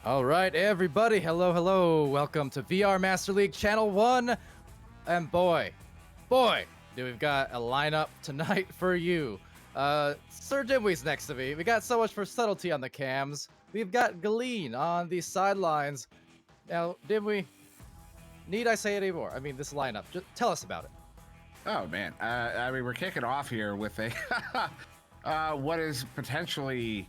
All right, everybody. Hello, hello. Welcome to VR Master League Channel 1. And boy, do we've got a lineup tonight for you. SirDimwi's next to me. We got so much for subtlety on the cams. We've got Glean on the sidelines. Now, Dimwi, need I say it anymore? I mean, this lineup. Just tell us about it. Oh man, I mean, we're kicking off here with a what is potentially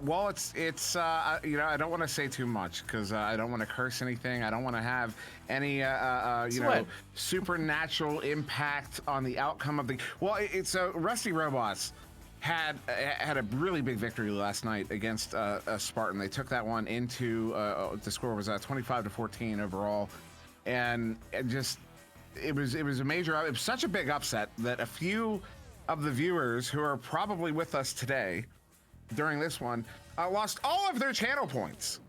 well, it's you know, I don't want to say too much because I don't want to curse anything. I don't want to have any you know, supernatural impact on the outcome of the. Well, it's Rusty Robots had a really big victory last night against Spartan. They took that one into the score was 25-14 overall, and it was a major. It was such a big upset that a few of the viewers who are probably with us today during this one lost all of their channel points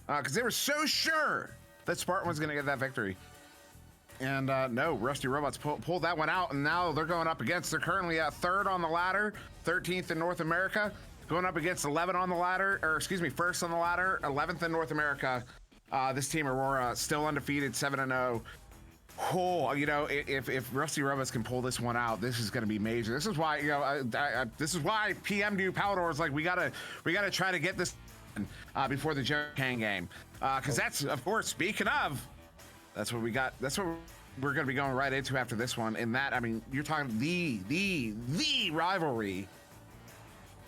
because they were so sure that Spartan was going to get that victory. And no, Rusty Robots pulled that one out, and now they're going up against. They're currently at third on the ladder, 13th in North America, going up against 11 on the ladder, or excuse me, first on the ladder, 11th in North America. This team Aurora still undefeated, 7-0. Oh, you know, if Rusty Robots can pull this one out, this is going to be major. This is why, you know, this is why PM to Palidore is like, we gotta try to get this before the Joe Kang game, because that's, of course, speaking of, that's what we got. That's what we're going to be going right into after this one. And that, I mean, you're talking the rivalry,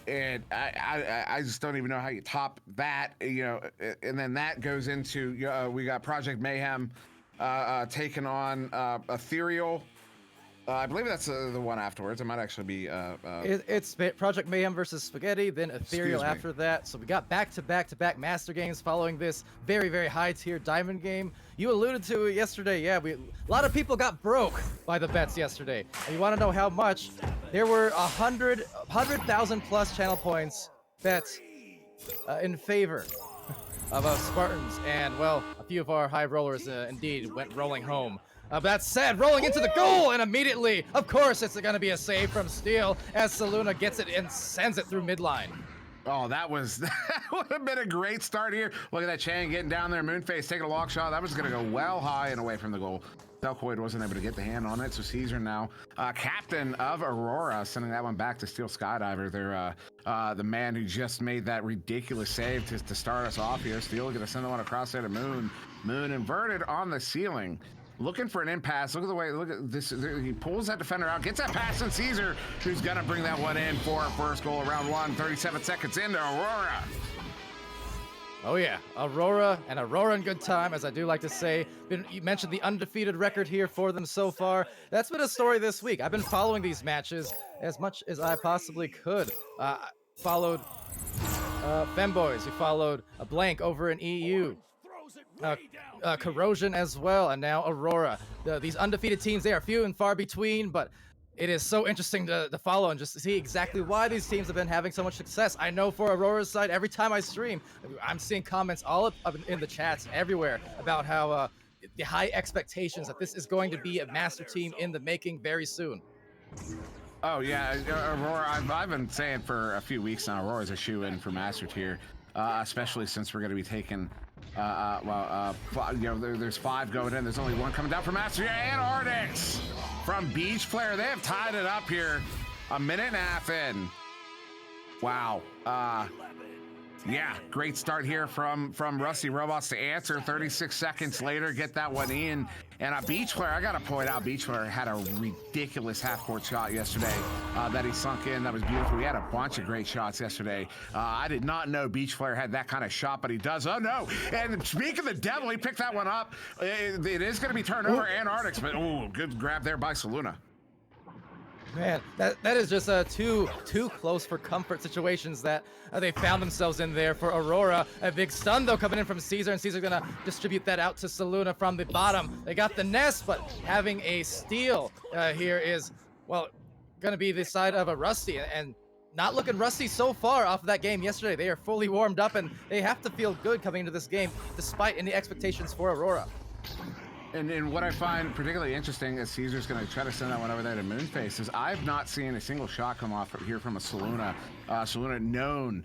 and I just don't even know how you top that, you know. And then that goes into we got Project Mayhem taking on Ethereal. I believe that's the one afterwards. It might actually be it's Project Mayhem versus Spaghetti, then Ethereal after that. So we got back-to-back Master games following this very, very high-tier Diamond game. You alluded to it yesterday. Yeah, a lot of people got broke by the bets yesterday. And you want to know how much? There were 100,000 plus channel points bets in favor of us Spartans, and well, a few of our high rollers indeed went rolling home. That said, rolling into the goal, and immediately, of course, it's going to be a save from Steel as Saluna gets it and sends it through midline. Oh, that would have been a great start here. Look at that Chang getting down there, Moonface taking a long shot. That was going to go well high and away from the goal. Delcoid wasn't able to get the hand on it, so Caesar now, captain of Aurora, sending that one back to Steel Skydiver. They're the man who just made that ridiculous save to start us off here. Steel going to send the one across there to Moon. Moon inverted on the ceiling, looking for an impasse. Look at the way, look at this. He pulls that defender out, gets that pass, and Caesar, who's going to bring that one in for our first goal of round one, 37 seconds into Aurora. Oh yeah, Aurora in good time, as I do like to say. You mentioned the undefeated record here for them so far. That's been a story this week. I've been following these matches as much as I possibly could. Followed Femboys, we followed a Blank over in EU. Corrosion as well, and now Aurora. These undefeated teams, they are few and far between, but it is so interesting to follow and just to see exactly why these teams have been having so much success. I know for Aurora's side, every time I stream, I'm seeing comments all up in the chats everywhere about how the high expectations that this is going to be a master team in the making very soon. Oh yeah, Aurora, I've been saying for a few weeks now, Aurora's a shoe-in for master tier, especially since we're going to be taking you know, there's 5 going in. There's only 1 coming down from Master. And Ardix from Beach Flare. They have tied it up here a minute and a half in. Wow. Yeah, great start here from Rusty Robots to answer. 36 seconds later, get that one in. And Beach Flare, I gotta point out, Beach Flare had a ridiculous half-court shot yesterday that he sunk in. That was beautiful. He had a bunch of great shots yesterday. I did not know Beach Flare had that kind of shot, but he does. Oh no! And speaking of the devil, he picked that one up. It is going to be turned over, and Ardix, but oh, good grab there by Saluna. Man, that is just too close for comfort situations that they found themselves in there for Aurora. A big stun, though, coming in from Caesar, and Caesar's going to distribute that out to Saluna from the bottom. They got the nest, but having a steal here is, well, going to be the side of a Rusty, and not looking rusty so far off of that game yesterday. They are fully warmed up, and they have to feel good coming into this game, despite any expectations for Aurora. And what I find particularly interesting is Caesar's going to try to send that one over there to Moonface is I've not seen a single shot come off here from a Saluna Saluna known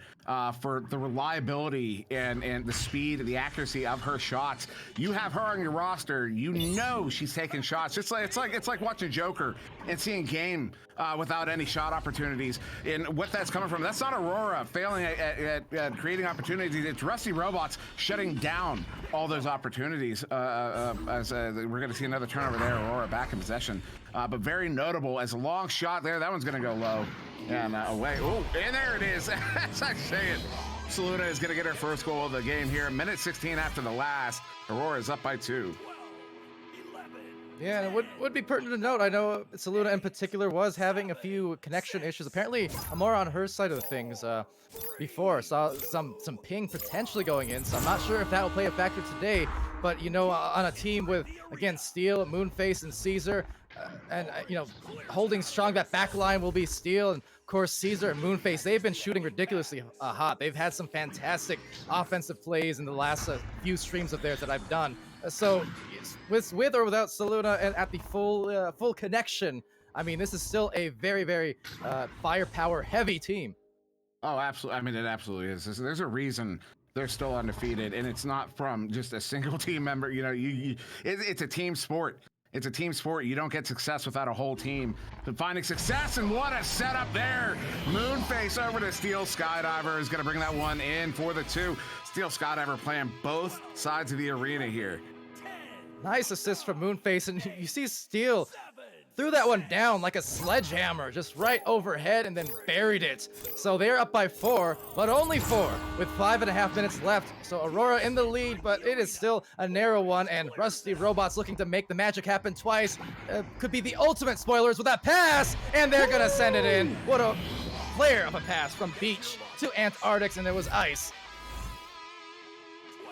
for the reliability and the speed and the accuracy of her shots. You have her on your roster, you know she's taking shots. It's like watching Joker and seeing game without any shot opportunities. And what that's coming from, that's not Aurora failing at creating opportunities. It's Rusty Robots shutting down all those opportunities. As we're going to see another turnover there, Aurora back in possession. But very notable as a long shot there. That one's going to go low and away. Oh, and there it is. As I say it, Saluna is going to get her first goal of the game here. Minute 16 after the last. Aurora is up by 2. Yeah, and it would be pertinent to note, I know Saluna in particular was having a few connection issues. Apparently, more on her side of things before. Saw some ping potentially going in, so I'm not sure if that will play a factor today. But, you know, on a team with, again, Steel, Moonface, and Caesar, you know, holding strong, that back line will be Steel, and of course Caesar and Moonface. They've been shooting ridiculously hot. They've had some fantastic offensive plays in the last few streams of theirs that I've done. So with or without Saluna and at the full connection, I mean, this is still a very, very firepower heavy team. Oh, absolutely. I mean, it absolutely is. There's a reason they're still undefeated, and it's not from just a single team member. You know, it's a team sport. It's a team sport. You don't get success without a whole team. But finding success, and what a setup there. Moonface over to Steel Skydiver is going to bring that one in for the 2. Steel Skydiver playing both sides of the arena here. Nice assist from Moonface, and you see Steel threw that one down like a sledgehammer, just right overhead, and then buried it. So they're up by 4, but only 4, with 5.5 minutes left. So Aurora in the lead, but it is still a narrow one, and Rusty Robots looking to make the magic happen twice. Could be the ultimate spoilers with that pass, and they're gonna send it in. What a flare of a pass from Beach to Antarctics, and it was ice.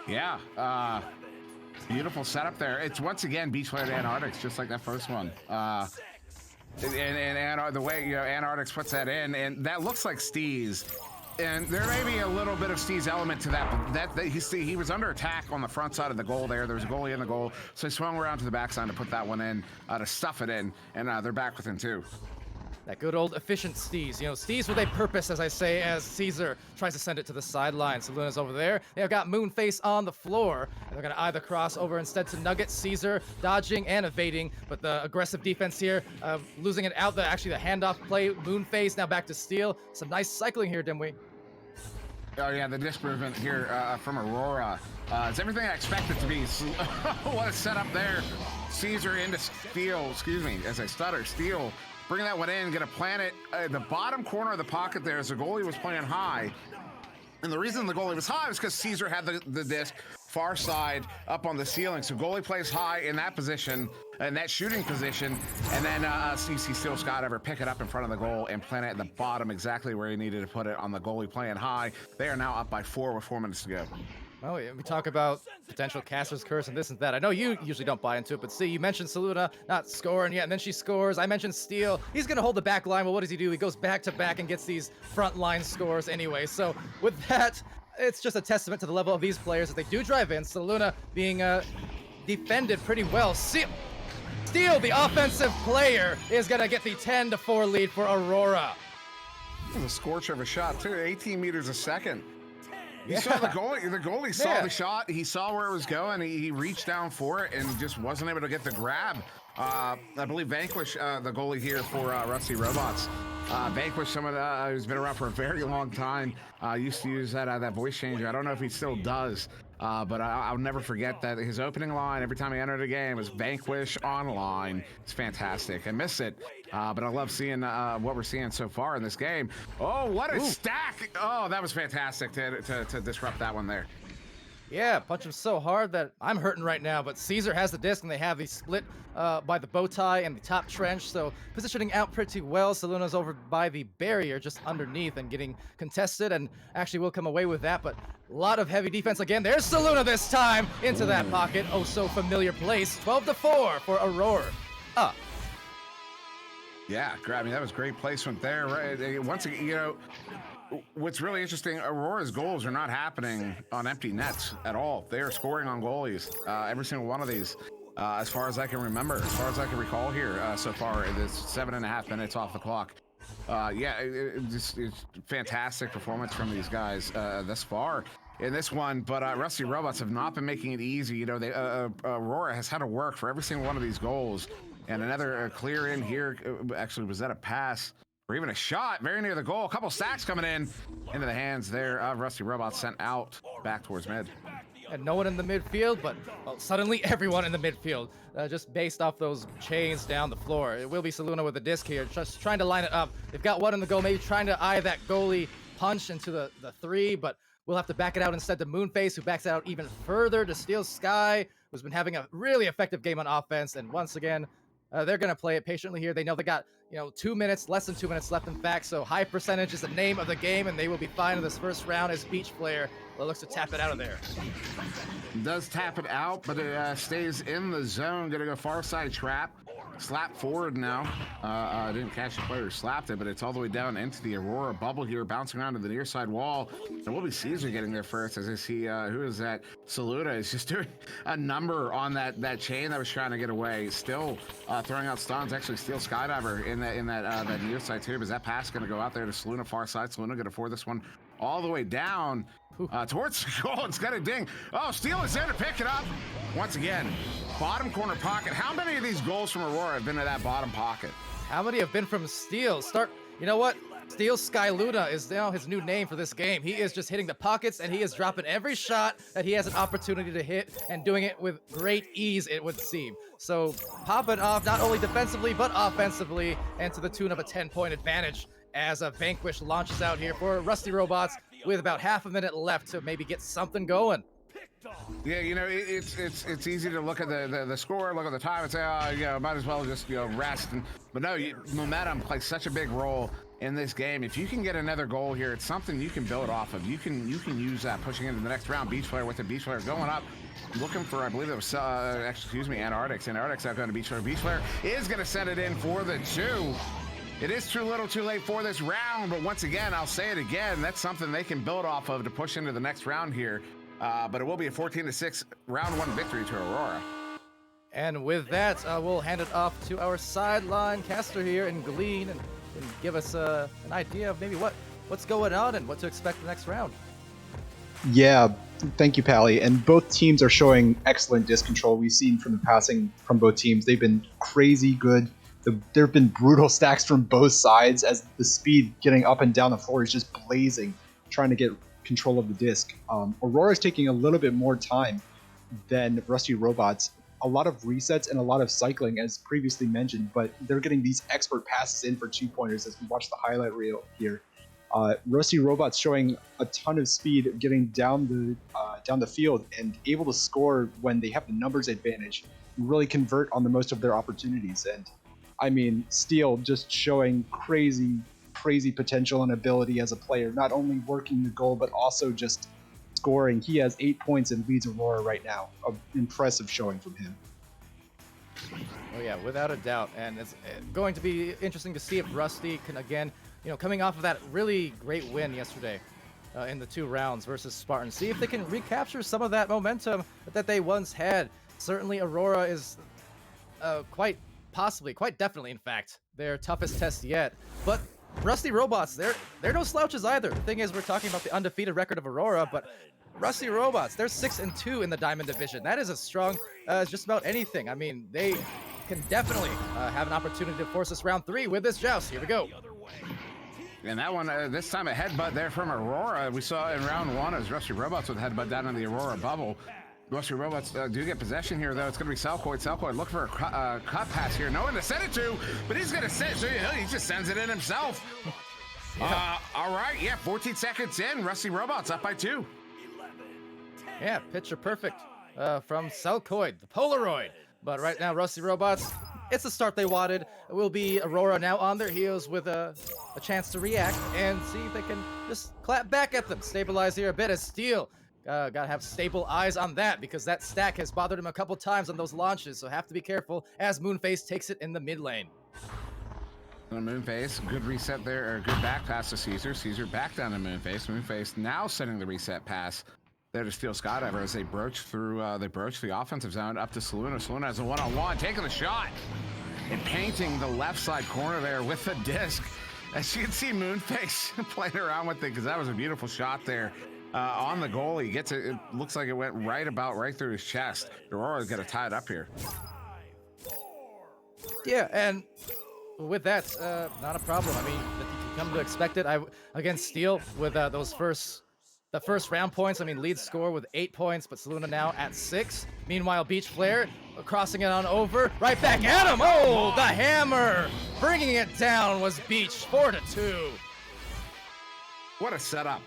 Yeah, beautiful setup there. It's once again Beach Flare to Antarctics, just like that first one. And the way, you know, Antarctics puts that in, and that looks like Steez. And there may be a little bit of Steez element to that, but he was under attack on the front side of the goal there. There was a goalie in the goal, so he swung around to the backside to put that one in, to stuff it in, and they're back within 2. That good old efficient Steez. You know, Steez with a purpose, as I say, as Caesar tries to send it to the sideline. Saluna's over there. They've got Moonface on the floor. And they're going to either cross over instead to Nugget. Caesar dodging and evading, but the aggressive defense here, losing it out. Actually, the handoff play. Moonface now back to Steel. Some nice cycling here, Dimwi. Oh, yeah, the disc movement here from Aurora. It's everything I expected to be. What a setup there. Caesar into Steel, excuse me, as I stutter, Steel. Bring that one in, gonna plant it in the bottom corner of the pocket there as the goalie was playing high. And the reason the goalie was high was because Caesar had the disc far side up on the ceiling. So goalie plays high in that position, in that shooting position, and then CC Steel Skydiver pick it up in front of the goal and plant it at the bottom exactly where he needed to put it on the goalie playing high. They are now up by 4 with 4 minutes to go. Well, we talk about potential caster's curse and this and that. I know you usually don't buy into it, but see, you mentioned Saluna not scoring yet, and then she scores. I mentioned Steel. He's going to hold the back line. Well, what does he do? He goes back to back and gets these front line scores anyway. So with that, it's just a testament to the level of these players that they do drive in. Saluna being defended pretty well. Steel, the offensive player, is going to get the 10-4 lead for Aurora. It was a scorcher of a shot, too. 18 meters a second. You saw the goalie. The goalie saw the shot. He saw where it was going. He reached down for it and just wasn't able to get the grab. I believe Vanquish, the goalie here for Rusty Robots. Vanquish, someone who's been around for a very long time, used to use that voice changer. I don't know if he still does, but I'll never forget that his opening line every time he entered a game was Vanquish online. It's fantastic. I miss it, but I love seeing what we're seeing so far in this game. Oh, what a stack! Oh, that was fantastic to disrupt that one there. Yeah, punch him so hard that I'm hurting right now, but Caesar has the disc, and they have the split by the bow tie and the top trench, so positioning out pretty well. Saluna's over by the barrier just underneath and getting contested, and actually will come away with that, but a lot of heavy defense again. There's Saluna this time into that pocket. Oh, so familiar place. 12-4 for Aurora. Yeah, I mean, that was great placement there. Right? Once again, you know, what's really interesting, Aurora's goals are not happening on empty nets at all. They are scoring on goalies, every single one of these, as far as I can remember, as far as I can recall here so far. It is 7.5 minutes off the clock. Yeah, it's fantastic performance from these guys thus far in this one. But Rusty Robots have not been making it easy. You know, Aurora has had to work for every single one of these goals. And another clear in here. Actually, was that a pass or even a shot very near the goal? A couple stacks coming in into the hands there of Rusty Robots, sent out back towards mid. And no one in the midfield, but well, suddenly everyone in the midfield, just based off those chains down the floor. It will be Saluna with the disc here, just trying to line it up. They've got one in the goal, maybe trying to eye that goalie punch into the three, but we'll have to back it out instead to Moonface, who backs it out even further to Steel Sky, who's been having a really effective game on offense. And once again, they're going to play it patiently here. They know they got, 2 minutes, less than 2 minutes left, in fact. So high percentage is the name of the game, and they will be fine in this first round as Beach Player looks to tap it out of there. Does tap it out, but it stays in the zone. Gonna go far side trap. Slap forward now. Didn't catch the player who slapped it, but it's all the way down into the Aurora bubble here, bouncing around to the near side wall. And will be Caesar getting there first, as I see, who is that? Saluda is just doing a number on that chain that was trying to get away. Still throwing out stuns. Actually, Steel Skydiver in that near side too. But that pass going to go out there to Saluna far side. Saluna going to forward this one all the way down towards the goal. It's got a ding. Oh, Steel is there to pick it up. Once again, bottom corner pocket. How many of these goals from Aurora have been to that bottom pocket? How many have been from Steel? You know what? Steel Sky Luna is now his new name for this game. He is just hitting the pockets, and he is dropping every shot that he has an opportunity to hit, and doing it with great ease, it would seem. So popping off not only defensively, but offensively, and to the tune of a 10-point advantage as a Vanquish launches out here for Rusty Robots with about half a minute left to maybe get something going. Yeah, it's easy to look at the score, look at the time, and say, might as well just rest. But no, momentum plays such a big role in this game. If you can get another goal here, it's something you can build off of. You can use that pushing into the next round. Beach Player with the Beach Player going up, looking for, I believe it was Antarctics. Antarctics out going to Beach Player. Beach Player is going to send it in for the 2. It is too little too late for this round, but once again, I'll say it again, that's something they can build off of to push into the next round here. But it will be a 14-6 round 1 victory to Aurora. And with that, we'll hand it off to our sideline caster here in Glean, and give us an idea of maybe what's going on and what to expect the next round. Yeah, thank you, Pally. And both teams are showing excellent disc control. We've seen from the passing from both teams. They've been crazy good. There have been brutal stacks from both sides as the speed getting up and down the floor is just blazing, trying to get control of the disc. Aurora's taking a little bit more time than Rusty Robots. A lot of resets and a lot of cycling, as previously mentioned, but they're getting these expert passes in for 2-pointers as we watch the highlight reel here. Rusty Robots showing a ton of speed, getting down the field and able to score when they have the numbers advantage, and really convert on the most of their opportunities. And I mean, Steel just showing crazy potential and ability as a player, not only working the goal, but also just scoring. He has 8 points and leads Aurora right now. An impressive showing from him. Oh yeah, without a doubt. And it's going to be interesting to see if Rusty can, again, coming off of that really great win yesterday in the 2 rounds versus Spartan, see if they can recapture some of that momentum that they once had. Certainly Aurora is quite definitely, in fact, their toughest test yet. But Rusty Robots, they're no slouches either. The thing is, we're talking about the undefeated record of Aurora, but Rusty Robots, they're 6-2 in the Diamond Division. That is as strong as just about anything. I mean, they can definitely have an opportunity to force us round 3 with this joust. Here we go. And that one, this time a headbutt there from Aurora. We saw in round 1 as Rusty Robots with a headbutt down in the Aurora bubble. Rusty Robots do get possession here, though. It's going to be Salcoid. Salcoid looking for a cut pass here. No one to send it to, but he's going to send it. So he just sends it in himself. Yeah. All right, 14 seconds in. Rusty Robots up by 2. Yeah, picture perfect from Salcoid, the Polaroid. But right now, Rusty Robots, it's the start they wanted. It will be Aurora now on their heels with a chance to react and see if they can just clap back at them. Stabilize here a bit as Steel. Gotta have stable eyes on that, because that stack has bothered him a couple times on those launches, so have to be careful as Moonface takes it in the mid lane. Moonface, good reset there, or good back pass to Caesar. Caesar back down to Moonface. Moonface now sending the reset pass there to Steel Skydiver as they broach through, the offensive zone up to Saluna. Saluna has a one-on-one, taking the shot and painting the left side corner there with the disc. As you can see, Moonface playing around with it because that was a beautiful shot there. On the goal, he gets it. It looks like it went right through his chest. Aurora's got to tie it up here. Yeah, and with that, not a problem. I mean, you come to expect it. Against Steel with the first round points. I mean, lead score with 8 points, but Saluna now at 6. Meanwhile, Beach Flare crossing it on over, right back at him. Oh, the hammer, bringing it down was Beach, 4-2. What a setup.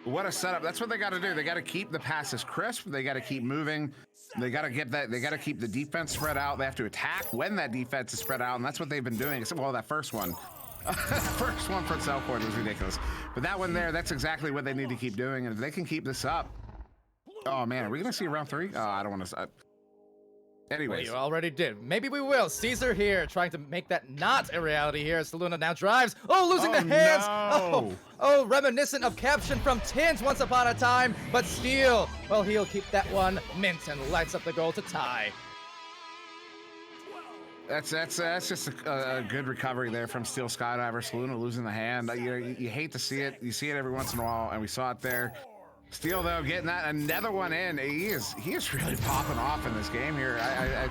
What a setup. That's what they got to do. They got to keep the passes crisp. They got to keep moving. They got to get that. They got to keep the defense spread out. They have to attack when that defense is spread out, and that's what they've been doing. Well, that first one. First one for Cellcourt was ridiculous. But that one there, that's exactly what they need to keep doing. And if they can keep this up, oh man, are we going to see round 3? Oh, I don't want to. Anyways. Well, you already did. Maybe we will. Caesar here trying to make that not a reality here as Saluna now drives. Oh, losing the hands. No. Oh, reminiscent of caption from Tins once upon a time. But Steel, well, he'll keep that one mint and lights up the goal to tie. That's just a good recovery there from Steel Skydiver. Saluna losing the hand. You hate to see it. You see it every once in a while, and we saw it there. Steel though getting that another one in. He is really popping off in this game here. I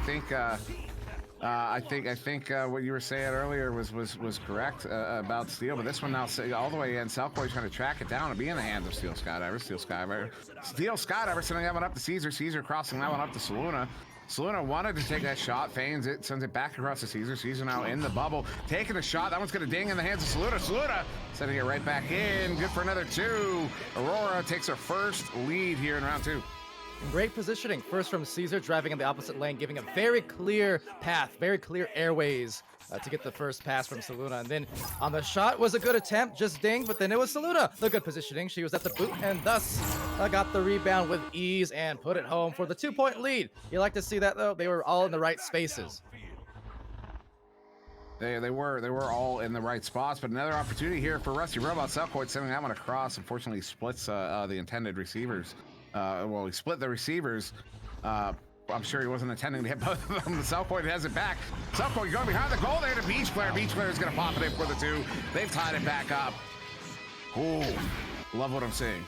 think what you were saying earlier was correct about Steel, but this one now all the way in. Cellcourt's trying to track it down and be in the hands of Steel Skydiver. Steel Skydiver sending that one up to Caesar. Caesar crossing that one up to Saluna. Saluna wanted to take that shot, feigns it, sends it back across to Caesar. Caesar now in the bubble, taking a shot. That one's going to ding in the hands of Saluna. Saluna sending it right back in. Good for another 2. Aurora takes her first lead here in round 2. Great positioning. First from Caesar, driving in the opposite lane, giving a very clear path, very clear airways to get the first pass from Saluna. And then on the shot was a good attempt, just dinged, but then it was Saluna. The good positioning. She was at the boot and thus got the rebound with ease and put it home for the 2-point lead. You like to see that though? They were all in the right spaces. They were all in the right spots, but another opportunity here for Rusty Robot. Cellcourt sending that one across. Unfortunately, splits the intended receivers. Well, he split the receivers. I'm sure he wasn't intending to hit both of them. The Cellcourt has it back. Cellcourt going behind the goal there to Beach Flare. Beach Flare is going to pop it in for the 2. They've tied it back up. Ooh, love what I'm seeing.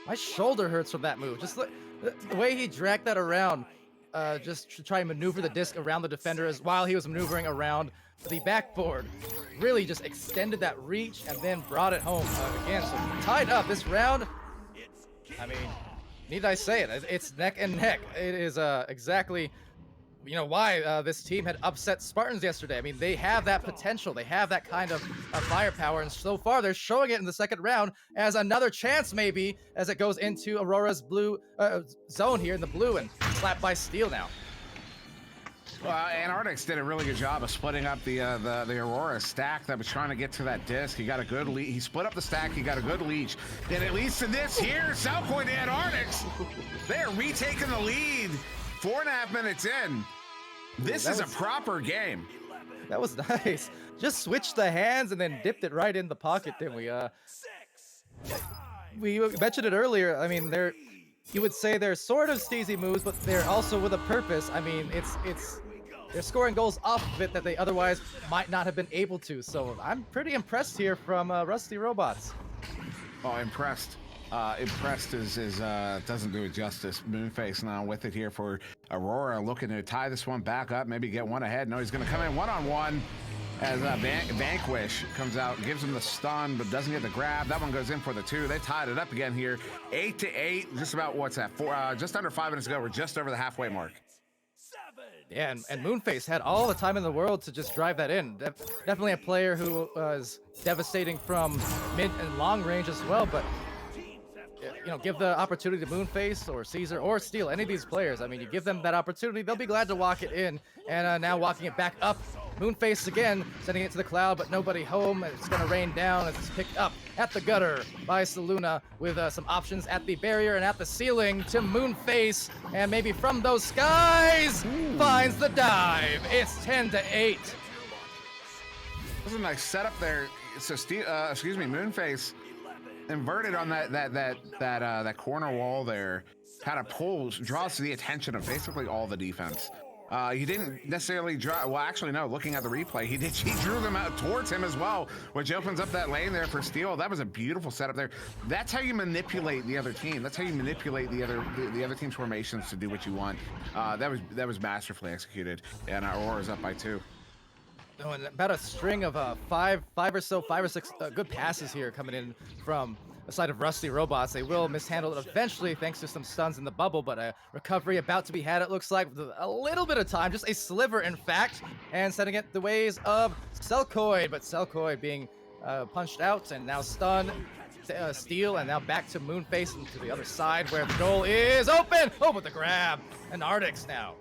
My shoulder hurts from that move. Just the way he dragged that around, just to try and maneuver the disc around the defender while he was maneuvering around the backboard. Really just extended that reach and then brought it home again. So tied up this round. I mean, need I say it? It's neck and neck. It is exactly, why this team had upset Spartans yesterday. I mean, they have that potential. They have that kind of firepower, and so far they're showing it in the second round as another chance maybe as it goes into Aurora's blue zone here in the blue and slapped by Steel now. Antarctics did a really good job of splitting up the Aurora stack that was trying to get to that disc. He got a good lead. He split up the stack. He got a good leech. And it leads to this here. Cellcourt Antarctics. They're retaking the lead. 4.5 minutes in. This is a proper game. That was nice. Just switched the hands and then dipped it right in the pocket, didn't we? We mentioned it earlier. I mean, you would say they're sort of steezy moves, but they're also with a purpose. I mean, they're scoring goals off of it that they otherwise might not have been able to. So I'm pretty impressed here from Rusty Robots. Oh, impressed. Impressed doesn't do it justice. Moonface now with it here for Aurora, looking to tie this one back up, maybe get one ahead. No, he's going to come in one-on-one as Vanquish comes out, gives him the stun, but doesn't get the grab. That one goes in for the 2. They tied it up again here, 8-8. Just about what's that? Just under 5 minutes ago. We're just over the halfway mark. Yeah, and Moonface had all the time in the world to just drive that in. Definitely a player who was devastating from mid and long range as well, but give the opportunity to Moonface or Caesar or Steel, any of these players. I mean, you give them that opportunity, they'll be glad to walk it in. And now walking it back up, Moonface again, sending it to the cloud, but nobody home. It's going to rain down as it's picked up at the gutter by Saluna with some options at the barrier and at the ceiling to Moonface. And maybe from those skies, finds the dive. It's 10-8. This is a nice setup there. So, Moonface inverted on that corner wall there, kind of draws the attention of basically all the defense. He didn't necessarily draw. Well, actually, no. Looking at the replay, he drew them out towards him as well, which opens up that lane there for steal. That was a beautiful setup there. That's how you manipulate the other team. That's how you manipulate the other team's formations to do what you want. That was masterfully executed, and Aurora's up by 2. Oh, and about a string of five or six good passes here coming in from the side of Rusty Robots. They will mishandle it eventually thanks to some stuns in the bubble, but a recovery about to be had, it looks like, with a little bit of time, just a sliver in fact, and setting it the ways of Selkoid, but Selkoid being punched out and now stunned. Steal, and now back to Moonface and to the other side where the goal is open. Oh, but the grab, and Ardix now.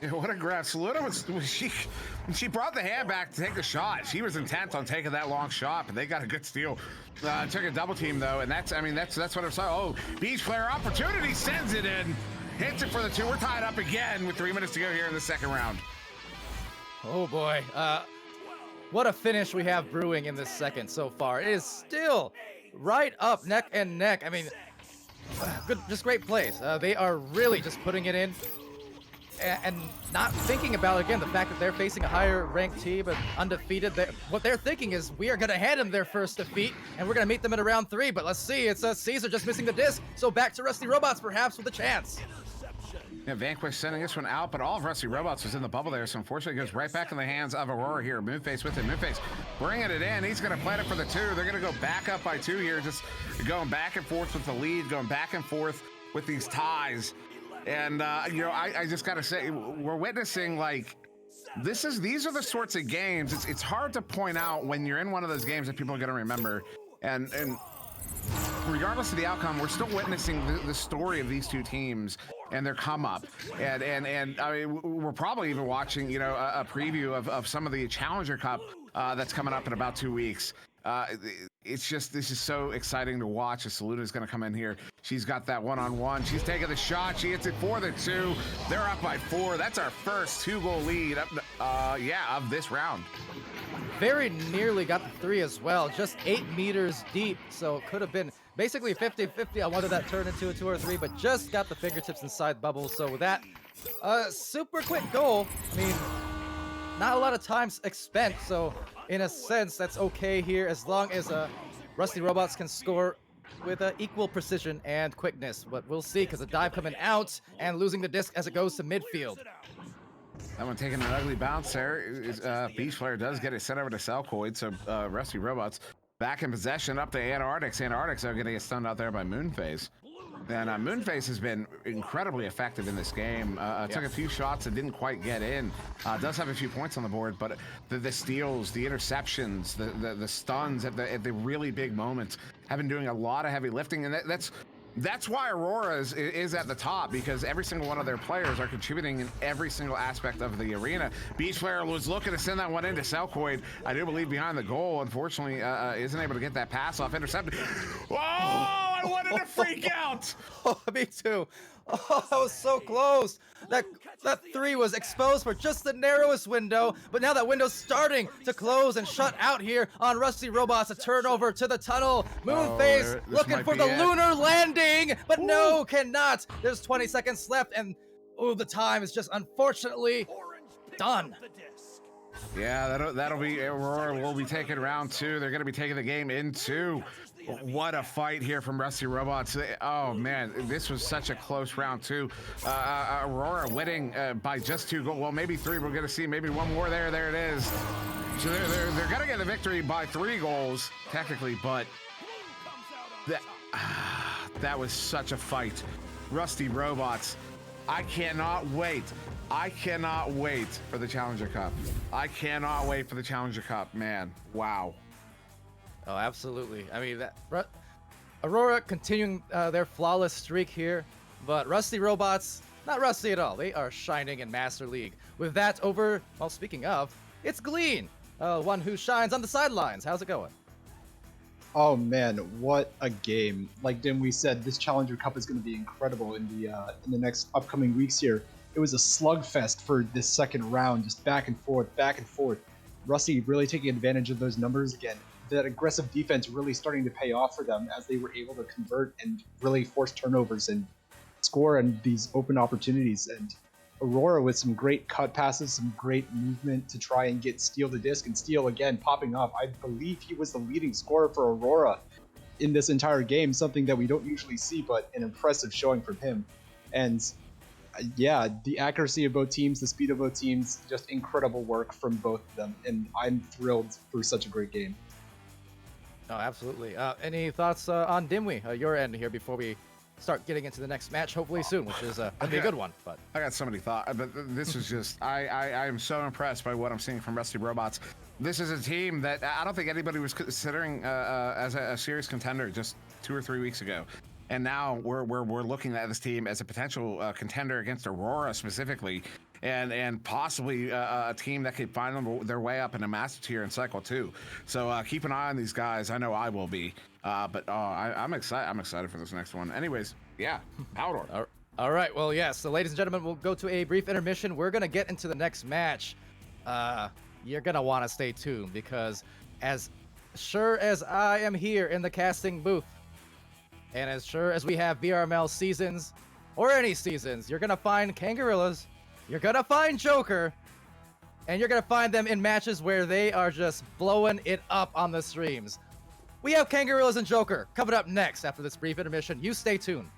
Yeah, what a grab. Saluda when she brought the hand back to take the shot, she was intent on taking that long shot, but they got a good steal. Took a double team though, and that's what I'm saying. Oh, Beach Flare opportunity, sends it in, hits it for the 2. We're tied up again with 3 minutes to go here in the second round. Oh boy, what a finish we have brewing in this second so far. It is still right up neck and neck. I mean, good, just great plays. They are really just putting it in. And not thinking about, again, the fact that they're facing a higher ranked team but undefeated. What they're thinking is, we are going to hand them their first defeat, and we're going to meet them at round 3. But let's see, it's Caesar just missing the disc, so back to Rusty Robots perhaps with a chance. Yeah, Vanquish sending this one out, but all of Rusty Robots was in the bubble there, so unfortunately it goes right back in the hands of Aurora here. Moonface with it. Moonface bringing it in. He's going to plant it for the 2. They're going to go back up by 2 here, just going back and forth with the lead, going back and forth with these ties. And, you know, I just got to say, we're witnessing, like, these are the sorts of games. It's hard to point out when you're in one of those games that people are going to remember. And regardless of the outcome, we're still witnessing the story of these two teams and their come up. And I mean, we're probably even watching, you know, a preview of some of the Challenger Cup that's coming up in about 2 weeks. It's just, this is so exciting to watch. Saluda is going to come in here. She's got that one-on-one. She's taking the shot. She hits it for the 2. They're up by 4. That's our first 2-goal lead of this round. Very nearly got the 3 as well, just 8 meters deep, so it could have been basically 50-50 on whether that turned into a 2 or 3, but just got the fingertips inside bubble. So with that, super quick goal. I mean, not a lot of time spent, so in a sense, that's okay here as long as Rusty Robots can score with equal precision and quickness. But we'll see, because the dive coming out and losing the disc as it goes to midfield. That one taking an ugly bounce there. Beach Flare does get it sent over to Selkoid, so Rusty Robots back in possession up to Antarctics. Antarctics are going to get stunned out there by Moonface. And Moonface has been incredibly effective in this game. Took a few shots that didn't quite get in. Does have a few points on the board, but the steals, the interceptions, the stuns at the really big moments have been doing a lot of heavy lifting, and that's why Aurora is at the top, because every single one of their players are contributing in every single aspect of the arena. Beach Flare was looking to send that one into Selkoid. I do believe behind the goal, unfortunately, isn't able to get that pass off. Intercepted. Oh, I wanted to freak out. Oh, me too. Oh, that was so close. That 3 was exposed for just the narrowest window, but now that window's starting to close and shut out here on Rusty Robots. A turnover to the tunnel. Moonface looking for the lunar landing, but no, cannot. There's 20 seconds left, and the time is just unfortunately done. Yeah, that'll be Aurora will be taking round 2. They're going to be taking the game in 2. What a fight here from Rusty Robots. Oh man, this was such a close round 2. Aurora winning by just 2 goals. Well, maybe 3. We're going to see maybe one more there. There it is. So they're going to get the victory by 3 goals, technically, but that was such a fight. Rusty Robots, I cannot wait. I cannot wait for the Challenger Cup. I cannot wait for the Challenger Cup, man. Wow. Oh, absolutely. I mean, Aurora continuing their flawless streak here, but Rusty Robots, not rusty at all. They are shining in Master League. With that over, well, speaking of, it's Glean, one who shines on the sidelines. How's it going? Oh man, what a game. Like Dimwi said, this Challenger Cup is going to be incredible in the next upcoming weeks here. It was a slugfest for this second round, just back and forth, back and forth. Rusty really taking advantage of those numbers again. That aggressive defense really starting to pay off for them as they were able to convert and really force turnovers and score on these open opportunities. And Aurora with some great cut passes, some great movement to try and get Steel to disc, and Steel again popping up. I believe he was the leading scorer for Aurora in this entire game, something that we don't usually see, but an impressive showing from him. And yeah, the accuracy of both teams, the speed of both teams, just incredible work from both of them, and I'm thrilled for such a great game. Oh, absolutely. Any thoughts on Dimwi, your end here before we start getting into the next match, hopefully soon, which is gonna be a good one. But I got so many thoughts, but this is just I am so impressed by what I'm seeing from Rusty Robots. This is a team that I don't think anybody was considering as a serious contender just 2 or 3 weeks ago. And now we're looking at this team as a potential contender against Aurora specifically, and possibly a team that could find their way up in a master tier in Cycle 2. So keep an eye on these guys. I know I will be. I'm excited. I'm excited for this next one. Anyways, yeah, Palidore. All right. Well, yes. So, ladies and gentlemen, we'll go to a brief intermission. We're gonna get into the next match. You're gonna want to stay tuned because, as sure as I am here in the casting booth, and as sure as we have VRML seasons, or any seasons, you're gonna find Kangarillas, you're gonna find Joker, and you're gonna find them in matches where they are just blowing it up on the streams. We have Kangarillas and Joker coming up next after this brief intermission. You stay tuned.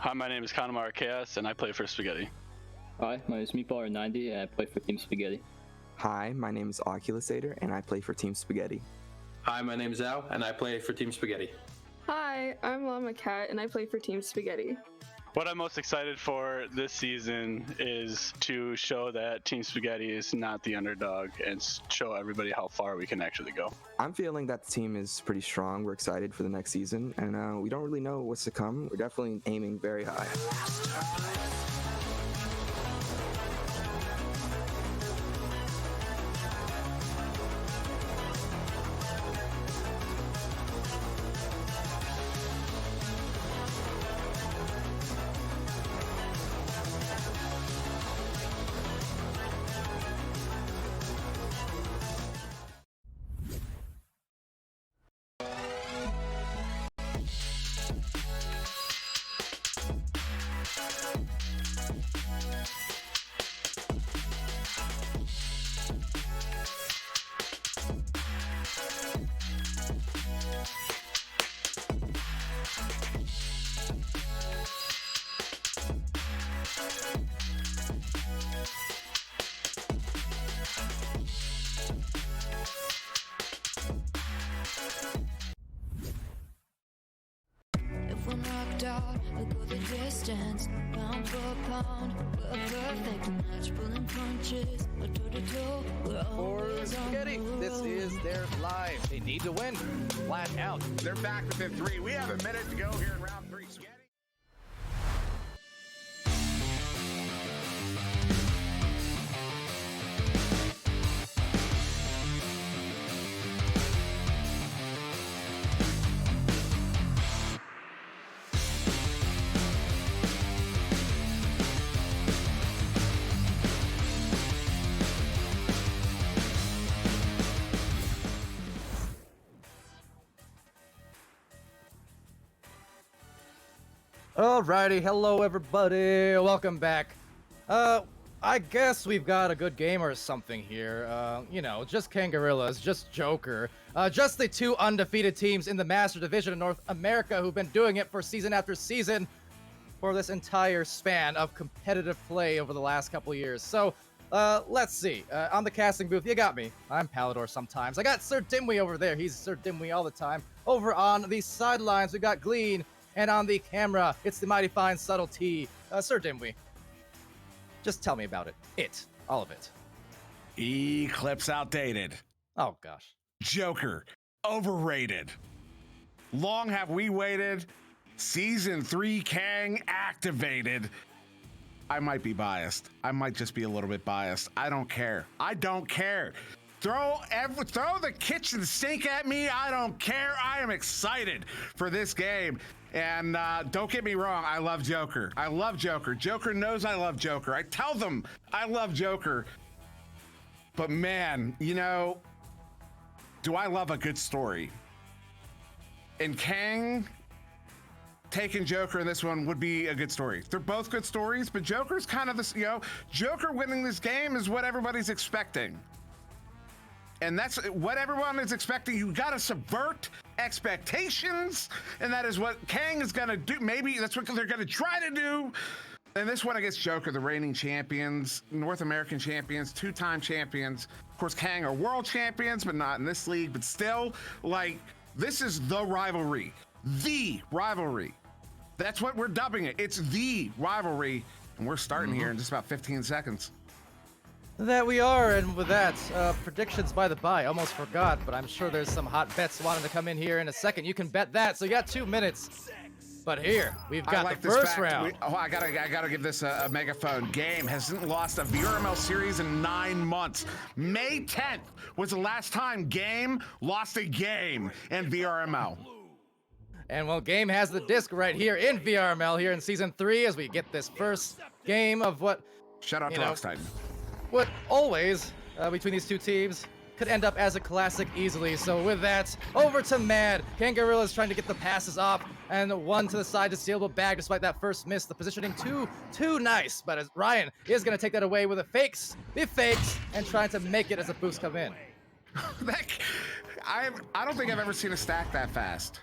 Hi, my name is Connemar Chaos, and I play for Spaghetti. Hi, my name is Meatballer90, and I play for Team Spaghetti. Hi, my name is Oculusator, and I play for Team Spaghetti. Hi, my name is Zhao, and I play for Team Spaghetti. Hi, I'm Llama Cat, and I play for Team Spaghetti. What I'm most excited for this season is to show that Team Spaghetti is not the underdog and show everybody how far we can actually go. I'm feeling that the team is pretty strong. We're excited for the next season, and we don't really know what's to come. We're definitely aiming very high. If we're knocked out, we'll go the distance. Pound for pound, we're a perfect match. Pulling punches, we're toe to toe. We're For always on Spaghetti, the move. this is their live. They need to win, flat out. They're back within 3. We have a minute to go here in round 3. Spaghetti. Alrighty, hello everybody, welcome back. I guess we've got a good game or something here. You know, just Kangarillas, just Joker, just the 2 undefeated teams in the Master Division in North America who've been doing it for season after season for this entire span of competitive play over the last couple years. So, let's see. On the casting booth, you got me. I'm Palidore sometimes. I got SirDimwi over there. He's SirDimwi all the time. Over on the sidelines, we got Glean. And on the camera, it's the mighty fine subtlety, SirDimwi. Just tell me about it. All of it. Eclipse outdated. Oh, gosh. Joker overrated. Long have we waited. Season 3 Kang activated. I might be biased. I might just be a little bit biased. I don't care. Throw the kitchen sink at me. I don't care. I am excited for this game. And don't get me wrong, I love Joker. Joker knows I love Joker. I tell them I love Joker. But man, you know, do I love a good story? And Kang taking Joker in this one would be a good story. They're both good stories, but Joker's kind of this, you know, Joker winning this game is what everybody's expecting. And that's what everyone is expecting. You gotta subvert expectations, and that is what Kang is gonna do. Maybe that's what they're gonna try to do. And this one against Joker, the reigning champions, North American champions, 2-time champions. Of course, Kang are world champions, but not in this league. But still, like, this is the rivalry. The rivalry. That's what we're dubbing it. It's the rivalry. And we're starting here in just about 15 seconds. That we are, and with that, predictions by the by, almost forgot, but I'm sure there's some hot bets wanting to come in here in a second. You can bet that, so you got 2 minutes. But here, we've got like the first round. I gotta give this a megaphone. Game hasn't lost a VRML series in 9 months. May 10th was the last time Game lost a game in VRML. And well, Game has the disc right here in VRML here in Season 3 as we get this first game of what... Shout out to Rox Titan. What always, between these 2 teams, could end up as a classic easily. So with that, over to Mad. Kangarilla's trying to get the passes off, and 1 to the side to stealable bag despite that first miss. The positioning too nice, but as Ryan is going to take that away with the fakes, and trying to make it as the boosts come in. I don't think I've ever seen a stack that fast.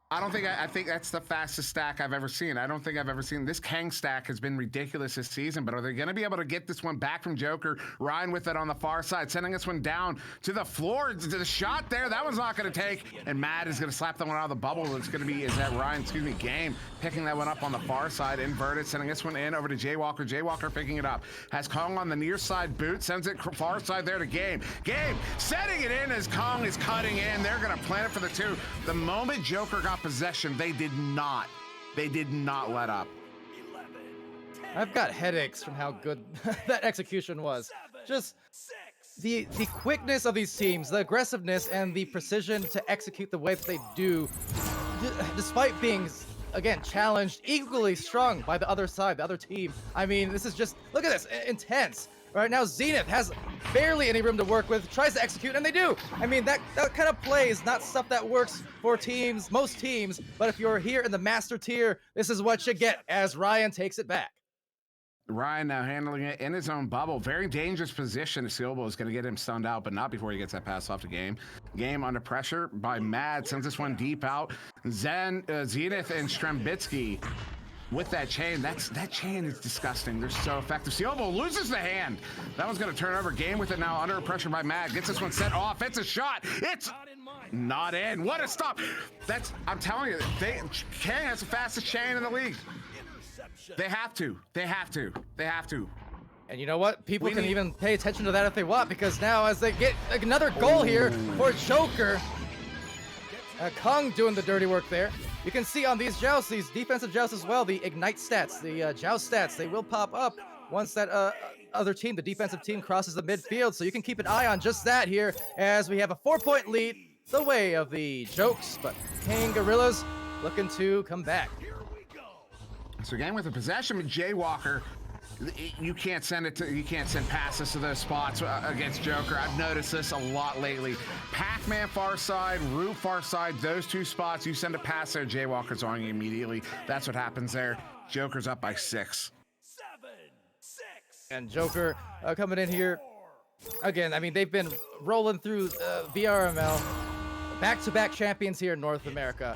I think that's the fastest stack I've ever seen. I don't think I've ever seen this. Kang stack has been ridiculous this season, but are they going to be able to get this one back from Joker? Ryan with it on the far side, sending this one down to the floor. To the shot there, that one's not going to take. And Matt is going to slap that one out of the bubble. It's going to be, is that Ryan, Game, picking that one up on the far side, inverted, sending this one in over to Jaywalker. Jaywalker picking it up. Has Kong on the near side boot, sends it far side there to Game. Game setting it in as Kong is cutting in. They're going to plant it for the 2. The moment Joker got possession, they did not let up. I've got headaches from how good that execution was. Just the quickness of these teams, the aggressiveness and the precision to execute the way that they do, despite being, again, challenged equally strong by the other side, the other team. I mean, this is just, look at this, intense. Right now, Zenith has barely any room to work with, tries to execute, and they do. I mean, that kind of play is not stuff that works for teams, most teams, but if you're here in the master tier, this is what you get as Ryan takes it back. Ryan now handling it in his own bubble. Very dangerous position. Silbo is going to get him stunned out, but not before he gets that pass off to Game. Game under pressure by Mad, sends this one deep out. Zenith and Strembitsky with that chain. That chain is disgusting. They're so effective. Silbo loses the hand. That one's going to turn over. Game with it now under pressure by Mad. Gets this one set off. It's a shot. It's not in. What a stop. I'm telling you, Kang has the fastest chain in the league. They have to. And you know what? People can even pay attention to that if they want, because now as they get another goal here for Joker, Kong doing the dirty work there. You can see on these jousts, these defensive jousts as well, the ignite stats, the joust stats, they will pop up once that other team, the defensive team, crosses the midfield. So you can keep an eye on just that here as we have a 4-point lead the way of the Jokes, but Kang Gorillas looking to come back. So again, with the possession, Jaywalker, you can't send passes to those spots against Joker. I've noticed this a lot lately. Pac-Man far side, Root far side, those 2 spots, you send a pass there, Jaywalker's on you immediately. That's what happens there. Joker's up by 6. And Joker coming in here again. I mean, they've been rolling through VRML, back-to-back champions here in North America.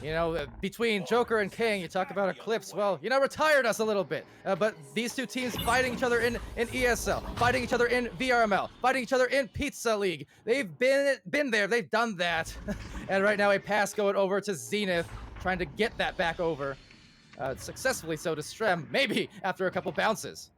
You know, between Joker and Kang, you talk about Eclipse. Well, you know, retired us a little bit. But these 2 teams fighting each other in ESL, fighting each other in VRML, fighting each other in Pizza League. They've been there. They've done that. And right now, a pass going over to Zenith, trying to get that back over. Successfully so to Strem, maybe after a couple bounces.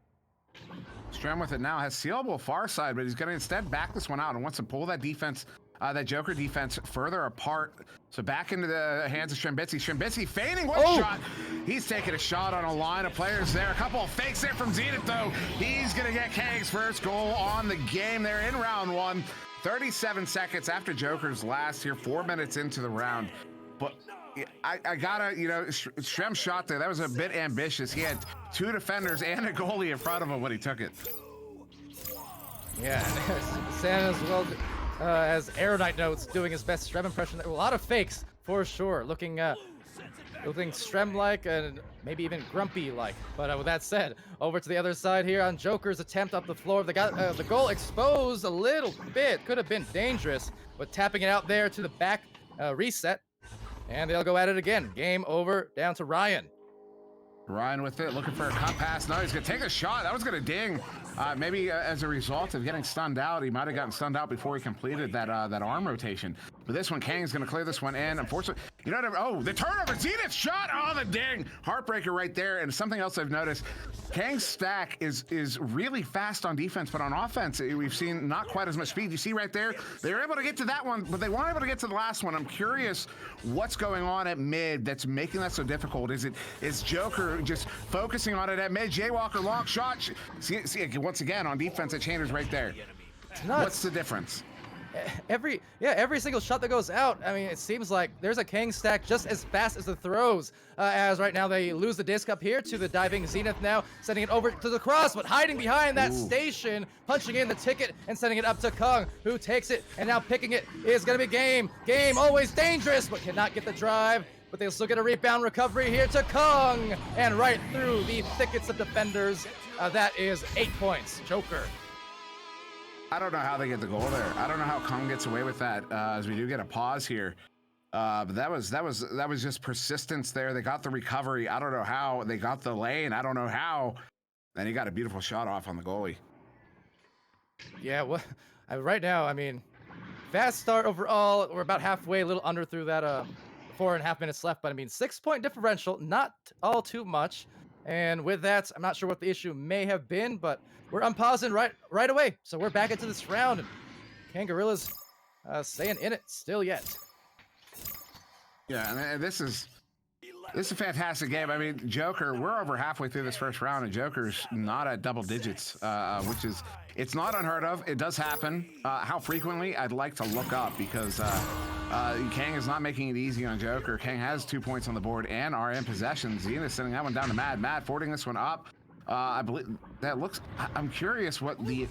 Strem with it now has Sealable far side, but he's going to instead back this one out and wants to pull that defense, that Joker defense further apart. So back into the hands of Strembitsky. Strembitsky feigning one shot. He's taking a shot on a line of players there. A couple of fakes there from Zenith, though. He's going to get Kang's first goal on the game there in round 1. 37 seconds after Joker's last here, 4 minutes into the round. But I gotta, you know, Strem's shot there, that was a bit ambitious. He had 2 defenders and a goalie in front of him when he took it. Yeah, Sam as well as Aeronite notes, doing his best Strem impression. A lot of fakes for sure, looking Strem-like and maybe even Grumpy-like. But with that said, over to the other side here on Joker's attempt up the floor. They got the goal exposed a little bit. Could have been dangerous, but tapping it out there to the back reset. And they'll go at it again. Game over, down to Ryan. Ryan with it, looking for a cut pass. No, he's gonna take a shot. That was gonna ding. Maybe as a result of getting stunned out, he might have gotten stunned out before he completed that arm rotation. But this one, Kang's gonna clear this one in. Unfortunately, you know what? The turnover. Zenith shot. Oh, the ding. Heartbreaker right there. And something else I've noticed, Kang's stack is really fast on defense, but on offense, we've seen not quite as much speed. You see right there, they were able to get to that one, but they weren't able to get to the last one. I'm curious what's going on at mid that's making that so difficult. Is Joker just focusing on it at mid? Jaywalker long shot. See, once again on defense, that changes right there. What's the difference? Every single shot that goes out, I mean, it seems like there's a Kang stack just as fast as the throws. As right now they lose the disc up here to the diving Zenith now, sending it over to the cross, but hiding behind that station, punching in the ticket and sending it up to Kong, who takes it, and now picking it is going to be Game. Game always dangerous, but cannot get the drive. But they'll still get a rebound recovery here to Kong, and right through the thickets of defenders. That is 8 points. Joker. I don't know how they get the goal there. I don't know how Kong gets away with that, as we do get a pause here. But that was just persistence there. They got the recovery. I don't know how. They got the lane. I don't know how. And he got a beautiful shot off on the goalie. Yeah, well, right now, I mean, fast start overall. We're about halfway, a little under through that 4.5 minutes left. But I mean, 6-point differential, not all too much. And with that, I'm not sure what the issue may have been, but we're unpausing right away. So we're back into this round. And Kangorilla's staying in it still yet. Yeah, and this is a fantastic game. I mean, Joker, we're over halfway through this first round, and Joker's not at double digits, which is, it's not unheard of. It does happen. How frequently, I'd like to look up, because Kang is not making it easy on Joker. Kang has 2 points on the board and are in possession. Xena sending that one down to Mad. Mad forwarding this one up. I believe that looks. I'm curious what the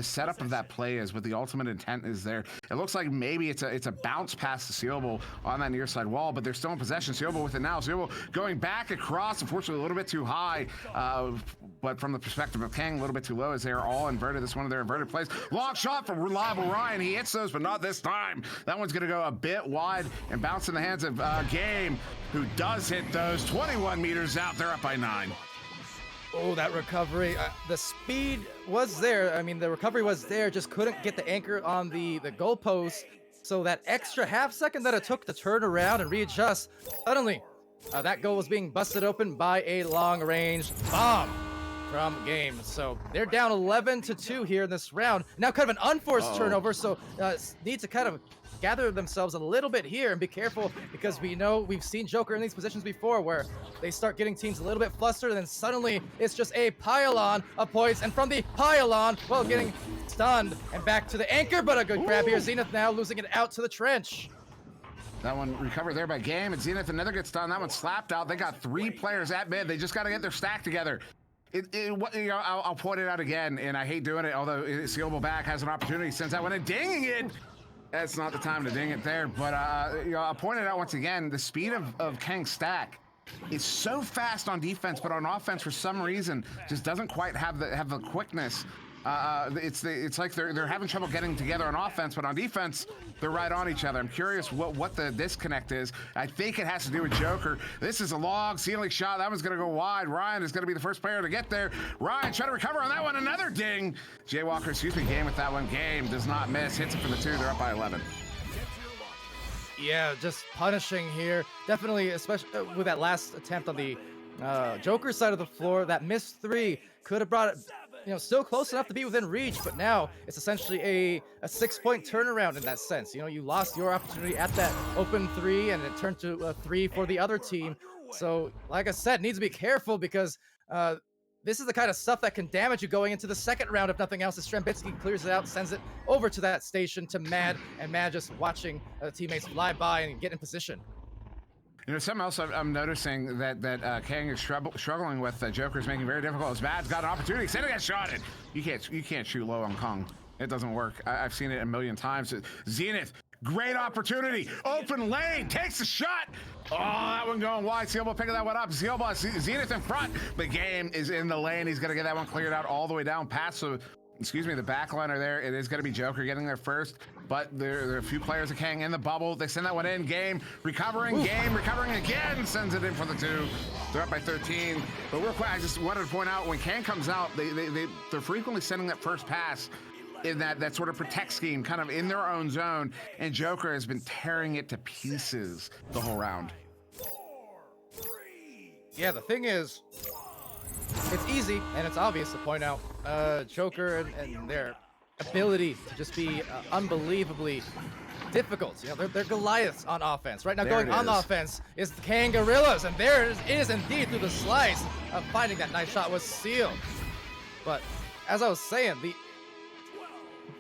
setup of that play is. What the ultimate intent is there. It looks like maybe it's a bounce past the Sealable on that near side wall, but they're still in possession. Sealable with it now. Sealable going back across. Unfortunately, a little bit too high. But from the perspective of Kang, a little bit too low as they are all inverted. This one of their inverted plays. Long shot from reliable Ryan. He hits those, but not this time. That one's going to go a bit wide and bounce in the hands of Game, who does hit those. 21 meters out. They're up by 9. Oh, that recovery. The speed was there. I mean, the recovery was there, just couldn't get the anchor on the goalpost. So that extra half second that it took to turn around and readjust, suddenly that goal was being busted open by a long-range bomb from Game. So they're down 11-2 here in this round. Now kind of an unforced turnover, so need to kind of gather themselves a little bit here and be careful, because we've seen Joker in these positions before where they start getting teams a little bit flustered and then suddenly it's just a pile-on of points, and from the pile-on, well, getting stunned and back to the anchor, but a good grab here. Zenith now losing it out to the trench. That one recovered there by Game, and Zenith another gets done. That one slapped out. They got 3 players at mid. They just got to get their stack together. I'll point it out again, and I hate doing it, although Sealable back has an opportunity, sends that one and dinging it. That's not the time to ding it there, but I'll point it out once again. The speed of Kang's stack is so fast on defense, but on offense, for some reason, just doesn't quite have the quickness. It's like they're having trouble getting together on offense, but on defense, they're right on each other. I'm curious what the disconnect is. I think it has to do with Joker. This is a long ceiling shot. That one's going to go wide. Ryan is going to be the first player to get there. Ryan trying to recover on that one. Another ding. Jaywalker, Game with that one. Game does not miss. Hits it for the 2. They're up by 11. Yeah, just punishing here. Definitely, especially with that last attempt on the Joker side of the floor. That missed 3 could have brought it, still close enough to be within reach, but now it's essentially a 6-point turnaround in that sense. You lost your opportunity at that open 3, and it turned to a 3 for the other team. So, like I said, needs to be careful, because this is the kind of stuff that can damage you going into the second round, if nothing else. As Strambitsky clears it out, sends it over to that station to Mad, and Mad just watching teammates fly by and get in position. Something else I'm noticing that Kang is struggling with, Joker's making very difficult. As Mad's got an opportunity, Santa gets shot at. You can't shoot low on Kong. It doesn't work. I've seen it a million times. Zenith, great opportunity, open lane, takes the shot. Oh, that one going wide. Sealable picking that one up. Zenith in front. The Game is in the lane. He's gonna get that one cleared out all the way down past the backliner there. It is going to be Joker getting there first, but there are a few players of Kang in the bubble. They send that one in. Game recovering. Game recovering again. Sends it in for the 2. They're up by 13. But real quick, I just wanted to point out, when Kang comes out, they're frequently sending that first pass in that sort of protect scheme, kind of in their own zone, and Joker has been tearing it to pieces the whole round. Yeah, the thing is, it's easy and it's obvious to point out Joker and their ability to just be unbelievably difficult. They're Goliaths on offense. Right now, going on offense is the Kangorillas, and there it is indeed through the slice of finding that nice shot was sealed. But as I was saying, the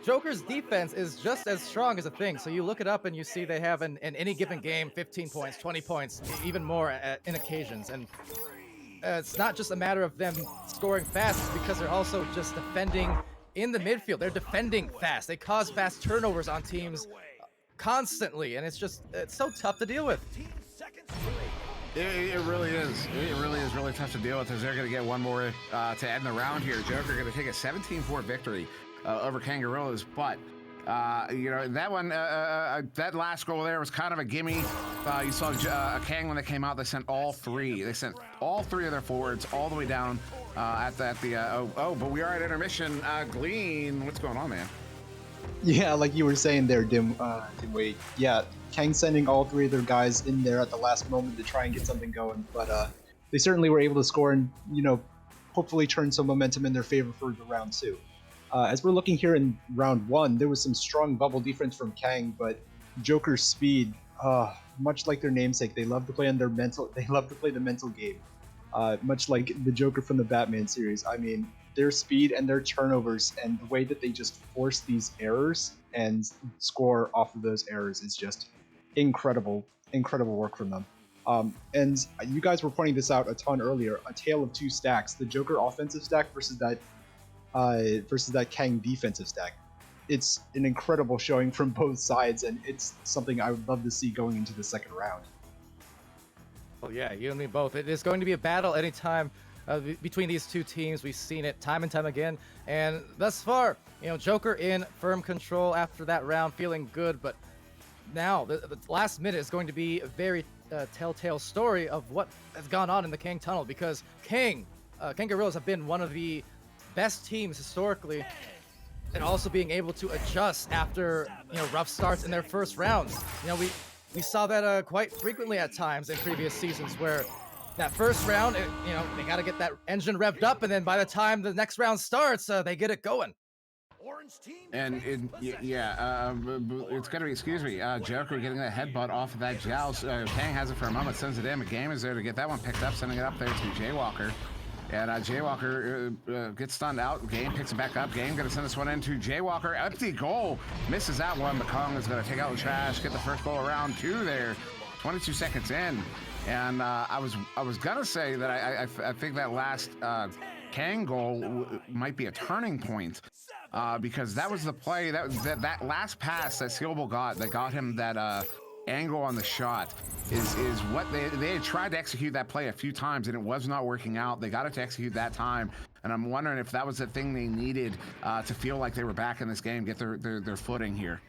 Joker's defense is just as strong as a thing. So you look it up and you see they have in any given game 15 points, 20 points, even more in occasions. And it's not just a matter of them scoring fast, it's because they're also just defending in the midfield. They're defending fast. They cause fast turnovers on teams constantly, and it's so tough to deal with. It really is. It really is really tough to deal with, as they're going to get one more to end the round here. Joker going to take a 17-4 victory over Kangorillas, but You know, that one, that last goal there was kind of a gimme. You saw Kang when they came out, they sent all three. They sent all three of their forwards all the way down but we are at intermission. Glean, what's going on, man? Yeah, like you were saying there, Dimwei. Yeah, Kang sending all three of their guys in there at the last moment to try and get something going, but they certainly were able to score and, you know, hopefully turn some momentum in their favor for the round 2. As we're looking here in round 1, there was some strong bubble defense from Kang, but Joker's speed, much like their namesake, they love to play on their mental. They love to play the mental game, much like the Joker from the Batman series. I mean, their speed and their turnovers and the way that they just force these errors and score off of those errors is just incredible work from them. And you guys were pointing this out a ton earlier, a tale of two stacks, the Joker offensive stack versus that Kang defensive stack. It's an incredible showing from both sides, and it's something I would love to see going into the second round. Well, yeah, you and me both. It is going to be a battle anytime between these two teams. We've seen it time and time again, and thus far, you know, Joker in firm control after that round, feeling good. But now the last minute is going to be a very telltale story of what has gone on in the Kang tunnel, because Kang Gorillas have been one of the best teams historically, and also being able to adjust after, you know, rough starts in their first rounds. You know, we saw that quite frequently at times in previous seasons, where that first round, you know, they got to get that engine revved up, and then by the time the next round starts, they get it going. And it's gonna be, excuse me, Joker getting that headbutt off of that joust. Kang has it for a moment, sends it in. The game is there to get that one picked up, sending it up there to Jaywalker. And Jaywalker gets stunned out. Game picks it back up. Game gonna send this one into Jaywalker. Empty goal. Misses that one. McCong is gonna take out the trash, get the first goal of round 2 there. 22 seconds in. And I was gonna say that I think that last Kang goal might be a turning point, because that was the play that last pass that Sealable got that got him that angle on the shot is what they had tried to execute that play a few times, and it was not working out. They got it to execute that time, and I'm wondering if that was the thing they needed to feel like they were back in this game, get their footing here.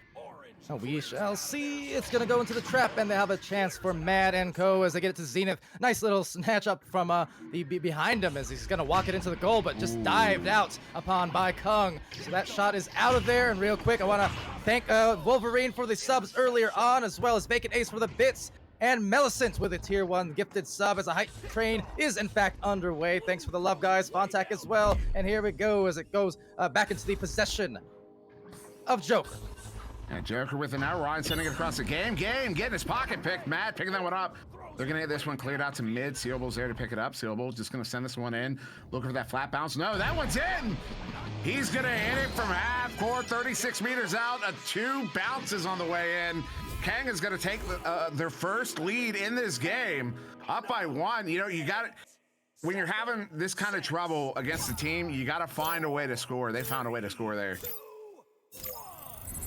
So we shall see. It's going to go into the trap, and they have a chance for Mad and Co. as they get it to Zenith. Nice little snatch up from the behind him as he's going to walk it into the goal, but just dived out upon by Kung. So that shot is out of there. And real quick, I want to thank Wolverine for the subs earlier on, as well as Vacant Ace for the bits, and Millicent with a tier 1 gifted sub as a hype train is in fact underway. Thanks for the love, guys. Fontac as well. And here we go as it goes back into the possession of Joker. And Joker with an outrun, sending it across the game. Getting his pocket picked. Matt picking that one up. They're going to get this one cleared out to mid. Sealable's there to pick it up. Sealable's just going to send this one in. Looking for that flat bounce. No, that one's in. He's going to hit it from half court, 36 meters out. 2 bounces on the way in. Kang is going to take their first lead in this game. Up by 1. You know, you got it. When you're having this kind of trouble against the team, you got to find a way to score. They found a way to score there.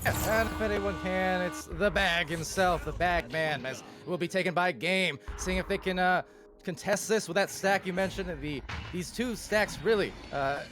And if anyone can, it's the Bag himself, the Bag Man, as will be taken by Game, seeing if they can contest this with that stack you mentioned. These 2 stacks really, the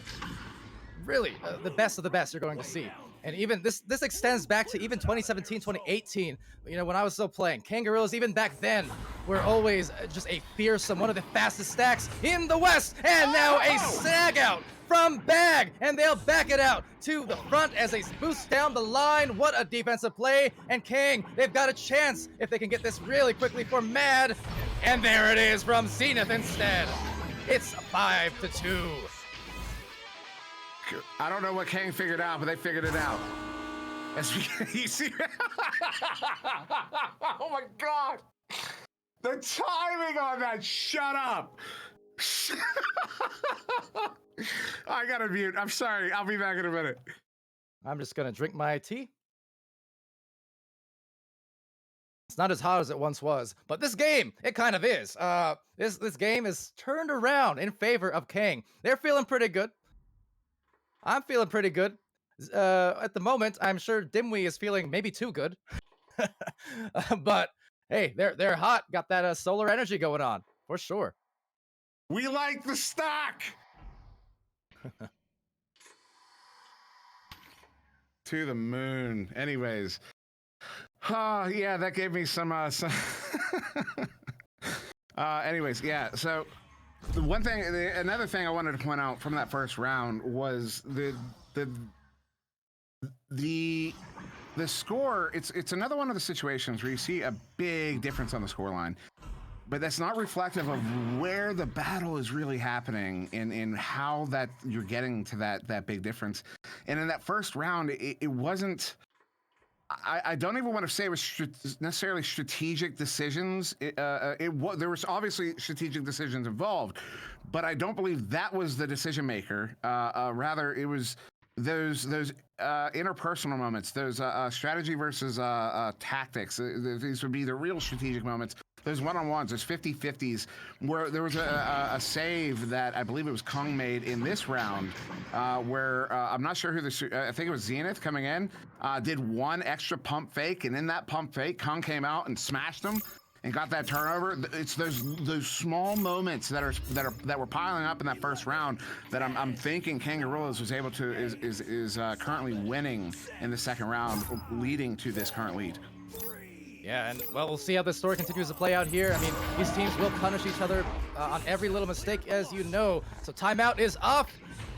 best of the best you're going to see. And even this extends back to even 2017, 2018, you know, when I was still playing. Kangaroos, even back then, were always just a fearsome, one of the fastest stacks in the West. And now a snag out from Bag, and they'll back it out to the front as they boost down the line. What a defensive play. And Kang, they've got a chance if they can get this really quickly for Mad. And there it is from Zenith instead. It's 5-2. I don't know what Kang figured out, but they figured it out. As you see, oh my God, the timing on that! Shut up! I gotta mute. I'm sorry. I'll be back in a minute. I'm just gonna drink my tea. It's not as hot as it once was, but this game, it kind of is. This game is turned around in favor of Kang. They're feeling pretty good. I'm feeling pretty good. At the moment, I'm sure Dimwi is feeling maybe too good. But hey, they're hot. Got that solar energy going on for sure. We like the stock. To the moon. Anyways. Yeah, that gave me some anyways, yeah, so another thing I wanted to point out from that first round was the score. It's another one of the situations where you see a big difference on the score line, but that's not reflective of where the battle is really happening and how that you're getting to that big difference. And in that first round, it wasn't. I don't even want to say it was necessarily strategic decisions. There was obviously strategic decisions involved, but I don't believe that was the decision maker. Rather, it was those interpersonal moments, those strategy versus tactics. These would be the real strategic moments. Those one-on-ones, those 50-50s, where there was a save that I believe it was Kung made in this round, where I'm not sure who I think it was Zenith coming in, did one extra pump fake, and in that pump fake, Kung came out and smashed him and got that turnover. It's those small moments that were piling up in that first round that I'm thinking Kangaroos was able to is currently winning in the second round, leading to this current lead. Yeah, and well, we'll see how this story continues to play out here. I mean, these teams will punish each other on every little mistake, as you know. So timeout is up.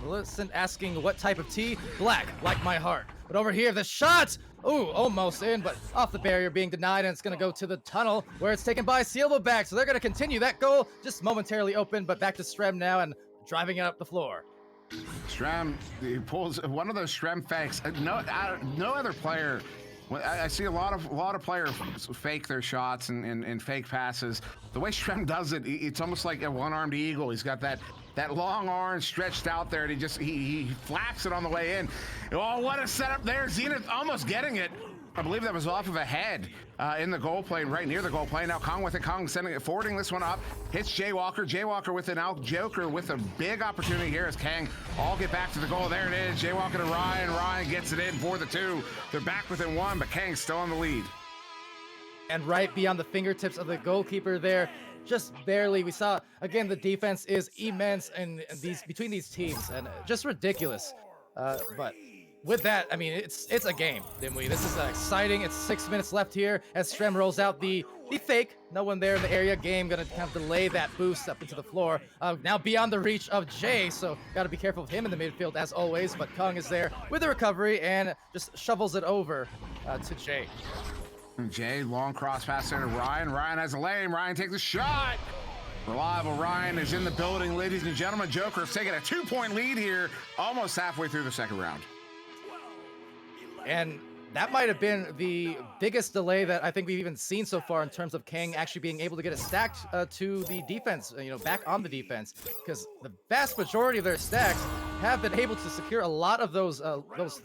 Listen, asking what type of tea? Black, like my heart. But over here, the shot! Ooh, almost in, but off the barrier, being denied, and it's going to go to the tunnel, where it's taken by Sealback. So they're going to continue that goal, just momentarily open, but back to Strem now, and driving it up the floor. Strem, he pulls one of those Strem fakes. No other player. I see a lot of players fake their shots and fake passes. The way Strem does it, it's almost like a one-armed eagle. He's got that long arm stretched out there, and he flaps it on the way in. Oh, what a setup there! Zenith almost getting it. I believe that was off of a head in the goal plane, right near the goal plane. Now Kong with it, Kong sending it, forwarding this one up. Hits Jaywalker. Jaywalker with it now. Joker with a big opportunity here as Kang all get back to the goal. There it is. Jaywalker to Ryan. Ryan gets it in for the 2. They're back within 1, but Kang's still in the lead. And right beyond the fingertips of the goalkeeper there, just barely. We saw, again, the defense is immense and between these teams, and just ridiculous. But with that, I mean, it's a game, Dimwi. This is exciting. It's 6 minutes left here as Strem rolls out the fake. No one there in the area. Game gonna kind of delay that boost up into the floor. Now beyond the reach of Jay, so gotta be careful of him in the midfield as always. But Kung is there with the recovery and just shovels it over to Jay. Jay, long cross pass there to Ryan. Ryan has a lane. Ryan takes a shot. Reliable Ryan is in the building, ladies and gentlemen. Joker is taking a 2-point lead here, almost halfway through the second round. And that might have been the biggest delay that I think we've even seen so far in terms of Kang actually being able to get it stacked to the defense, back on the defense, because the vast majority of their stacks have been able to secure a lot of those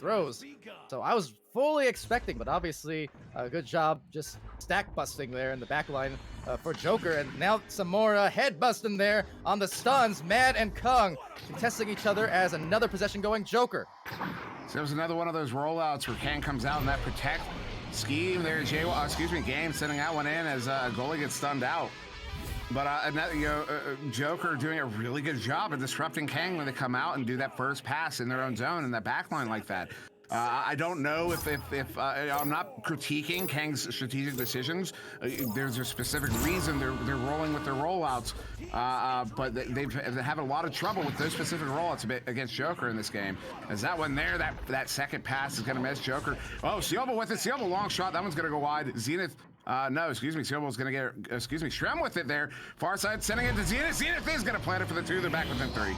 throws. So I was fully expecting, but obviously a good job just stack busting there in the back line for Joker. And now some more head busting there on the stuns. Mad and Kung contesting each other as another possession going Joker. So it was another one of those rollouts where Kang comes out in that protect scheme there. Game sending that one in as goalie gets stunned out. But Joker doing a really good job of disrupting Kang when they come out and do that first pass in their own zone in that back line like that. I don't know if I'm not critiquing Kang's strategic decisions. There's a specific reason they're rolling with their rollouts, but they have a lot of trouble with those specific rollouts against Joker in this game. As that one there, that second pass is going to miss Joker. Oh, Sealba with it. Sealba long shot. That one's going to go wide. Zenith. Sealba's going to get, Strem with it there. Far side sending it to Zenith. Zenith is going to plant it for the 2. They're back within 3.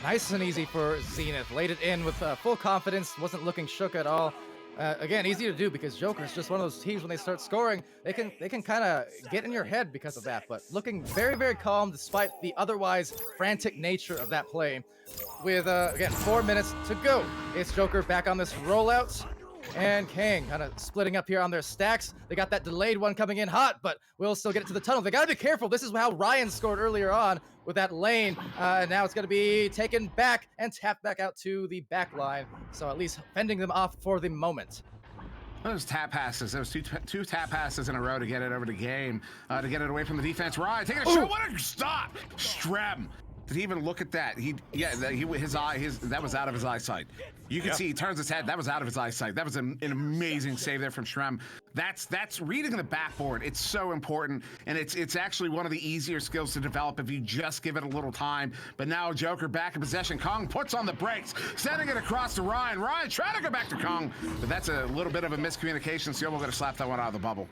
Nice and easy for Zenith. Laid it in with full confidence. Wasn't looking shook at all. Again, easy to do because Joker is just one of those teams when they start scoring, they can kind of get in your head because of that. But looking very, very calm despite the otherwise frantic nature of that play. With, again, 4 minutes to go. It's Joker back on this rollout. And Kang kind of splitting up here on their stacks. They got that delayed one coming in hot, but we'll still get it to the tunnel. They got to be careful. This is how Ryan scored earlier on with that lane. Now it's going to be taken back and tapped back out to the back line. So at least fending them off for the moment. Those tap passes, those two tap passes in a row to get it over to Game, to get it away from the defense. Ryan taking a shot. What a stop! Strem Did he even look at that? That was out of his eyesight. You can see he turns his head. That was out of his eyesight. That was an amazing save there from Shrem. That's reading the backboard. It's so important, and it's actually one of the easier skills to develop if you just give it a little time. But now Joker back in possession. Kong puts on the brakes, sending it across to Ryan. Ryan trying to go back to Kong, but that's a little bit of a miscommunication. So we're going to slap that one out of the bubble.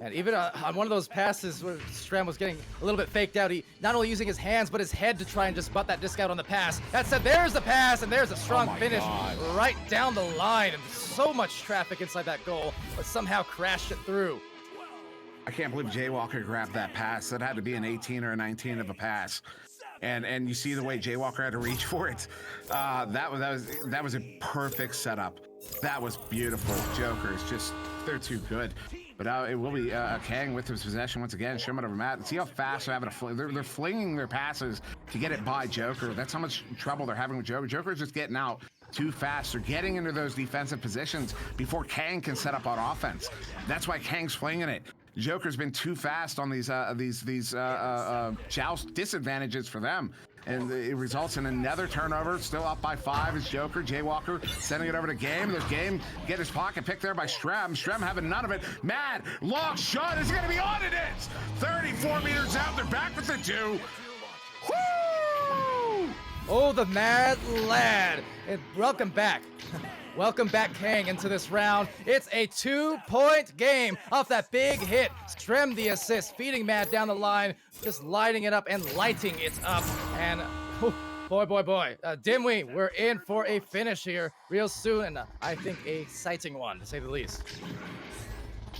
And even on one of those passes where Strem was getting a little bit faked out, he not only using his hands, but his head to try and just butt that disc out on the pass. That said, there's the pass, and there's a strong finish right down the line. And so much traffic inside that goal, but somehow crashed it through. I can't believe Jaywalker grabbed that pass. That had to be an 18 or a 19 of a pass. And you see the way Jaywalker had to reach for it. That was a perfect setup. That was beautiful. Jokers, they're too good. But it will be Kang with his possession once again. Show him over Matt. See how fast they're having to they're flinging their passes to get it by Joker. That's how much trouble they're having with Joker. Joker's just getting out too fast. They're getting into those defensive positions before Kang can set up on offense. That's why Kang's flinging it. Joker's been too fast on these joust disadvantages for them. And it results in another turnover. Still up by 5 is Joker. Jaywalker sending it over to Game. There's Game. Get his pocket picked there by Strem. Strem having none of it. Mad. Long shot. Is it going to be on? It is. 34 meters out. They're back with the 2. Woo! Oh, the Mad Lad. And welcome back. Welcome back, Kang, into this round. It's a 2-point game off that big hit. Strem the assist, feeding Mad down the line, just lighting it up and lighting it up. And boy, Dimwi, we're in for a finish here real soon, and I think a exciting one, to say the least.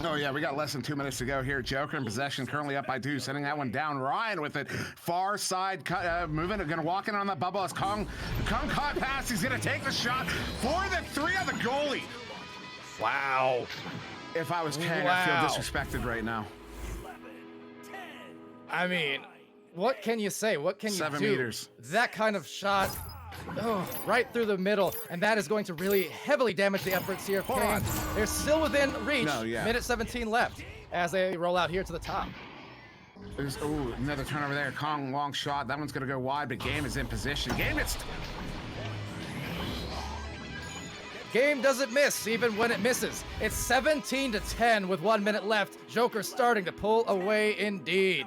Oh, yeah, we got less than 2 minutes to go here. Joker in possession, currently up by 2, sending that one down. Ryan with it. Far side, moving, going to walk in on that bubble as Kong caught pass. He's going to take the shot for the 3 on the goalie. Wow. If I was Kang, I feel disrespected right now. I mean, what can you say? What can you do? 7 meters. That kind of shot. Oh, right through the middle, and that is going to really heavily damage the efforts here of Kang. They're still within reach. Minute 17 left as they roll out here to the top. There's another turnover there. Kong long shot. That one's going to go wide, but Game is in position. Game doesn't miss even when it misses. It's 17-10 with 1 minute left. Joker starting to pull away indeed.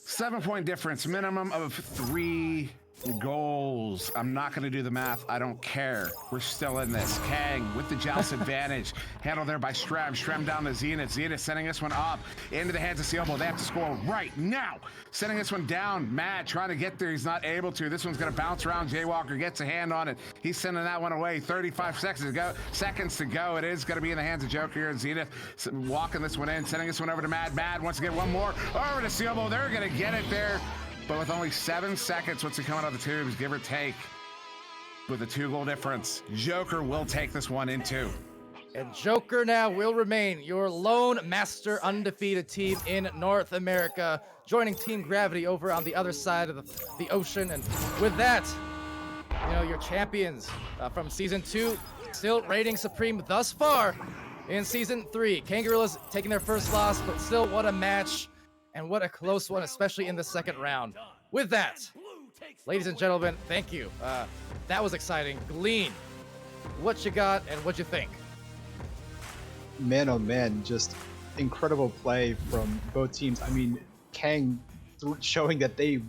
7-point difference, minimum of 3 goals. I'm not going to do the math. I don't care. We're still in this. Kang with the joust advantage. Handled there by Strem. Strem down to Zenith. Zenith sending this one up into the hands of Sealbo. They have to score right now. Sending this one down. Mad trying to get there. He's not able to. This one's going to bounce around. Jaywalker gets a hand on it. He's sending that one away. 35 seconds to go. It is going to be in the hands of Joker here. And Zenith walking this one in. Sending this one over to Mad. Mad wants to get one more. Over to Sealbo. They're going to get it there. But with only 7 seconds, what's he coming out of the tubes, give or take, with a 2-goal difference, Joker will take this one in 2. And Joker now will remain your lone master undefeated team in North America, joining Team Gravity over on the other side of the ocean. And with that, your champions from Season 2 still reigning supreme thus far in Season 3. Kangaroos taking their first loss, but still what a match. And what a close one, especially in the second round. With that, ladies and gentlemen, thank you. That was exciting. Glean, what you got and what you think? Man, oh man, just incredible play from both teams. I mean, Kang showing that they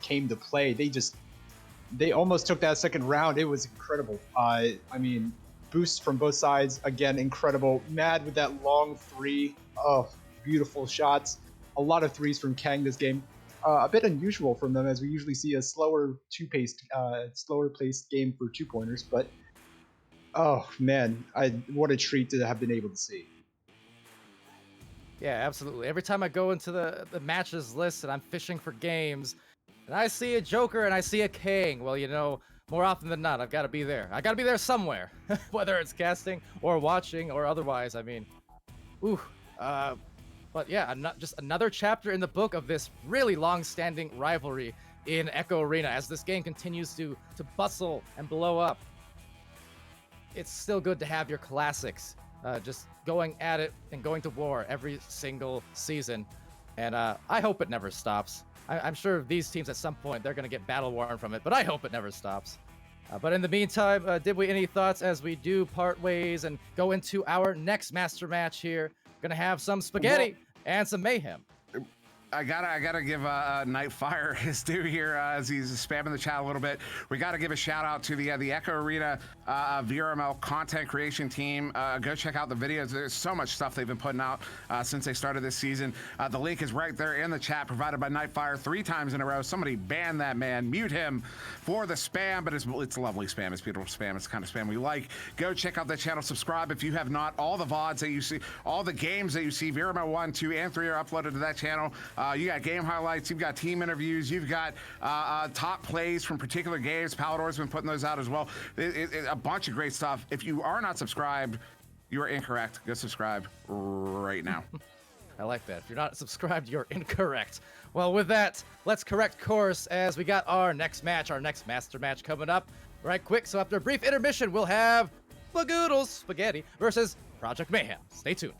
came to play. They almost took that second round. It was incredible. I mean, boosts from both sides. Again, incredible. Mad with that long 3. Oh, beautiful shots. A lot of 3s from Kang this game. A bit unusual from them, as we usually see a slower paced game for 2-pointers. But oh man, what a treat to have been able to see. Yeah, absolutely. Every time I go into the matches list and I'm fishing for games, and I see a Joker and I see a Kang, well, more often than not, I've got to be there. I got to be there somewhere, whether it's casting or watching or otherwise. I mean, but yeah, just another chapter in the book of this really long-standing rivalry in Echo Arena as this game continues to bustle and blow up. It's still good to have your classics just going at it and going to war every single season. And I hope it never stops. I'm sure these teams at some point, they're going to get battle worn from it, but I hope it never stops. But in the meantime, Dimwi, any thoughts as we do part ways and go into our next master match here? Gonna have some spaghetti and some mayhem. I gotta give Nightfire his due here as he's spamming the chat a little bit. We gotta give a shout out to the Echo Arena VRML content creation team. Go check out the videos. There's so much stuff they've been putting out since they started this season. The link is right there in the chat, provided by Nightfire 3 times in a row. Somebody ban that man, mute him for the spam, but it's lovely spam. It's beautiful spam. It's the kind of spam we like. Go check out the channel. Subscribe if you have not. All the VODs that you see, all the games that you see, VRML 1, 2, and 3 are uploaded to that channel. You got game highlights, you've got team interviews, you've got top plays from particular games. Palidore's been putting those out as well. A bunch of great stuff. If you are not subscribed, you are incorrect. Go subscribe right now. I like that. If you're not subscribed, you're incorrect. Well, with that, let's correct course as we got our next match, our next master match coming up right quick. So after a brief intermission, we'll have Spagoodles Spaghetti versus Project Mayhem. Stay tuned.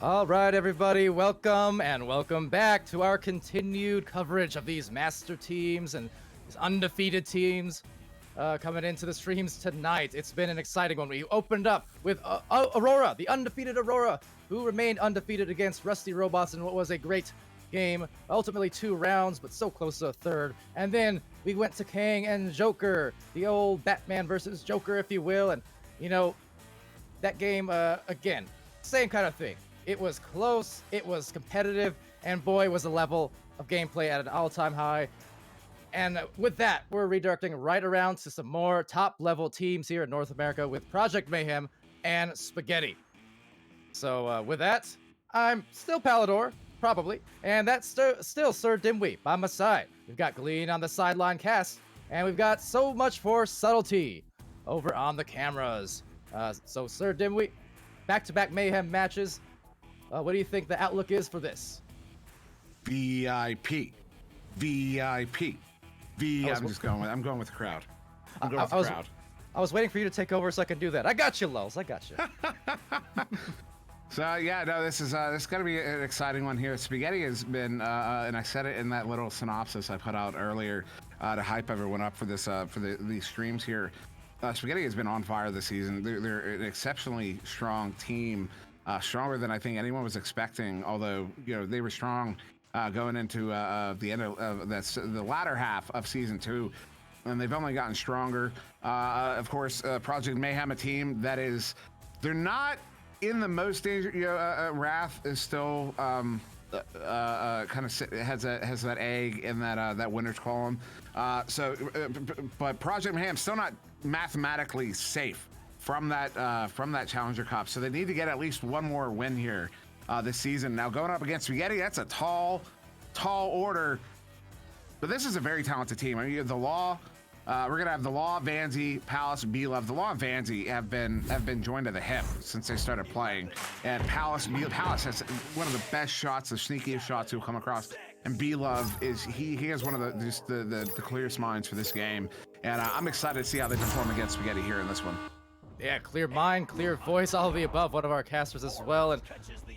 All right, everybody, welcome and welcome back to our continued coverage of these master teams and these undefeated teams coming into the streams tonight. It's been an exciting one. We opened up with Aurora, the undefeated Aurora, who remained undefeated against Rusty Robots in what was a great game. Ultimately 2 rounds, but so close to a third. And then we went to Kang and Joker, the old Batman versus Joker, if you will. And, you know, that game, again, same kind of thing. It was close, it was competitive, and boy, was the level of gameplay at an all-time high. And with that, we're redirecting right around to some more top-level teams here in North America with Project Mayhem and Spaghetti. So with that, I'm still Palidore, probably, and that's still SirDimwi by my side. We've got Glean on the sideline cast, and we've got so much for subtlety over on the cameras. So SirDimwi, back-to-back Mayhem matches. What do you think the outlook is for this? VIP. I'm going with the crowd. I was waiting for you to take over so I can do that. I got you, Lulz. I got you. So yeah, no, this is going to be an exciting one here. Spaghetti has been, and I said it in that little synopsis I put out earlier to hype everyone up for this these streams here. Spaghetti has been on fire this season. They're an exceptionally strong team. Stronger than I think anyone was expecting, although, you know, they were strong going into the end of the latter half of season 2, and they've only gotten stronger. Of course, Project Mayhem, a team that is, they're not in the most danger. Wrath is still kind of has that egg in that winner's column. But Project Mayhem still not mathematically safe from that Challenger Cup. So they need to get at least one more win here this season. Now going up against Spaghetti, that's a tall order. But this is a very talented team. I mean, you have the Law. We're gonna have the Law, Vanzi, Palace, B-Love. The Law and Vanzi have been joined to the hip since they started playing. And Palace has one of the best shots, the sneakiest shots you'll come across. And B-Love he has one of the clearest minds for this game. And I'm excited to see how they perform against Spaghetti here in this one. Yeah, clear mind, clear voice, all of the above. One of our casters as well. And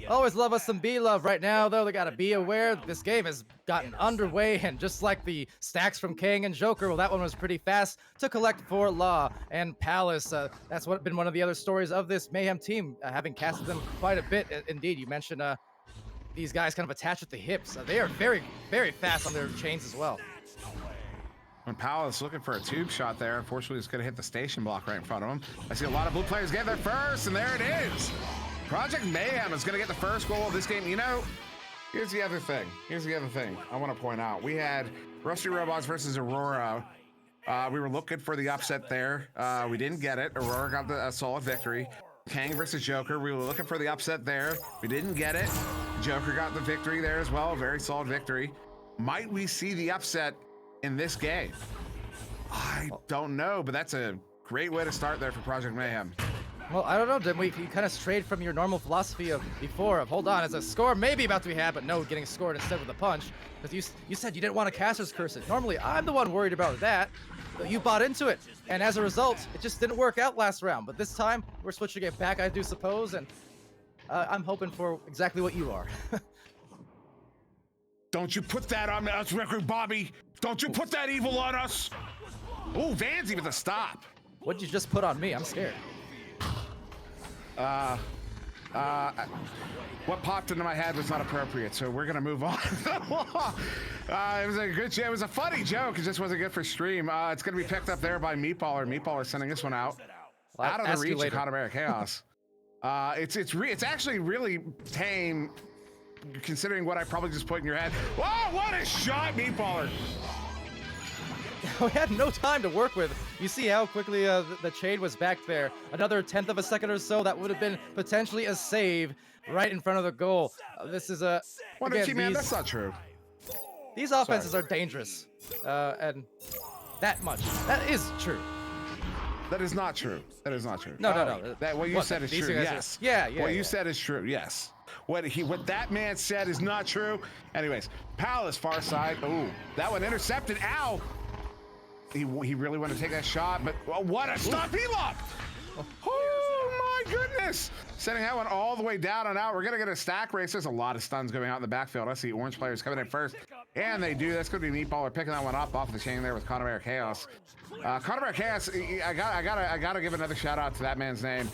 always love us some B-Love. Right now, though, they got to be aware this game has gotten underway. And just like the stacks from Kang and Joker, well, that one was pretty fast to collect for Law and Palace. That's been one of the other stories of this Mayhem team, having casted them quite a bit. Indeed, you mentioned these guys kind of attached at the hips. They are very, very fast on their chains as well. When Palace looking for a tube shot there, unfortunately, it's going to hit the station block right in front of him. I see a lot of blue players get there first, and there it is. Project Mayhem is going to get the first goal of this game. You know, here's the other thing. I want to point out. We had Rusty Robots versus Aurora. We were looking for the upset there. We didn't get it. Aurora got a solid victory. Kang versus Joker. We were looking for the upset there. We didn't get it. Joker got the victory there as well. Very solid victory. Might we see the upset in this game? I don't know, but that's a great way to start there for Project Mayhem. Well, I don't know, Dimwi. You kind of strayed from your normal philosophy of before of hold on, as a score maybe about to be had, but no, getting scored instead with a punch. Because you said you didn't want to caster's curse it. Normally, I'm the one worried about that. But you bought into it, and as a result, it just didn't work out last round. But this time, we're switching it back, I do suppose, and I'm hoping for exactly what you are. Don't you put that on us, Record Bobby. Don't you put that evil on us. Oh, Vanzi with a stop. What'd you just put on me? I'm scared. What popped into my head was not appropriate, so we're gonna move on. It was a good joke. It was a funny joke. It just wasn't good for stream. It's gonna be picked up there by Meatballer. Meatballer sending this one out of the reach of Connemara Chaos. It's actually really tame, considering what I probably just put in your head. Whoa! What a shot, Meatballer! We had no time to work with. You see how quickly the chain was back there. Another 1/10 of a second or so, that would have been potentially a save right in front of the goal. This is a... Again, man, that's not true. These offenses are dangerous. And that much. That is true. That is not true. That is not true. No. What you said is true, yes. Yeah. What you said is true, yes. What that man said is not true. Anyways, Palace, far side. Oh, that one intercepted. Ow! He really wanted to take that shot, but what a stop he locked! Oh my goodness! Sending that one all the way down and out. We're gonna get a stack race. There's a lot of stuns going out in the backfield. I see orange players coming in first, and they do. That's gonna be Meatballer picking that one up off the chain there with Connemara Chaos. Connemara Chaos. I gotta give another shout out to that man's name.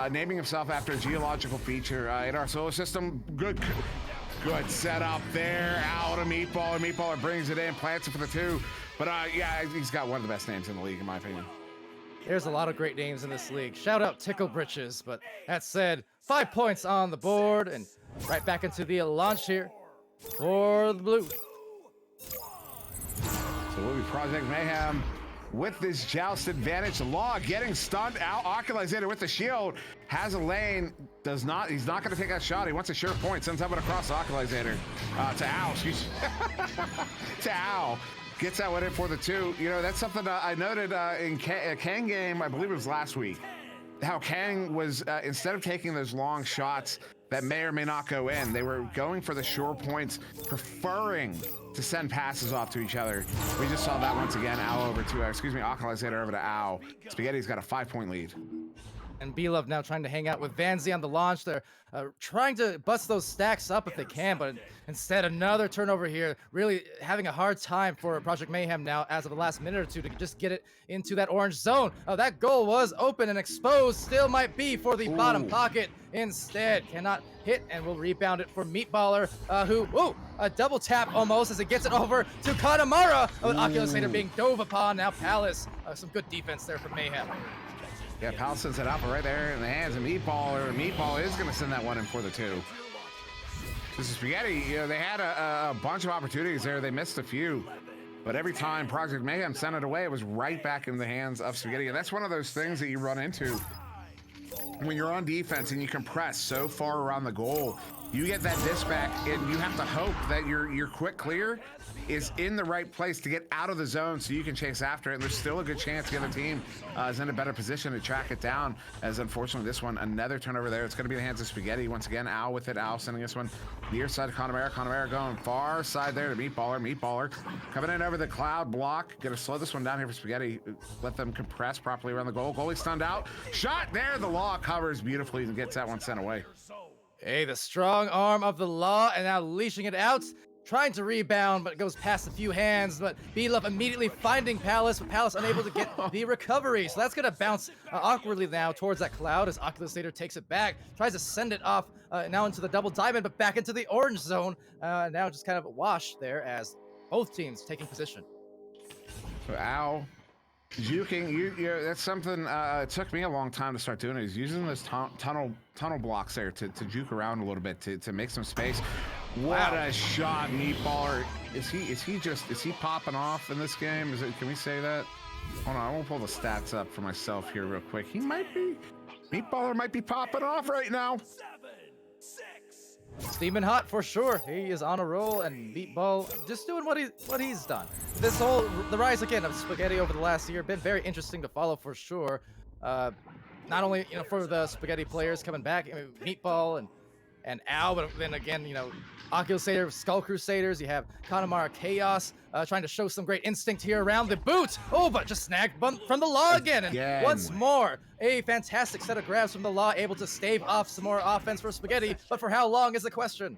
Naming himself after a geological feature in our solar system. Good setup there. Out of Meatballer. Meatballer brings it in, plants it for the 2. But yeah, he's got one of the best names in the league, in my opinion. There's a lot of great names in this league. Shout out Tickle Britches. But that said, 5 points on the board, and right back into the launch here for the blue. So we'll be Project Mayhem with this joust advantage. Law getting stunned out. Occulizator with the shield. Has a lane. He's not going to take that shot. He wants a sure point. Sends that one across Occulizator. To Owl. To Owl. Gets that one in for the 2. You know, that's something I noted in Kang game, I believe it was last week. How Kang was, instead of taking those long shots that may or may not go in, they were going for the sure points, preferring to send passes off to each other. We just saw that once again. Occulizator over to Ow. Spaghetti's got a 5-point lead. And B-Love now trying to hang out with Vanzi on the launch. They're trying to bust those stacks up if they can, but instead another turnover here. Really having a hard time for Project Mayhem now as of the last minute or two to just get it into that orange zone. That goal was open and exposed. Still might be for the bottom pocket. Instead, cannot hit and will rebound it for Meatballer, who, a double tap almost as it gets it over to Kanamara. Oculus Later being dove upon. Now Palace. Some good defense there from Mayhem. Yeah, Pal sends it up right there in the hands of Meatballer. Meatball is going to send that one in for the 2. This is Spaghetti. You know, they had a bunch of opportunities there. They missed a few. But every time Project Mayhem sent it away, it was right back in the hands of Spaghetti. And that's one of those things that you run into when you're on defense and you compress so far around the goal. You get that disc back, and you have to hope that your quick clear is in the right place to get out of the zone so you can chase after it. And there's still a good chance the other team is in a better position to track it down, as unfortunately this one, another turnover there. It's going to be the hands of Spaghetti. Once again, Al with it. Al sending this one near side to Connemara. Connemara going far side there to Meatballer. Meatballer coming in over the cloud block. Going to slow this one down here for Spaghetti. Let them compress properly around the goal. Goalie stunned out. Shot there. The Law covers beautifully and gets that one sent away. Hey, the strong arm of the Law, and now leashing it out. Trying to rebound, but it goes past a few hands. But B-Love immediately finding Palace, but Palace unable to get the recovery. So that's going to bounce awkwardly now towards that cloud as Oculus Later takes it back. Tries to send it off now into the double diamond, but back into the orange zone. Now just kind of a wash there as both teams taking position. So Al juking, that's something it took me a long time to start doing. Is using those tunnel blocks there to juke around a little bit to make some space. What a shot, Meatballer! Is he popping off in this game? Can we say that? Hold on, I won't pull the stats up for myself here real quick. Meatballer might be popping off right now. Steaming hot for sure. He is on a roll, and Meatball just doing what he's done. The rise again of Spaghetti over the last year been very interesting to follow for sure. Not only for the Spaghetti players coming back, Meatball and Al, but then again Oculus Later, Skull Crusaders. You have Kanamara Chaos trying to show some great instinct here around the boot. Oh, but just snagged from the Law again. And once more, a fantastic set of grabs from the Law, able to stave off some more offense for Spaghetti. But for how long is the question?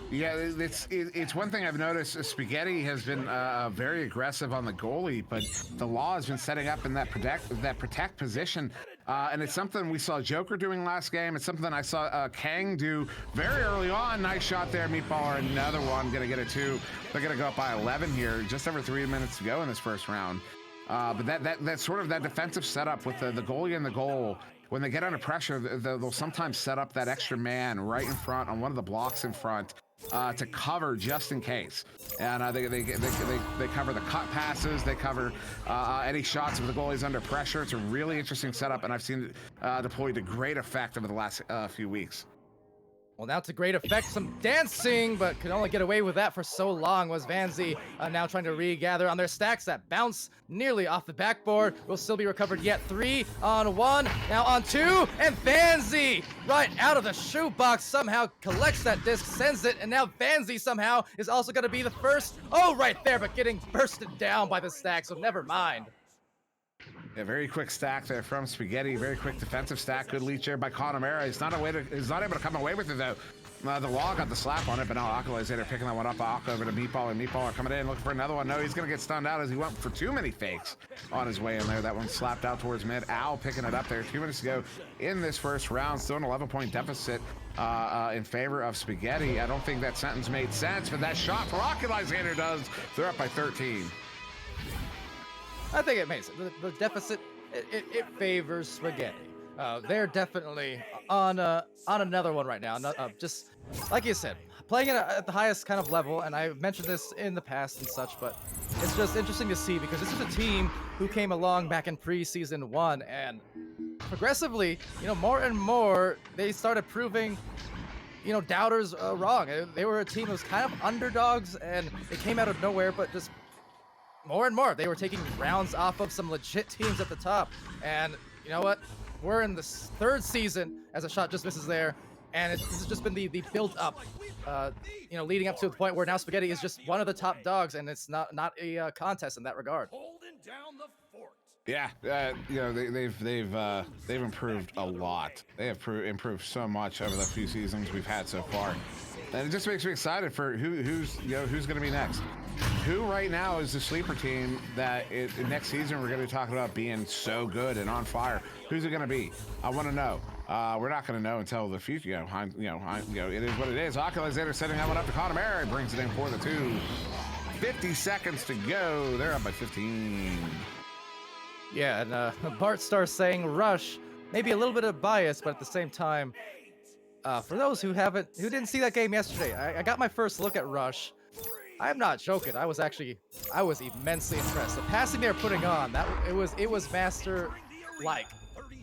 Yeah, it's one thing I've noticed. Spaghetti has been very aggressive on the goalie, but the Law has been setting up in that protect position. And it's something we saw Joker doing last game. It's something I saw Kang do very early on. Nice shot there, Meatballer. Another one, gonna get it too. They're gonna go up by 11 here. Just over 3 minutes to go in this first round. But that sort of that defensive setup with the goalie and the goal. When they get under pressure, they'll sometimes set up that extra man right in front on one of the blocks in front to cover just in case. And they cover the cut passes. They cover any shots with the goalies under pressure. It's a really interesting setup, and I've seen it deployed to great effect over the last few weeks. Well, now to great effect, some dancing, but could only get away with that for so long was Vanzi. Now trying to regather on their stacks that bounce nearly off the backboard. Will still be recovered yet. 3 on 1, now on 2, and Vanzi right out of the shoebox somehow collects that disc, sends it, and now Vanzi somehow is also going to be the first. Oh, right there, but getting bursted down by the stack, so never mind. Yeah, very quick stack there from Spaghetti. Very quick defensive stack. Good leech there by Connemara. He's not able to come away with it though. The Law got the slap on it, but now Oculus Later picking that one up. Over to Meatball, and Meatballer coming in looking for another one. No, he's gonna get stunned out as he went for too many fakes on his way in there. That one slapped out towards mid. Al picking it up there. 2 minutes to go in this first round. Still an 11-point deficit in favor of Spaghetti. I don't think that sentence made sense, but that shot for Oculus Later does. They're up by 13. I think it makes it. The deficit, it favors Spaghetti. They're definitely on another one right now. Just like you said, playing it at the highest kind of level, and I've mentioned this in the past and such, but it's just interesting to see because this is a team who came along back in pre-season 1, and progressively, more and more, they started proving doubters wrong. They were a team that was kind of underdogs, and they came out of nowhere, but just more and more, they were taking rounds off of some legit teams at the top. And you know what? We're in the 3rd season as a shot just misses there. And this has just been the build up, leading up to the point where now Spaghetti is just one of the top dogs, and it's not a contest in that regard. Holding down the fort. Yeah, you know they've improved a lot. They have improved so much over the few seasons we've had so far, and it just makes me excited for who's going to be next. Who right now is the sleeper team that next season we're going to be talking about being so good and on fire? Who's it going to be? I want to know. We're not going to know until the future. It is what it is. Alexander setting that one up to Connemara, brings it in for the 2. 50 seconds to go. They're up by 15. Yeah, and Bart Star saying rush, maybe a little bit of bias, but at the same time, for those who didn't see that game yesterday, I got my first look at rush. I'm not joking. I was immensely impressed. The passing they were putting on, it was master-like.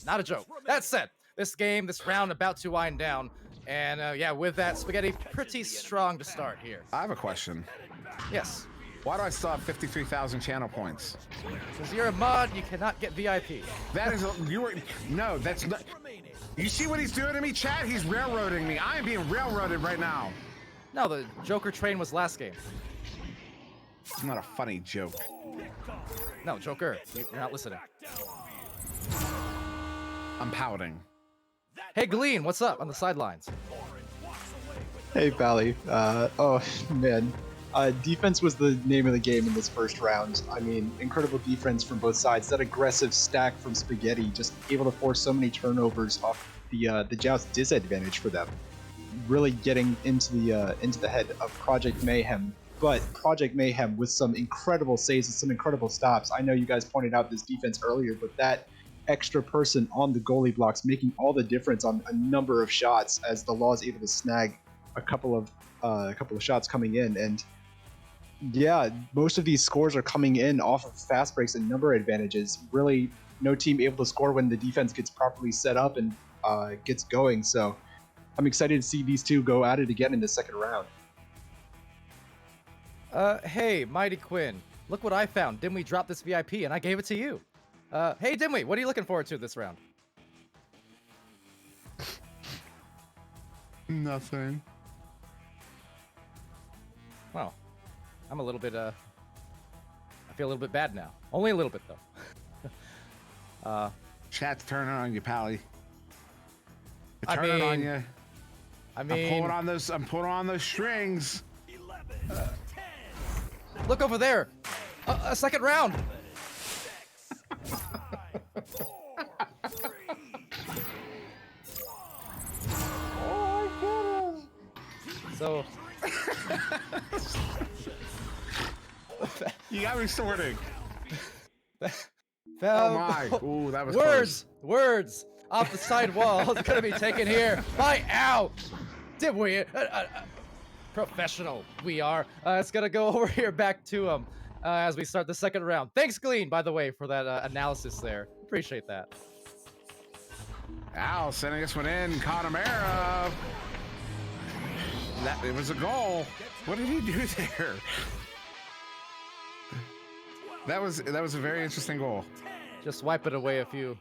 Not a joke. That said, this round about to wind down, and yeah, with that, Spaghetti pretty strong to start here. I have a question. Yes. Why do I still have 53,000 channel points? Because you're a mod, you cannot get VIP. That is no, that's not. You see what he's doing to me, chat? He's railroading me. I am being railroaded right now. No, the Joker train was last game. It's not a funny joke. No, Joker, you're not listening. I'm pouting. Hey, Glean, what's up on the sidelines? Hey, Pally. Oh, man. Defense was the name of the game in this first round. I mean, incredible defense from both sides. That aggressive stack from Spaghetti, just able to force so many turnovers off the Joust disadvantage for them. Really getting into the head of Project Mayhem. But Project Mayhem with some incredible saves and some incredible stops. I know you guys pointed out this defense earlier, but that extra person on the goalie blocks making all the difference on a number of shots as the Law is able to snag a couple of shots coming in. And yeah, most of these scores are coming in off of fast breaks and number advantages. Really, no team able to score when the defense gets properly set up and gets going. So I'm excited to see these two go at it again in the second round. Hey, Mighty Quinn, look what I found. Dimwi dropped this VIP and I gave it to you. Hey, Dimwi, what are you looking forward to this round? Nothing. Well, I'm a little bit, I feel a little bit bad now. Only a little bit, though. Chat's turning on you, Pally. Turning on you. I mean, I'm pulling on those strings. Look over there. A second round. So. You got me sorting. Oh my! Ooh, that was words off the side wall. It's gonna be taken here by Dimwi. Professional we are. It's gonna go over here back to him as we start the second round. Thanks, Glean, by the way, for that analysis there. Appreciate that. Al sending this one in. Connemara. It was a goal. What did he do there? That was a very interesting goal. Just wipe it away a few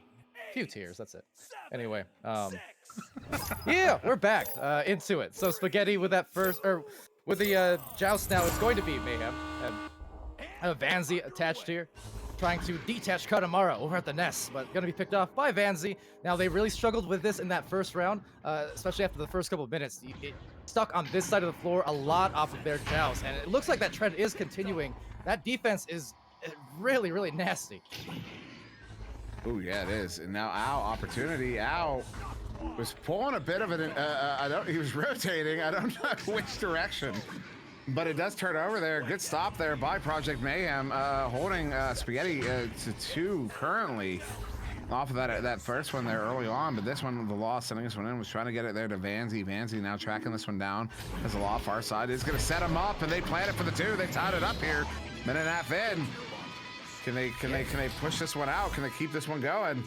tears. That's it. Anyway, yeah, we're back into it. So Spaghetti with that with the Joust now, it's going to be Mayhem and Vanzi attached here, trying to detach Katamara over at the nest, but going to be picked off by Vanzi. Now they really struggled with this in that first round, especially after the first couple of minutes. It stuck on this side of the floor a lot off of their Joust, and it looks like that trend is continuing. That defense is really, really nasty. Oh yeah, it is. And now opportunity. Al was pulling a bit of it. He was rotating. I don't know which direction, but it does turn over there. Good stop there by Project Mayhem, holding Spaghetti to 2 currently off of that first one there early on. But this one, the Law sending this one in, was trying to get it there to Vanzi. Vanzi now tracking this one down as the Law far side is going to set him up, and they plan it for the 2. They tied it up here. Minute and a half in. Can they push this one out? Can they keep this one going?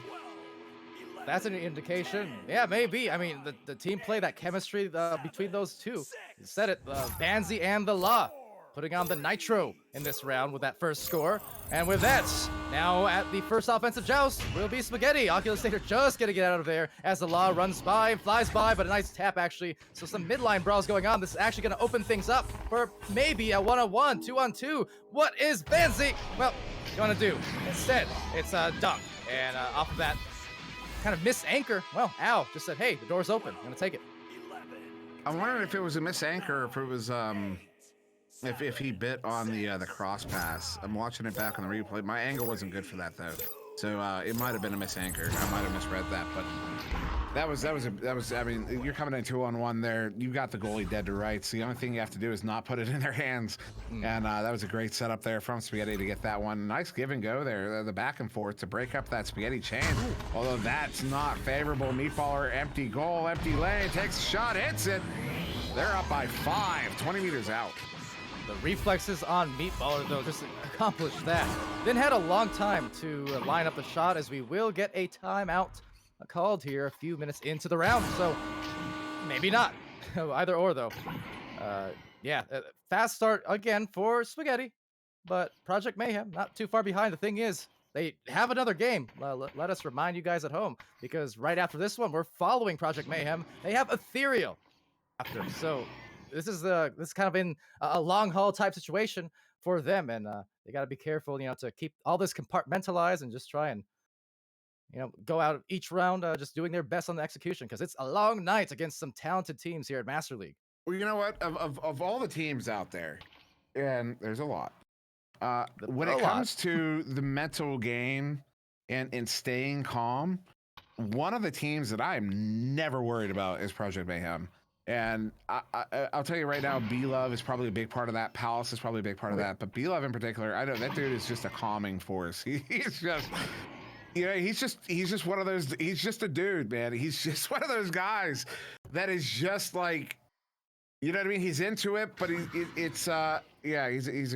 That's an indication. Yeah, maybe. I mean, the team play, that chemistry between those two. You said it, Vanzi and the Law putting on the nitro in this round with that first score. And with that, now at the first offensive joust will be Spaghetti. Oculus Stater just gonna get out of there as the Law runs by, flies by, but a nice tap actually. So some midline brawls going on. This is actually gonna open things up for maybe a 1-on-1, 2-on-2. What is Vanzi? Well, you want to do? Instead, it's a dunk. And off of that kind of missed anchor, well, Al just said, hey, the door's open. I'm going to take it. I'm wondering if it was a miss anchor or if it was if he bit on the cross pass. I'm watching it back on the replay. My angle wasn't good for that though, so it might have been a miss anchor. I might have misread that, but that was. I mean, you're coming in 2-on-1 there. You got the goalie dead to rights. The only thing you have to do is not put it in their hands, and that was a great setup there from Spaghetti to get that one. Nice give and go there, the back and forth to break up that Spaghetti chain. Although that's not favorable. Meatballer, empty goal, empty lane, takes a shot, hits it. They're up by 5, 20 meters out. The reflexes on Meatballer, though, just accomplished that. Then had a long time to line up the shot, as we will get a timeout called here a few minutes into the round. So maybe not. Either or, though. Yeah, fast start again for Spaghetti, but Project Mayhem not too far behind. The thing is, they have another game. Let us remind you guys at home, because right after this one, we're following Project Mayhem. They have Ethereal after. So this is kind of in a long haul type situation for them, and they got to be careful, to keep all this compartmentalized and just try and go out each round just doing their best on the execution, because it's a long night against some talented teams here at Master League. Well, you know what? Of all the teams out there, and there's a lot. When it comes to the mental game and staying calm, one of the teams that I am never worried about is Project Mayhem. And I'll tell you right now, B-Love is probably a big part of that. Palace is probably a big part of that. But B-Love in particular, I know that dude is just a calming force. He's just... he's just one of those. He's just a dude, man. He's just one of those guys that is just like, you know what I mean? He's into it, but he's a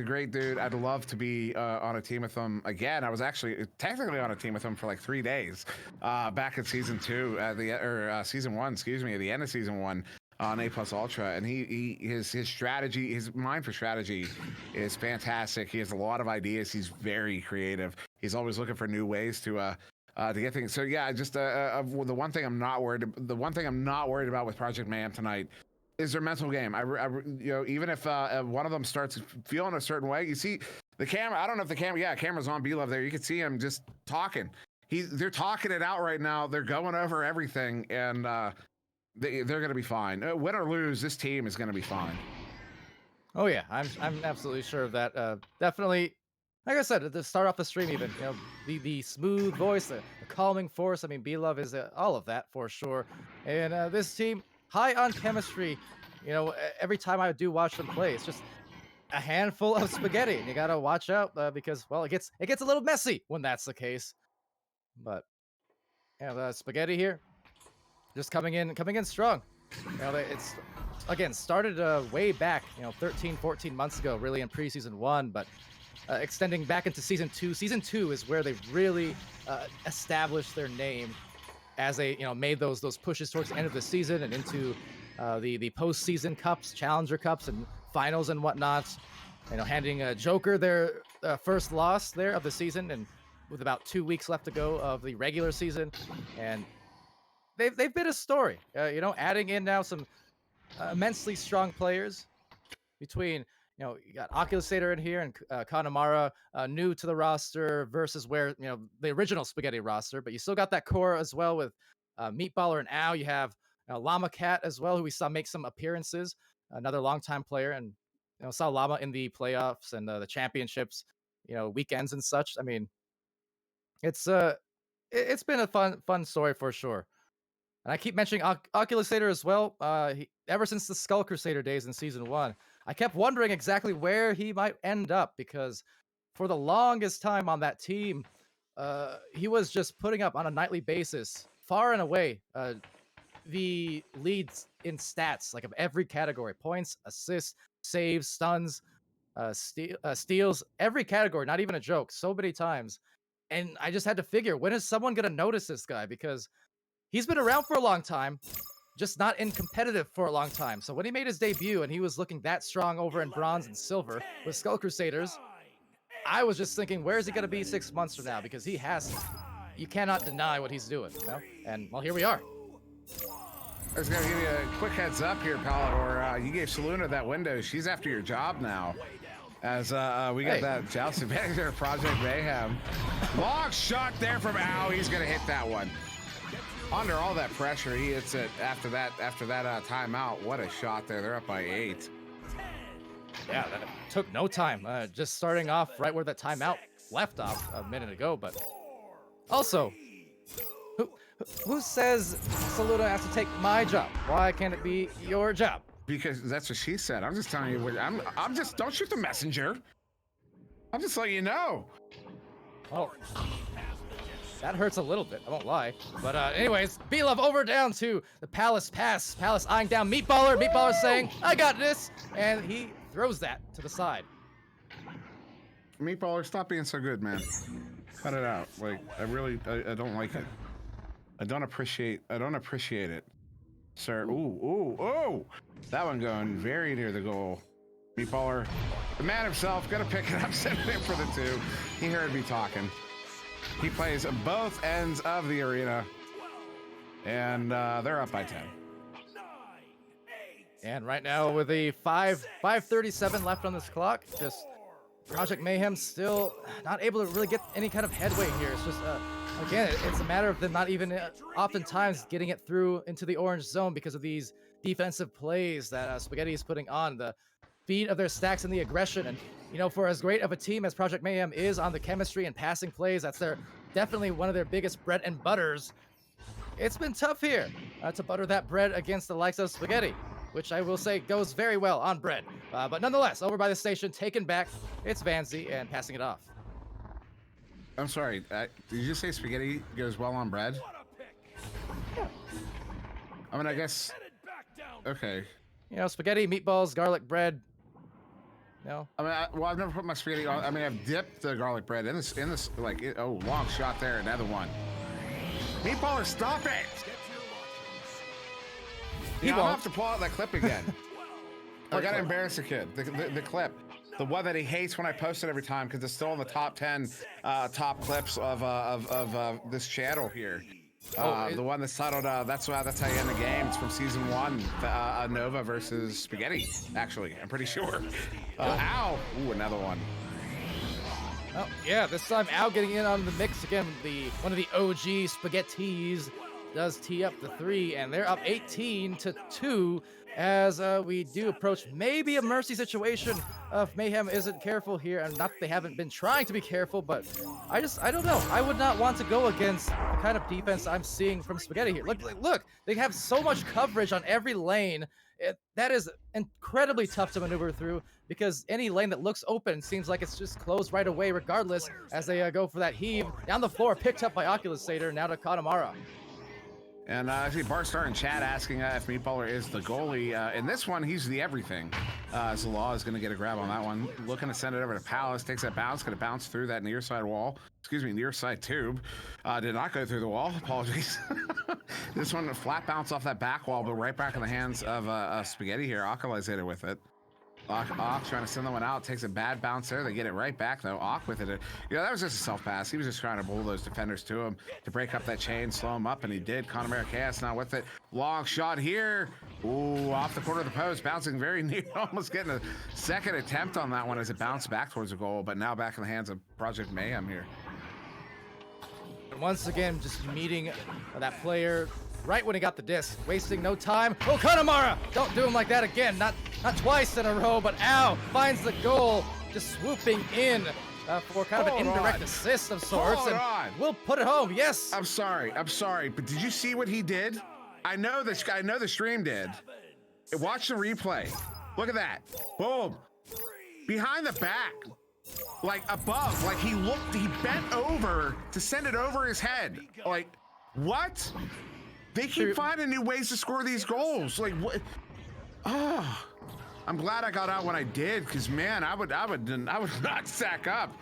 great dude. I'd love to be on a team with him again. I was actually technically on a team with him for like 3 days back in season 2, season 1, excuse me, at the end of season 1 on A+ Ultra, and his strategy, his mind for strategy is fantastic. He has a lot of ideas. He's very creative. He's always looking for new ways to get things. So yeah, just the one thing I'm not worried about with Project Mayhem tonight is their mental game. Even if one of them starts feeling a certain way, you see the camera. I don't know if the camera. Yeah, camera's on B-Love there. You can see him just talking. They're talking it out right now. They're going over everything, and they're going to be fine. Win or lose, this team is going to be fine. Oh yeah, I'm absolutely sure of that. Definitely, like I said, to start off the stream, even the smooth voice, the calming force. I mean, B-Love is all of that for sure. And this team, high on chemistry. Every time I do watch them play, it's just a handful of spaghetti, and you gotta watch out because, well, it gets a little messy when that's the case. But yeah, the spaghetti here, just coming in strong. It's again started way back, 13, 14 months ago, really in preseason 1, but extending back into season 2. Season 2 is where they really established their name as they made those pushes towards the end of the season and into the postseason cups, challenger cups, and finals and whatnot. Handing Joker their first loss there of the season, and with about 2 weeks left to go of the regular season, and they've been a story. Adding in now some immensely strong players between. You got Oculusator in here and Kanamara, new to the roster versus where, the original Spaghetti roster, but you still got that core as well with Meatballer and Al. You have Llama Cat as well, who we saw make some appearances, another longtime player, and saw Llama in the playoffs and the championships, weekends and such. I mean, it's been a fun story for sure. And I keep mentioning Oculusator as well. Ever since the Skull Crusader days in season 1, I kept wondering exactly where he might end up, because for the longest time on that team, he was just putting up on a nightly basis, far and away, the leads in stats, like of every category: points, assists, saves, stuns, steals, every category, not even a joke, so many times. And I just had to figure, when is someone going to notice this guy? Because he's been around for a long time, just not in competitive for a long time. So when he made his debut and he was looking that strong over in bronze and silver with Skull Crusaders, I was just thinking, where is he going to be 6 months from now? Because you cannot deny what he's doing, And, well, here we are. I was going to give you a quick heads up here, Palidore. You gave Saluna that window. She's after your job now. As we got that jousting back there, Project Mayhem. Long shot there from Al. He's gonna hit that one. Under all that pressure, he hits it after that timeout. What a shot there. They're up by 8. Yeah, that took no time. Just starting off right where the timeout left off a minute ago. But also, who says Saluda has to take my job? Why can't it be your job? Because that's what she said. I'm just telling you what I'm just, don't shoot the messenger. I'm just letting you know. Oh, that hurts a little bit, I won't lie. But anyways, B-Love over down to the Palace pass. Palace eyeing down Meatballer. Meatballer saying, I got this. And he throws that to the side. Meatballer, stop being so good, man. Cut it out. Like, I don't like it. I don't appreciate it. Sir, ooh. That one going very near the goal. Meatballer, the man himself, gonna pick it up, send it in for the 2. He heard me talking. He plays both ends of the arena. And they're up by 10. And right now with the 5:37 left on this clock, just Project Mayhem still not able to really get any kind of headway here. It's just, again, it's a matter of them not even oftentimes getting it through into the orange zone because of these defensive plays that Spaghetti is putting on, the speed of their stacks and the aggression. And, you know, for as great of a team as Project Mayhem is on the chemistry and passing plays, that's definitely one of their biggest bread and butters. It's been tough here to butter that bread against the likes of Spaghetti, which I will say goes very well on bread. But nonetheless, over by the station, taken back, it's Vanzi and passing it off. I'm sorry, did you just say Spaghetti goes well on bread? I mean, I guess, okay. You know, spaghetti, meatballs, garlic bread. No. I mean, I've never put my spaghetti on. I mean, I've dipped the garlic bread in this, oh, long shot there, another one. Meatballer, stop it! I'll have to pull out that clip again. I gotta embarrass the kid. The clip. The one that he hates when I post it every time because it's still in the top 10 top clips of this channel here. The one that's titled, that's how you end the game. It's from season 1, Nova versus Spaghetti, actually. I'm pretty sure. Ow! Ooh, another one. Oh, yeah, this time Al getting in on the mix again. One of the OG Spaghettis does tee up the 3, and they're up 18-2 as we do approach maybe a mercy situation if Mayhem isn't careful here. And not that they haven't been trying to be careful, but I don't know. I would not want to go against the kind of defense I'm seeing from Spaghetti here. Look, they have so much coverage on every lane. That is incredibly tough to maneuver through because any lane that looks open seems like it's just closed right away regardless as they go for that heave. Down the floor, picked up by Oculus Satyr, now to Katamara. And I see Barstar in chat asking if Meatballer is the goalie. In this one, he's the everything. Zalaw is going to get a grab on that one. Looking to send it over to Palace. Takes that bounce. Going to bounce through that near side wall. Excuse me, near side tube. Did not go through the wall. Apologies. This one, a flat bounce off that back wall, but right back in the hands of Spaghetti here. Oculus hit it with it. Ock trying to send that one out. Takes a bad bounce there. They get it right back, though. Ock with it. You know, that was just a self-pass. He was just trying to bull those defenders to him to break up that chain, slow him up, and he did. Connemara Chaos now with it. Long shot here. Ooh, off the corner of the post. Bouncing very near. Almost getting a second attempt on that one as it bounced back towards the goal, but now back in the hands of Project Mayhem here. And once again, just meeting that player right when he got the disc, wasting no time. Oh, Connemara! Don't do him like that again. Not twice in a row, but Al finds the goal, just swooping in for kind of an indirect assist of sorts. Hold and on. We'll put it home. Yes. I'm sorry, but did you see what he did? I know the stream did. Watch the replay. Look at that. Boom. Behind the back. Like above. Like he bent over to send it over his head. Like, what? They keep finding new ways to score these goals. Like, what? Oh, I'm glad I got out when I did, because man, I would not stack up.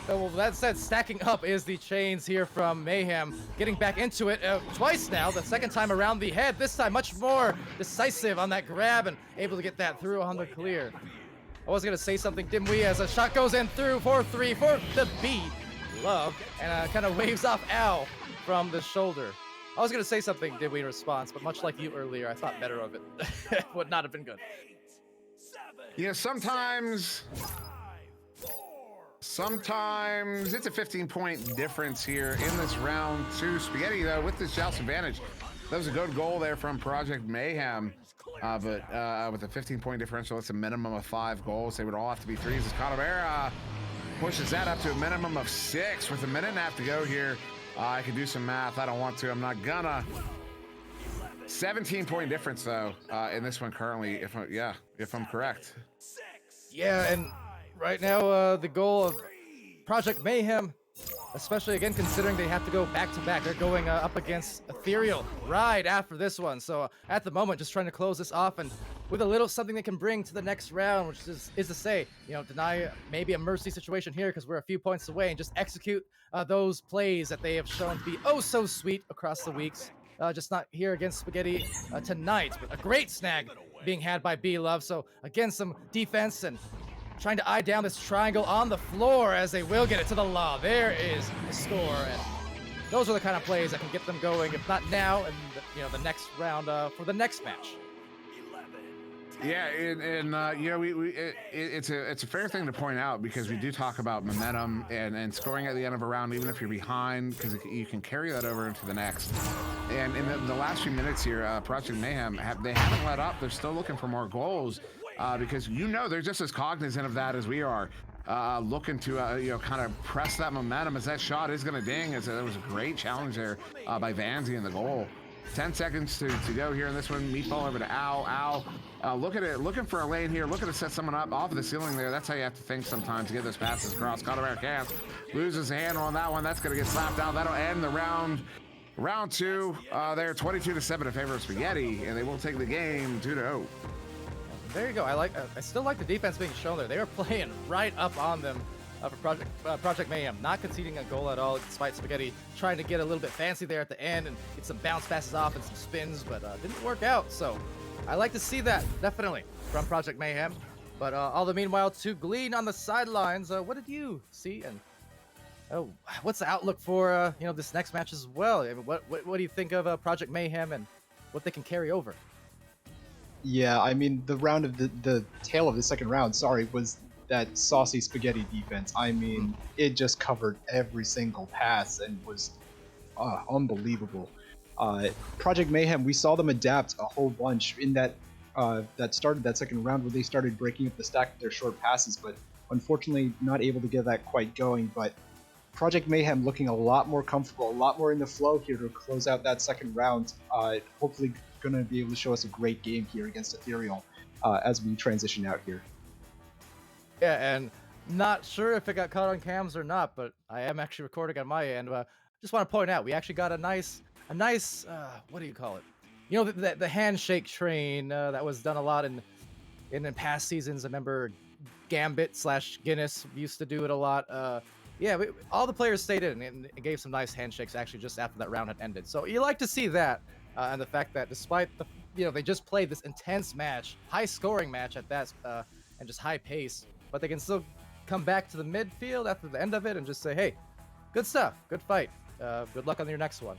So, well, that said, stacking up is the chains here from Mayhem. Getting back into it twice now, the second time around the head. This time much more decisive on that grab and able to get that through on the clear. I was going to say something, Dimwi, as a shot goes in through 4-3 for the B. Love, and kind of waves off Al from the shoulder. I was going to say something, Dimwi, in response, but much like you earlier, I thought better of it. Would not have been good. sometimes it's a 15-point difference here in this round two. Spaghetti, though, with this joust advantage. That was a good goal there from Project Mayhem. But with a 15-point differential, it's a minimum of 5 goals. They would all have to be threes. As Calavera pushes that up to a minimum of 6 with a minute and a half to go here. I could do some math. I don't want to. I'm not gonna. 17-point difference, though, in this one currently, if I'm correct. Yeah, and right now, the goal of Project Mayhem, especially again considering they have to go back-to-back. They're going up against Ethereal right after this one. So at the moment, just trying to close this off and with a little something they can bring to the next round, which is to say, deny maybe a mercy situation here because we're a few points away and just execute those plays that they have shown to be oh so sweet across the weeks. Just not here against Spaghetti tonight, but a great snag being had by B-Love. So again, some defense and trying to eye down this triangle on the floor as they will get it to the law. There is the score, and those are the kind of plays that can get them going, if not now, and the next round for the next match. Yeah, it's a fair thing to point out because we do talk about momentum and scoring at the end of a round, even if you're behind, because you can carry that over into the next. And in the last few minutes here, Project Mayhem they haven't let up. They're still looking for more goals because they're just as cognizant of that as we are. Looking to kind of press that momentum as that shot is going to ding. As there was a great challenge there by Vanzi in the goal. 10 seconds to go here in this one. Meatball over to Al. Look at it, looking for a lane here, looking to set someone up off of the ceiling there. That's how you have to think sometimes to get those passes across. Calavera can't. Loses a handle on that one. That's going to get slapped out. That'll end the round. Round two, they're 22-7 in favor of Spaghetti, and they will take the game 2-0. There you go. I still like the defense being shown there. They were playing right up on them for Project Mayhem, not conceding a goal at all, despite Spaghetti trying to get a little bit fancy there at the end and get some bounce passes off and some spins, but didn't work out. So I like to see that, definitely, from Project Mayhem. But all the meanwhile, to Glean on the sidelines, what did you see? And what's the outlook for this next match as well? I mean, what do you think of Project Mayhem and what they can carry over? Yeah, I mean, the round of the tail of the second round, was that saucy Spaghetti defense. I mean, it just covered every single pass and was unbelievable. Project Mayhem, we saw them adapt a whole bunch in that started that second round where they started breaking up the stack of their short passes, but unfortunately not able to get that quite going. But Project Mayhem looking a lot more comfortable, a lot more in the flow here to close out that second round. Hopefully going to be able to show us a great game here against Ethereal as we transition out here. Yeah, and not sure if it got caught on cams or not, but I am actually recording on my end. Just want to point out, we actually got a nice, what do you call it? The handshake train that was done a lot in past seasons. I remember Gambit/Guinness used to do it a lot. All the players stayed in and it gave some nice handshakes actually just after that round had ended. So you like to see that, and the fact that despite they just played this intense match, high scoring match at that, and just high pace, but they can still come back to the midfield after the end of it and just say, hey, good stuff, good fight, good luck on your next one.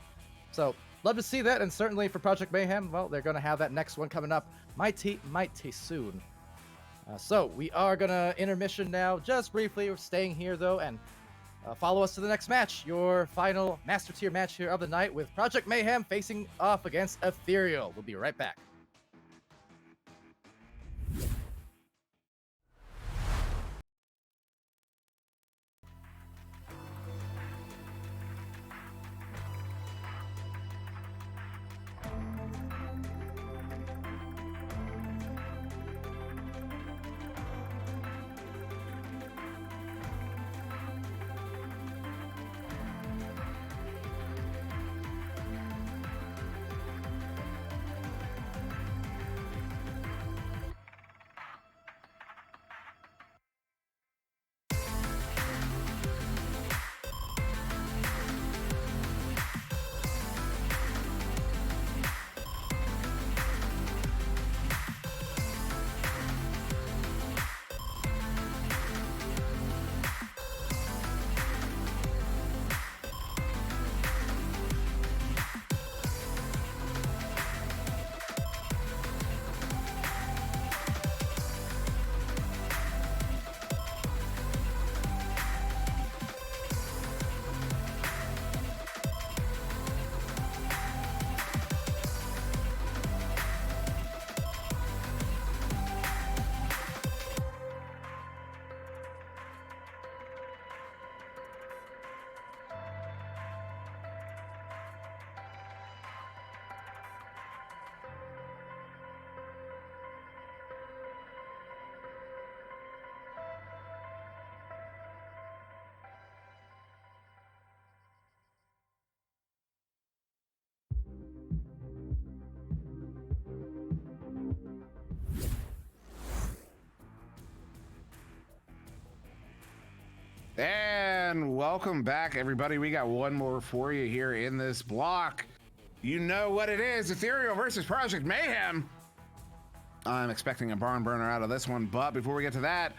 So love to see that, and certainly for Project Mayhem, well, they're going to have that next one coming up mighty soon. So we are going to intermission now, just briefly. We're staying here, though, and follow us to the next match, your final Master Tier match here of the night with Project Mayhem facing off against Ethereal. We'll be right back. welcome back, everybody. We got one more for you here in this block. You know what it is, Ethereal versus Project Mayhem. I'm expecting a barn burner out of this one, but before we get to that,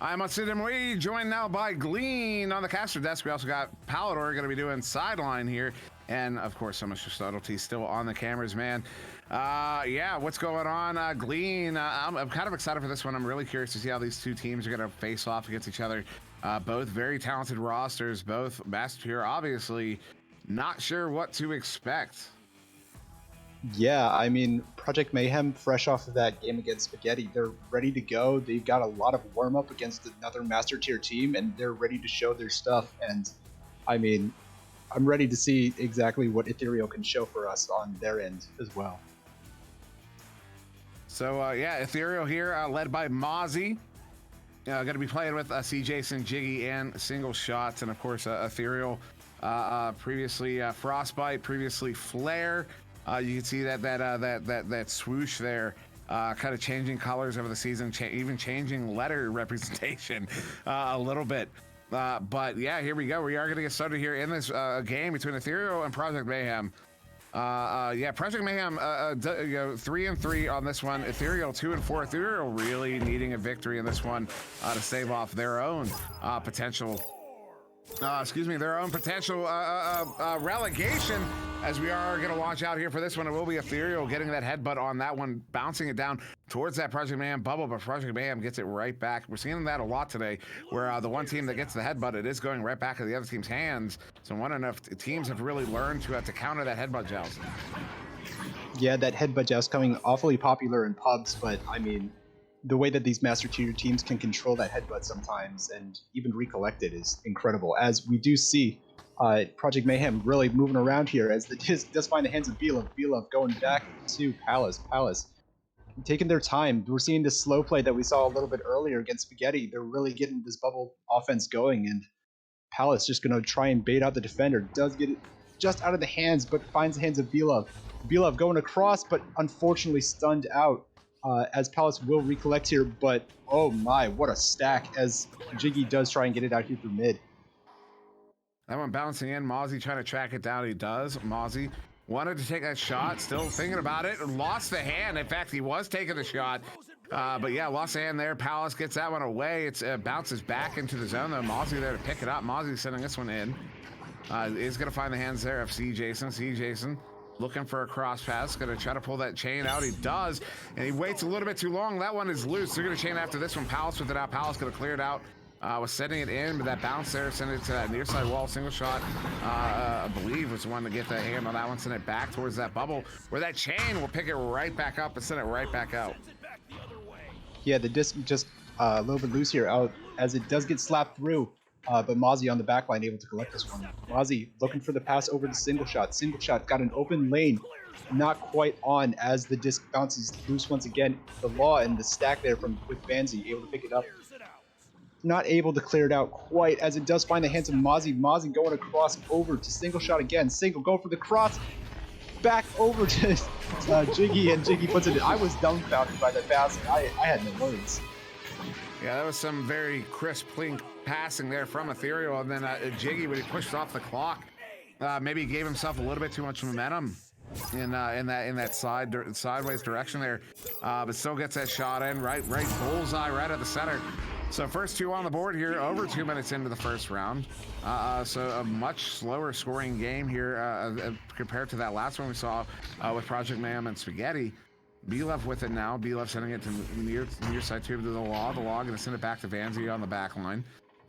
I'm on SirDimwi, joined now by Glean on the caster desk. We also got Palidore going to be doing sideline here, and of course, so much subtlety still on the cameras, man. Yeah, what's going on, Glean? I'm kind of excited for this one. I'm really curious to see how these two teams are going to face off against each other. Both very talented rosters, both master tier, obviously. Not sure what to expect. Yeah, I mean, Project Mayhem, fresh off of that game against Spaghetti, they're ready to go. They've got a lot of warm-up against another Master Tier team, and they're ready to show their stuff. And, I mean, I'm ready to see exactly what Ethereal can show for us on their end as well. So, yeah, Ethereal here, led by Mozzie. Going to be playing with C. Jason, Jiggy, and Single Shots. And, of course, Ethereal, previously Frostbite, previously Flare. You can see that swoosh there, kind of changing colors over the season, even changing letter representation a little bit. But yeah, here we go. We are going to get started here in this game between Ethereal and Project Mayhem. Yeah, Project Mayhem, 3-3 on this one. Ethereal 2-4. Ethereal really needing a victory in this one to save off their own potential. Their own potential relegation, as we are going to launch out here for this one. It will be Ethereal getting that headbutt on that one, bouncing it down towards that Project Mayhem bubble, but Project Mayhem gets it right back. We're seeing that a lot today, where the one team that gets the headbutt, it is going right back into the other team's hands. So I'm wondering if teams have really learned to counter that headbutt joust. Yeah, that headbutt joust coming awfully popular in pubs, but I mean, the way that these Master Tier teams can control that headbutt sometimes and even recollect it is incredible. As we do see Project Mayhem really moving around here as the disc does find the hands of Belov. Belov going back to Palace. Palace taking their time. We're seeing this slow play that we saw a little bit earlier against Spaghetti. They're really getting this bubble offense going, and Palace just going to try and bait out the defender. Does get it just out of the hands, but finds the hands of Belov. Belov going across, but unfortunately stunned out. As Palace will recollect here, but oh my, what a stack as Jiggy does try and get it out here through mid. That one bouncing in, Mozzie trying to track it down. He does. Mozzie wanted to take that shot, still thinking about it, lost the hand. In fact, he was taking the shot, but yeah, lost the hand there. Palace gets that one away. It bounces back into the zone though. Mozzie there to pick it up. Mozzie sending this one in. Is going to find the hands there of C. Jason. C. Jason looking for a cross pass, gonna try to pull that chain out. He does, and he waits a little bit too long. That one is loose. They're gonna chain after this one. Palace with it out. Palace gonna clear it out. Was setting it in, but that bounce there, sent it to that near side wall. Single shot, I believe, was the one to get the hand on that one. Send it back towards that bubble, where that chain will pick it right back up and send it right back out. Yeah, the disc just a little bit loose here, out as it does get slapped through. But Mozzie on the back line able to collect this one. Mozzie looking for the pass over to Single Shot. Single Shot got an open lane, not quite on as the disc bounces loose once again. The Law and the stack there with Banzi able to pick it up. Not able to clear it out quite as it does find the hands of Mozzie. Mozzie going across over to Single Shot again. Single go for the cross. Back over to Jiggy, and Jiggy puts it in. I was dumbfounded by that pass. I had no words. Yeah, that was some very crisp, clean passing there from Ethereal, and then Jiggy, when he pushed off the clock, maybe gave himself a little bit too much momentum in that sideways direction there, but still gets that shot in right bullseye right at the center. So first two on the board here, over 2 minutes into the first round. So a much slower scoring game here compared to that last one we saw with Project Mayhem and Spaghetti. Belov with it now. Belov sending it to near side two to the Law. The Law going to send it back to Vanzi on the back line.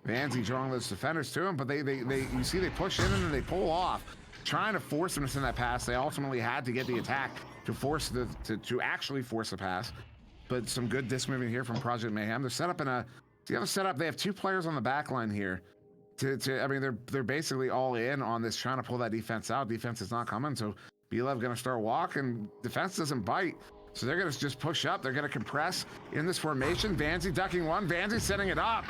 Vanzi drawing those defenders to him, but they you see they push in and then they pull off, trying to force them to send that pass. They ultimately had to get the attack to force to actually force the pass. But some good disc moving here from Project Mayhem. They're set up in a setup. They have two players on the back line here. I mean, they're basically all in on this, trying to pull that defense out. Defense is not coming, so Belov going to start walking. Defense doesn't bite. So they're going to just push up. They're going to compress in this formation. Vanzi ducking one. Vanzi setting it up.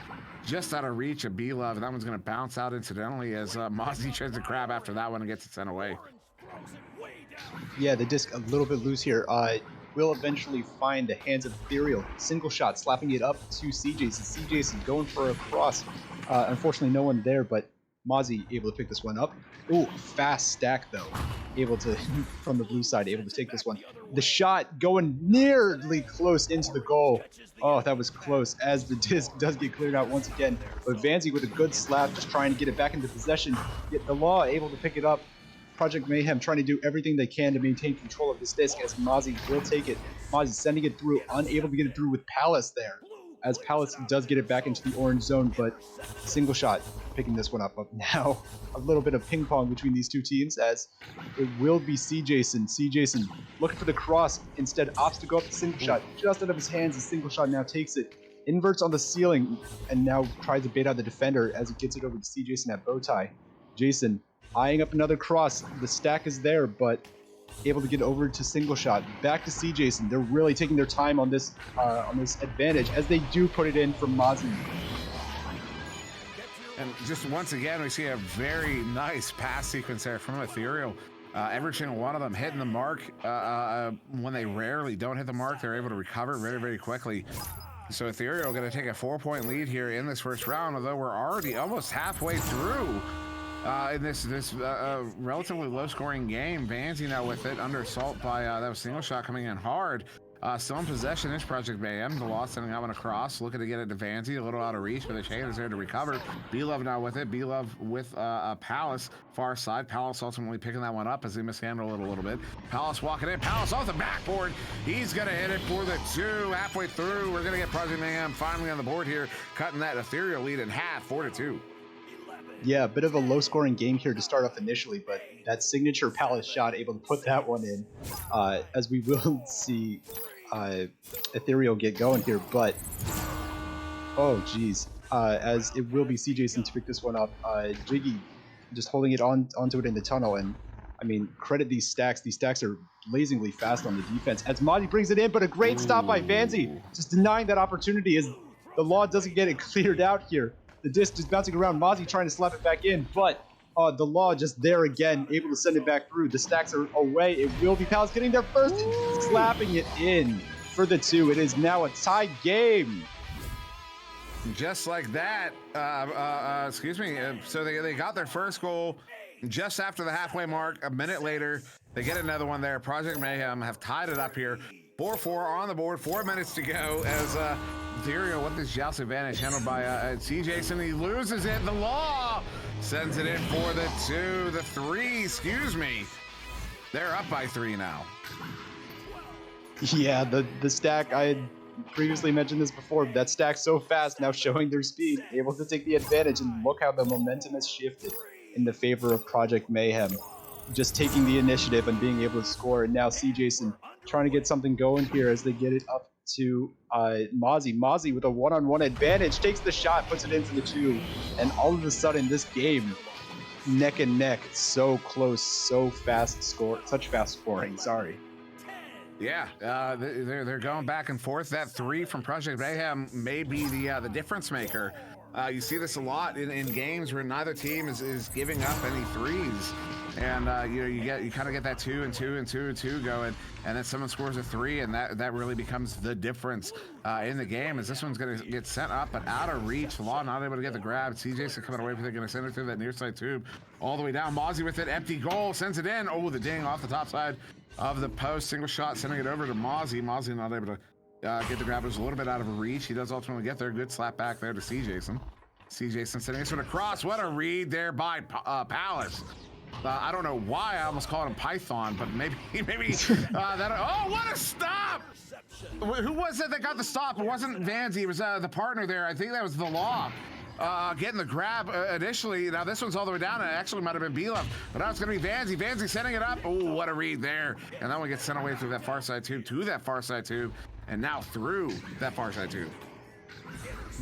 Just out of reach of Belov. And that one's going to bounce out incidentally as Mozzie tries to grab after that one and gets it sent away. Yeah, the disc a little bit loose here. Will eventually find the hands of Ethereal. Single shot, slapping it up to CJ's. And CJ's going for a cross. Unfortunately, no one there, but Mozzie able to pick this one up. Ooh, fast stack though. Able to, from the blue side, able to take this one. The shot going nearly close into the goal. Oh, that was close as the disc does get cleared out once again. But Vanzi with a good slap, just trying to get it back into possession. Yet the Law able to pick it up. Project Mayhem trying to do everything they can to maintain control of this disc as Mozzie will take it. Mozzie sending it through, unable to get it through with Palace there. As Palace does get it back into the orange zone, but single shot picking this one up. But now a little bit of ping pong between these two teams as it will be C-Jason. C-Jason looking for the cross, instead opts to go up the single shot. Just out of his hands, the single shot now takes it. Inverts on the ceiling and now tries to bait out the defender as he gets it over to C-Jason at Bowtie. Jason eyeing up another cross. The stack is there, but able to get over to single shot. Back to C-Jason. They're really taking their time on this advantage as they do put it in for Mozzie. And just once again, we see a very nice pass sequence there from Ethereal. Every single one of them hitting the mark. When they rarely don't hit the mark, they're able to recover very, very quickly. So Ethereal going to take a 4-point lead here in this first round, although we're already almost halfway through. In this relatively low-scoring game. Vanzi now with it, under assault by that was single shot coming in hard. Still in possession is Project Mayhem. The Law sending that one across, looking to get it to Vanzi, a little out of reach, but the chain is there to recover. B-Love now with it. B-Love with Palace, far side. Palace ultimately picking that one up as they mishandle it a little bit. Palace walking in. Palace off the backboard. He's going to hit it for the 2. Halfway through, we're going to get Project Mayhem finally on the board here, cutting that Ethereal lead in half, 4-2. Yeah, a bit of a low-scoring game here to start off initially, but that signature Palace shot able to put that one in, as we will see Ethereal get going here. But oh geez, as it will be C-Jason to pick this one up. Jiggy just holding it onto it in the tunnel, and I mean, credit these stacks. These stacks are blazingly fast on the defense. As Mozzie brings it in, but a great stop by Vanzi, just denying that opportunity as the Law doesn't get it cleared out here. The disc is bouncing around. Mozzie trying to slap it back in, but the Law just there again, able to send it back through. The stacks are away. It will be Palace getting there first and slapping it in for the 2. It is now a tied game. Just like that, excuse me. So they got their first goal just after the halfway mark. A minute later, they get another one there. Project Mayhem have tied it up here. 4-4 on the board. 4 minutes to go as Ethereal with this joust advantage handled by C-Jason. He loses it. The Law sends it in for the 2, the 3. Excuse me. They're up by 3 now. Yeah, the stack, I had previously mentioned this before, but that stack's so fast, now showing their speed, able to take the advantage, and look how the momentum has shifted in the favor of Project Mayhem. Just taking the initiative and being able to score, and now C-Jason trying to get something going here as they get it up to Mozzie. Mozzie with a one-on-one advantage, takes the shot, puts it in for the 2, and all of a sudden this game, neck and neck, so close, so fast score, such fast scoring, sorry. Yeah, they're going back and forth. That 3 from Project Mayhem may be the difference maker. You see this a lot in games where neither team is giving up any 3s, and you kind of get that 2 and 2 and 2 and 2 going, and then someone scores a 3, and that really becomes the difference in the game. As this one's going to get sent up but out of reach. Law not able to get the grab. CJ's coming away with it, going to send it through that near side tube all the way down. Mozzie with it, empty goal, sends it in. Oh, the ding off the top side of the post, single shot, sending it over to Mozzie. Mozzie not able to get the grab. It was a little bit out of reach. He does ultimately get there. Good slap back there to C-Jason. C-Jason sending this one across. What a read there by Palace. I don't know why I almost called him Python, but maybe that. Oh, what a stop! Who was it that got the stop? It wasn't Vanzi. It was the partner there. I think that was the Law. Getting the grab initially. Now this one's all the way down. It actually might have been B-Love, but now it's going to be Vanzi. Vanzi sending it up. Oh, what a read there. And that one gets sent away through that far side tube, to that far side tube, and now through that far side tube.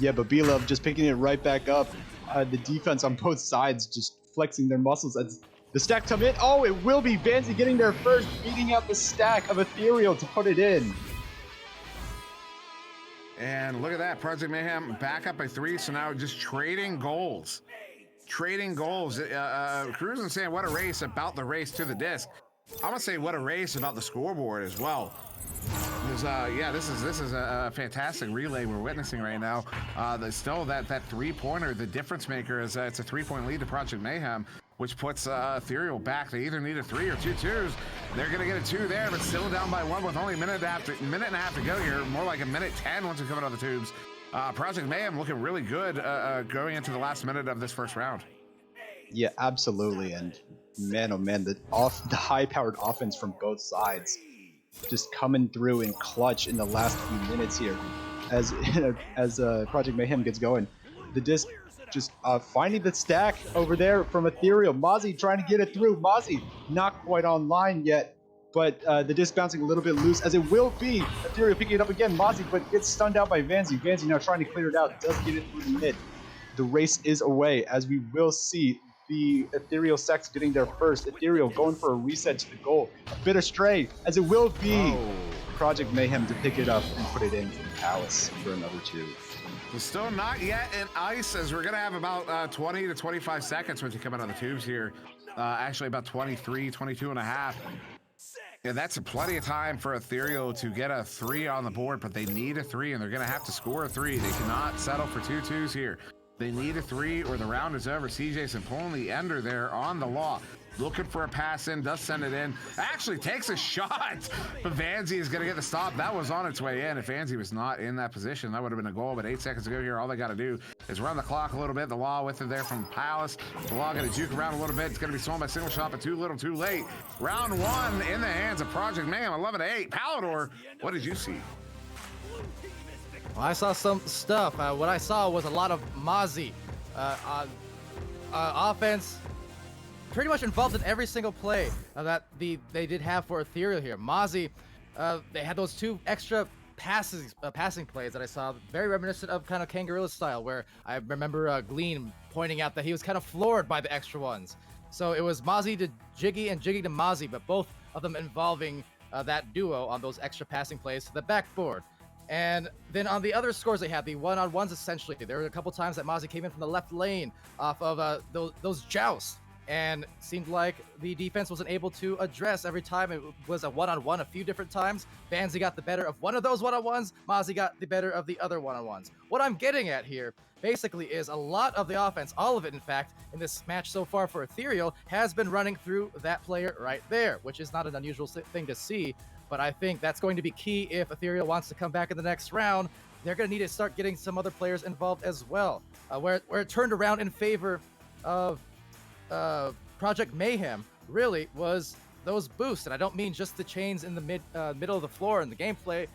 Yeah, but B-Love just picking it right back up. The defense on both sides just flexing their muscles as the stack come in. Oh, it will be Vanzi getting there first, beating out the stack of Ethereal to put it in. And look at that, Project Mayhem back up by 3, so now just trading goals. Trading goals. Cruz is saying what a race about the race to the disc. I'm gonna say what a race about the scoreboard as well. is this is a fantastic relay we're witnessing right now. There's still that 3-pointer, the difference maker is it's a 3-point lead to Project Mayhem, which puts Ethereal back. They either need a 3 or 2 twos. They're gonna get a 2 there, but still down by 1 with only a minute and a half to go here. More like a minute 10 once we come out of the tubes. Project Mayhem looking really good going into the last minute of this first round. Yeah, absolutely. And man, oh man, the high-powered offense from both sides just coming through in clutch in the last few minutes here. As Project Mayhem gets going, the disc just finding the stack over there from Ethereal. Mozzie trying to get it through. Mozzie not quite online yet, but the disc bouncing a little bit loose, as it will be. Ethereal picking it up again. Mozzie, but gets stunned out by Vanzi. Vanzi now trying to clear it out. Does get it through the mid. The race is away, as we will see the Ethereal stacks getting there first. Ethereal going for a reset to the goal. A bit astray, as it will be Project Mayhem to pick it up and put it in for the Palace for another 2. We're still not yet in ice, as we're gonna have about 20 to 25 seconds once you come out of the tubes here. Actually about 23, 22 and a half. Yeah, that's plenty of time for Ethereal to get a 3 on the board, but they need a 3, and they're gonna have to score a 3. They cannot settle for 2 twos here. They need a 3 or the round is over. CJ Simpone, the ender there on the law. Looking for a pass in, does send it in. Actually takes a shot. But Vanzi is going to get the stop. That was on its way in. If Vanzi was not in that position, that would have been a goal. But 8 seconds to go here. All they got to do is run the clock a little bit. The law with it there from Palace. The law going to juke around a little bit. It's going to be swung by single shot, but too little, too late. Round 1 in the hands of Project Mayhem, 11-8. Palidore, what did you see? Well, I saw some stuff. What I saw was a lot of Mozzie offense, pretty much involved in every single play that they did have for Ethereal here. Mozzie, they had those 2 extra passing plays that I saw, very reminiscent of kind of Kangaroo style, where I remember Glean pointing out that he was kind of floored by the extra ones. So it was Mozzie to Jiggy and Jiggy to Mozzie, but both of them involving that duo on those extra passing plays to the backboard. And then on the other scores they had, the one-on-ones essentially, there were a couple times that Mozzie came in from the left lane off of those jousts, and seemed like the defense wasn't able to address every time. It was a one-on-one a few different times. Vanzi got the better of one of those one-on-ones. Mozzie got the better of the other one-on-ones. What I'm getting at here basically is a lot of the offense, all of it in fact, in this match so far for Ethereal, has been running through that player right there, which is not an unusual thing to see. But I think that's going to be key if Ethereal wants to come back in the next round. They're going to need to start getting some other players involved as well. Where it turned around in favor of Project Mayhem really was those boosts. And I don't mean just the chains in the middle of the floor in the gameplay,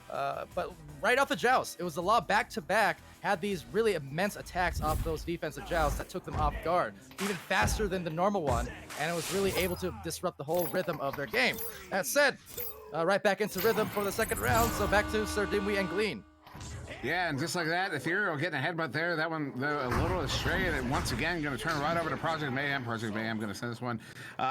but right off the joust. It was a lot back-to-back, had these really immense attacks off those defensive jousts that took them off guard, even faster than the normal one, and it was really able to disrupt the whole rhythm of their game. That said, right back into rhythm for the second round, so back to SirDimwi and Glean. Yeah, and just like that, Ethereal getting a headbutt there. That one a little astray, and once again going to turn right over to Project Mayhem. Project Mayhem going to send this one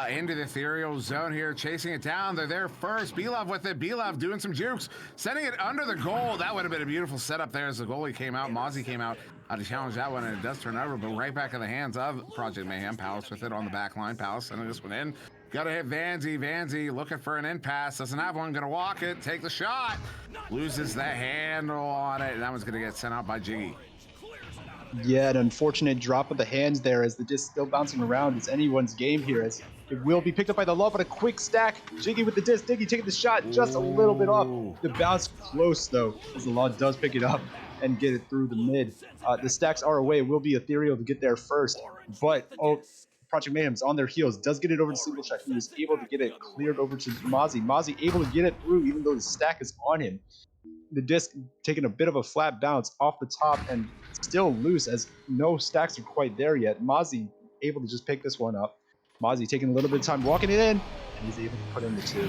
into the Ethereal zone here, chasing it down. They're there first. B-Love with it. B-Love doing some jukes, sending it under the goal. That would have been a beautiful setup there as the goalie came out. Mozzie came out to challenge that one, and it does turn over, but right back in the hands of Project Mayhem. Palace with it on the back line. Palace sending this one in. Gotta hit Vanzi. Vanzi looking for an in pass. Doesn't have one. Gonna walk it. Take the shot. Loses the handle on it. And that one's gonna get sent out by Jiggy. Yeah, an unfortunate drop of the hands there as the disc still bouncing around. It's anyone's game here as it will be picked up by the law, but a quick stack. Jiggy with the disc. Diggy taking the shot just a little bit off. The bounce close though, as the law does pick it up and get it through the mid. The stacks are away. It will be Ethereal to get there first, but Project Mayhem's on their heels, does get it over to single shot. He was able to get it cleared over to Mozzie. Mozzie able to get it through even though the stack is on him. The disc taking a bit of a flat bounce off the top and still loose as no stacks are quite there yet. Mozzie able to just pick this one up. Mozzie taking a little bit of time walking it in, and he's able to put in the 2.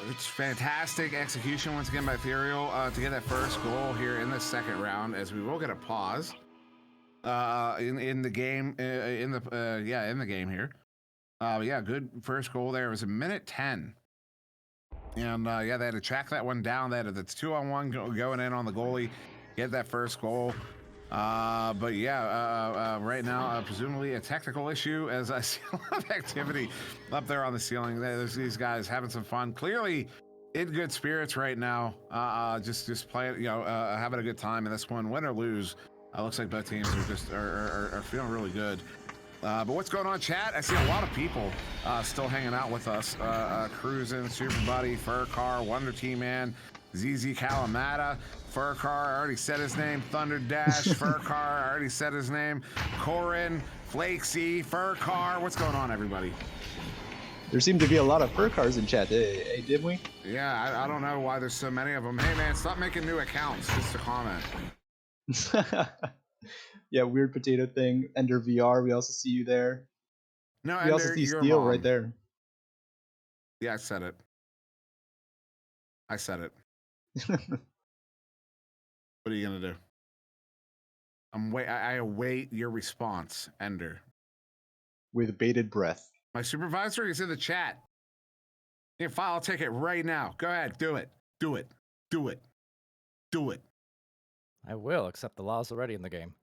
It's fantastic execution once again by Ethereal to get that first goal here in the second round, as we will get a pause in the game in the game here. Yeah, good first goal there. It was a minute 10, and yeah, they had to track that one down. That's 2-on-1 going in on the goalie, get that first goal. But yeah, right now presumably a technical issue, as I see a lot of activity up there on the ceiling. There's these guys having some fun. Clearly in good spirits right now. Just playing, having a good time in this one. Win or lose, looks like both teams are just are feeling really good. But what's going on, chat? I see a lot of people still hanging out with us. Cruising, Super Buddy, Fur Car, Wonder T-Man, ZZ Kalamata, Fur Car, I already said his name. Thunder Dash, Fur Car, I already said his name. Corin, Flakesy, Fur Car. What's going on, everybody? There seem to be a lot of fur cars in chat. Hey, did we? Yeah, I don't know why there's so many of them. Hey, man, stop making new accounts just to comment. Yeah, Weird Potato Thing, Ender VR. We also see you there. No, We Ender, also see your Steel mom. right there. Yeah, I said it. What are you gonna do? I await your response, Ender. With bated breath. My supervisor is in the chat. Yeah, file a ticket right now. Go ahead, do it. Do it. Do it. Do it. I will, except the law's already in the game.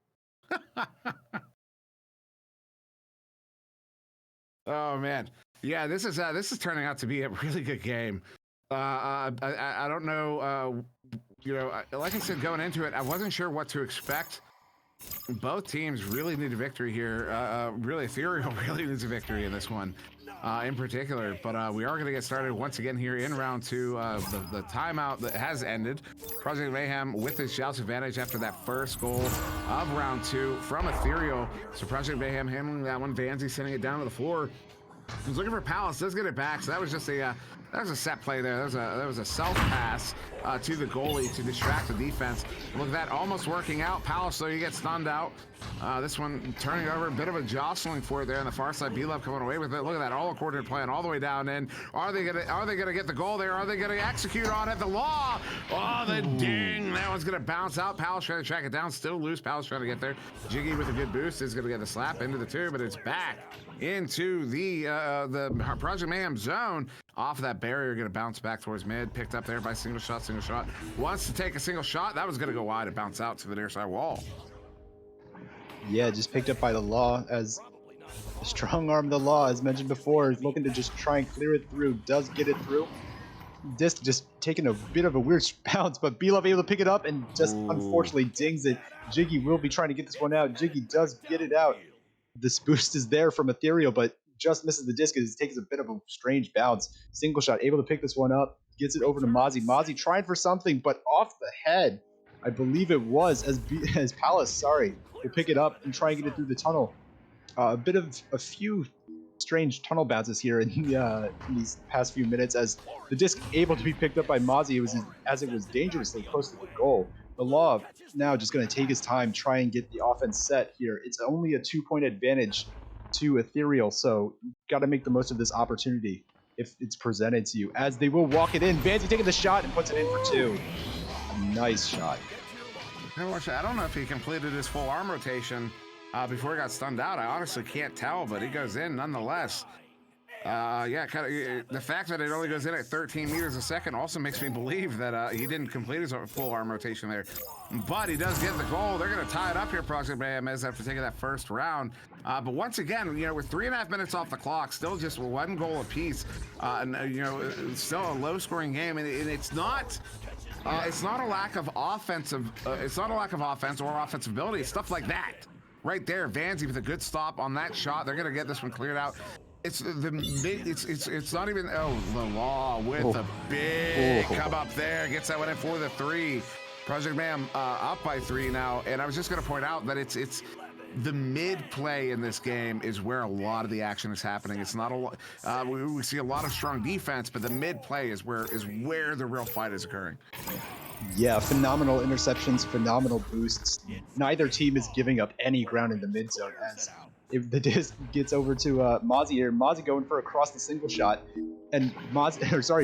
Oh man, yeah, this is turning out to be a really good game. I don't know. Like I said, going into it, I wasn't sure what to expect. Both teams really need a victory here. Really, Ethereal really needs a victory in this one, in particular. But we are going to get started once again here in round two. The timeout that has ended. Project Mayhem with his shouts advantage after that first goal of round two from Ethereal. So Project Mayhem handling that one. Vanzy sending it down to the floor. He's looking for Palace. Does get it back. So that was just a set play there. That was a self pass to the goalie to distract the defense. Look at that, almost working out. Palace, though, you get stunned out. This one turning over, a bit of a jostling for it there on the far side. B-Love coming away with it. Look at that, all coordinated plan all the way down in. Are they gonna get the goal there? Are they gonna execute on it? The law. Oh, the ding. That one's gonna bounce out. Palace trying to track it down. Still loose. Palace trying to get there. Jiggy with a good boost is gonna get the slap into the two, but it's back into the Project Mayhem zone. Off of that barrier, gonna bounce back towards mid. Picked up there by single shot. Wants to take a single shot. That was gonna go wide and bounce out to the near side wall. Yeah, just picked up by the law as the strong arm of the law, as mentioned before, is looking to just try and clear it through. Does get it through. Disc just taking a bit of a weird bounce, but B-Love able to pick it up and just unfortunately dings it. Jiggy will be trying to get this one out. Jiggy does get it out. This boost is there from Ethereal, but just misses the disc as it takes a bit of a strange bounce. Single shot, able to pick this one up. Gets it over to Mozzie. Mozzie trying for something, but off the head. I believe it was as Palace, will pick it up and try and get it through the tunnel. A few strange tunnel bounces here in these past few minutes as the disc able to be picked up by Mozzie as it was dangerously close to the goal. The Law now just going to take his time, try and get the offense set here. It's only a 2-point advantage to Ethereal, so got to make the most of this opportunity if it's presented to you. As they will walk it in, Vanzy taking the shot and puts it in for 2. A nice shot. I don't know if he completed his full arm rotation before he got stunned out. I honestly can't tell, but he goes in nonetheless. The fact that it only goes in at 13 meters a second also makes me believe that he didn't complete his full arm rotation there. But he does get the goal. They're going to tie it up here, Project Mayhem, after taking that first round. But once again, with 3.5 minutes off the clock, still just 1 goal apiece, still a low-scoring game, and it's not. It's not a lack of offensive. It's not a lack of offense or offensive ability. It's stuff like that, right there. Vanzy with a good stop on that shot. They're gonna get this one cleared out. It's not even. Oh, the Law with a big come up there. Gets that one in for the 3. Project Mayhem up by 3 now. And I was just gonna point out that it's the mid play in this game is where a lot of the action is happening. It's not a lot. We see a lot of strong defense, but the mid play is where the real fight is occurring. Yeah, phenomenal interceptions, phenomenal boosts. Neither team is giving up any ground in the mid zone as if the disc gets over to Mozzie here. Mozzie going for across the single shot, and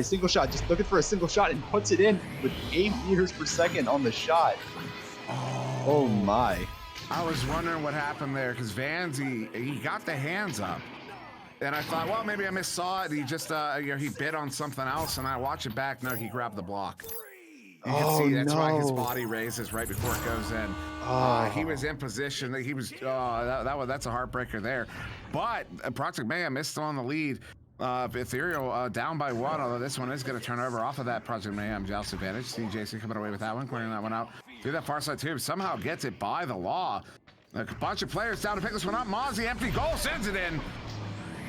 single shot, just looking for a single shot and puts it in with 8 meters per second on the shot. Oh my. I was wondering what happened there because Vanzy, he got the hands up. And I thought, well, maybe I missaw it. He just, he bit on something else, and I watch it back. No, he grabbed the block. You can see that's why his body raises right before it goes in. He was in position. He was, that's a heartbreaker there. But Project Mayhem is still on the lead. Ethereal down by 1, although this one is going to turn over off of that Project Mayhem joust advantage. See Jason coming away with that one, clearing that one out through that far side tube. Somehow gets it by the law. A bunch of players down to pick this one up. Mozzie, empty goal, sends it in.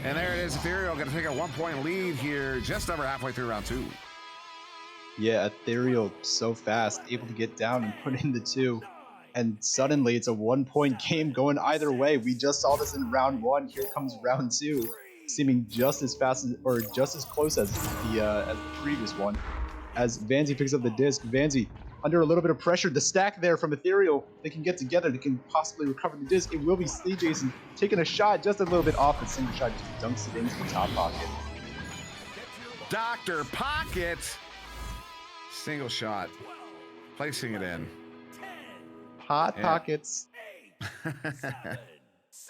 And there it is. Ethereal going to take a 1-point lead here just over halfway through round 2. Yeah, Ethereal so fast, able to get down and put in the 2. And suddenly it's a 1-point game going either way. We just saw this in round 1. Here comes round 2, seeming just as fast as, or just as close as the previous one. As Vanzi picks up the disc, Vanzi under a little bit of pressure. The stack there from Ethereal, they can get together. They can possibly recover the disc. It will be Jason taking a shot just a little bit off, but single shot just dunks it into the top pocket. Dr. Pocket. Single shot. Placing it in. Hot pockets.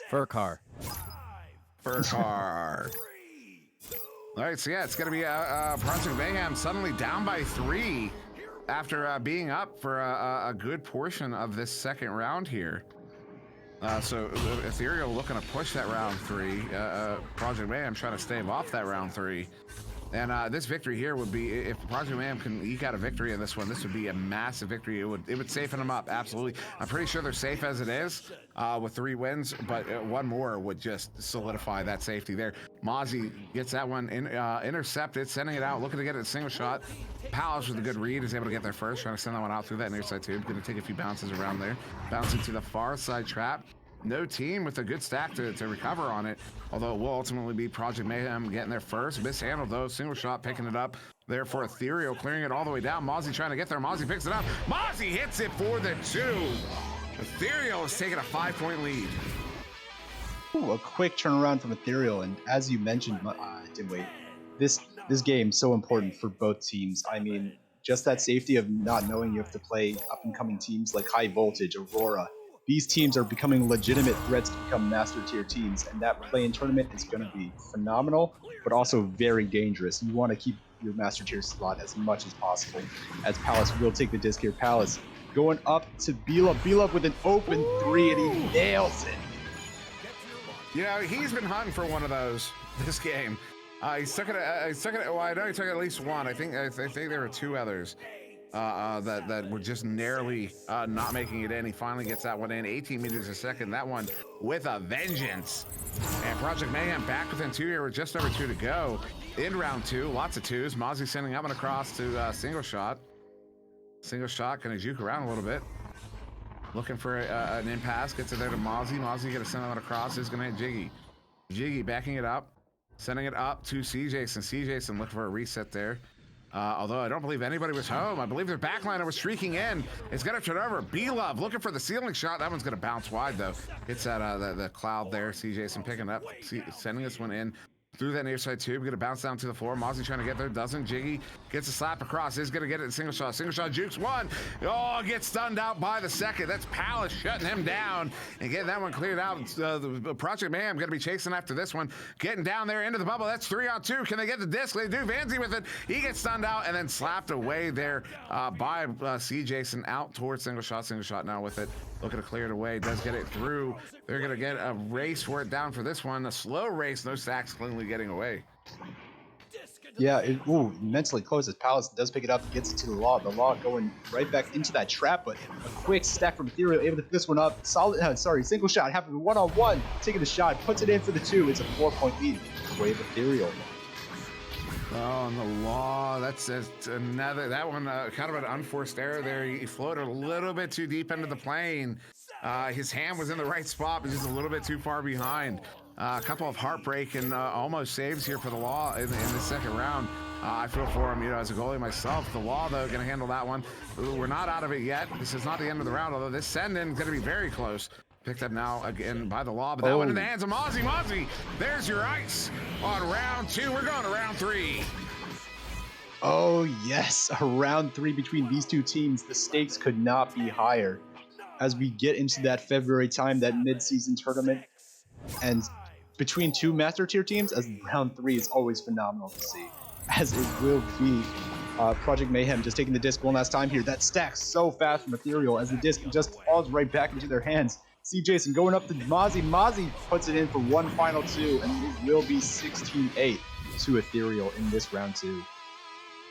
Fur car. Fur car. All right, so yeah, it's going to be Project Mayhem suddenly down by 3 after being up for a good portion of this second round here. So Ethereal looking to push that round 3. Project Mayhem trying to stave off that round 3. And this victory here would be, if Project Mayhem can eke out a victory in this one, this would be a massive victory. It would safeten them up, absolutely. I'm pretty sure they're safe as it is with 3 wins, but one more would just solidify that safety there. Mozzie gets that one intercepted, sending it out, looking to get it a single shot. Palace with a good read is able to get there first, trying to send that one out through that near side tube. Going to take a few bounces around there, bouncing to the far side trap. No team with a good stack to recover on it, although it will ultimately be Project Mayhem getting there first. Mishandled though, single shot picking it up there for Ethereal, clearing it all the way down. Mozzie trying to get there. Mozzie picks it up. Mozzie hits it for the 2. Ethereal is taking a 5-point lead. Ooh, a quick turnaround from Ethereal, and as you mentioned, Dimwi, this game so important for both teams. I mean, just that safety of not knowing you have to play up-and-coming teams like High Voltage, Aurora. These teams are becoming legitimate threats to become master tier teams, and that play-in tournament is going to be phenomenal, but also very dangerous. You want to keep your master tier slot as much as possible, as Palace will take the disc here. Palace going up to Belov. Belov with an open 3, and he nails it. You know, he's been hunting for one of those this game. He's took it. Well, I know he took at least one. I think there were 2 others. That were just narrowly not making it in. He finally gets that one in, 18 meters a second. That one with a vengeance. And Project Mayhem back within 2 here with just over 2 to go. In round 2, lots of 2s. Mozzie sending up and across to single shot. Single shot, gonna juke around a little bit. Looking for an impasse, gets it there to Mozzie. Mozzie gonna send that across, is gonna hit Jiggy. Jiggy backing it up, sending it up to CJson. CJson looking for a reset there. Although I don't believe anybody was home. I believe their backliner was streaking in. It's going to turn over. Belov looking for the ceiling shot. That one's going to bounce wide, though. Hits that the cloud there. CJson picking up, sending this one in. Through that near side tube, going to bounce down to the floor. Mozzie trying to get there, doesn't. Jiggy gets a slap across, is going to get it in single shot. Single shot jukes 1. Oh, gets stunned out by the 2nd. That's Palace shutting him down and getting that one cleared out. The Project Mayhem going to be chasing after this one. Getting down there into the bubble. That's 3 on 2. Can they get the disc? They do. Vanzi with it. He gets stunned out and then slapped away there by CJson out towards single shot. Single shot now with it. Looking to clear it away. Does get it through. They're going to get a race for it down for this one. A slow race. No stacks cleanly getting away. Yeah, immensely close as Palace does pick it up, gets it to the Law. The Law going right back into that trap, but a quick stack from Ethereal, able to pick this one up. Single shot, having 1-on-1, taking the shot, puts it in for the 2. It's a 4-point lead. Wave Ethereal. Oh, and the Law, that's another, that one, kind of an unforced error there. He floated a little bit too deep into the plane. His hand was in the right spot, but just a little bit too far behind. A couple of heartbreak and almost saves here for the Law in the second round. I feel for him, as a goalie myself. The Law, though, going to handle that one. We're not out of it yet. This is not the end of the round, although this send-in is going to be very close. Picked up now again by the Law, but that one in the hands of Mozzie. Mozzie, there's your ice on round 2. We're going to round 3. Oh, yes. A round 3 between these 2 teams. The stakes could not be higher. As we get into that February time, that mid-season tournament, and between 2 master tier teams, as round 3 is always phenomenal to see, as it will be Project Mayhem just taking the disc one last time here. That stacks so fast from Ethereal as the disc just falls right back into their hands. CJson going up to Mozzie. Mozzie puts it in for one final 2, and it will be 16-8. to Ethereal in this round 2.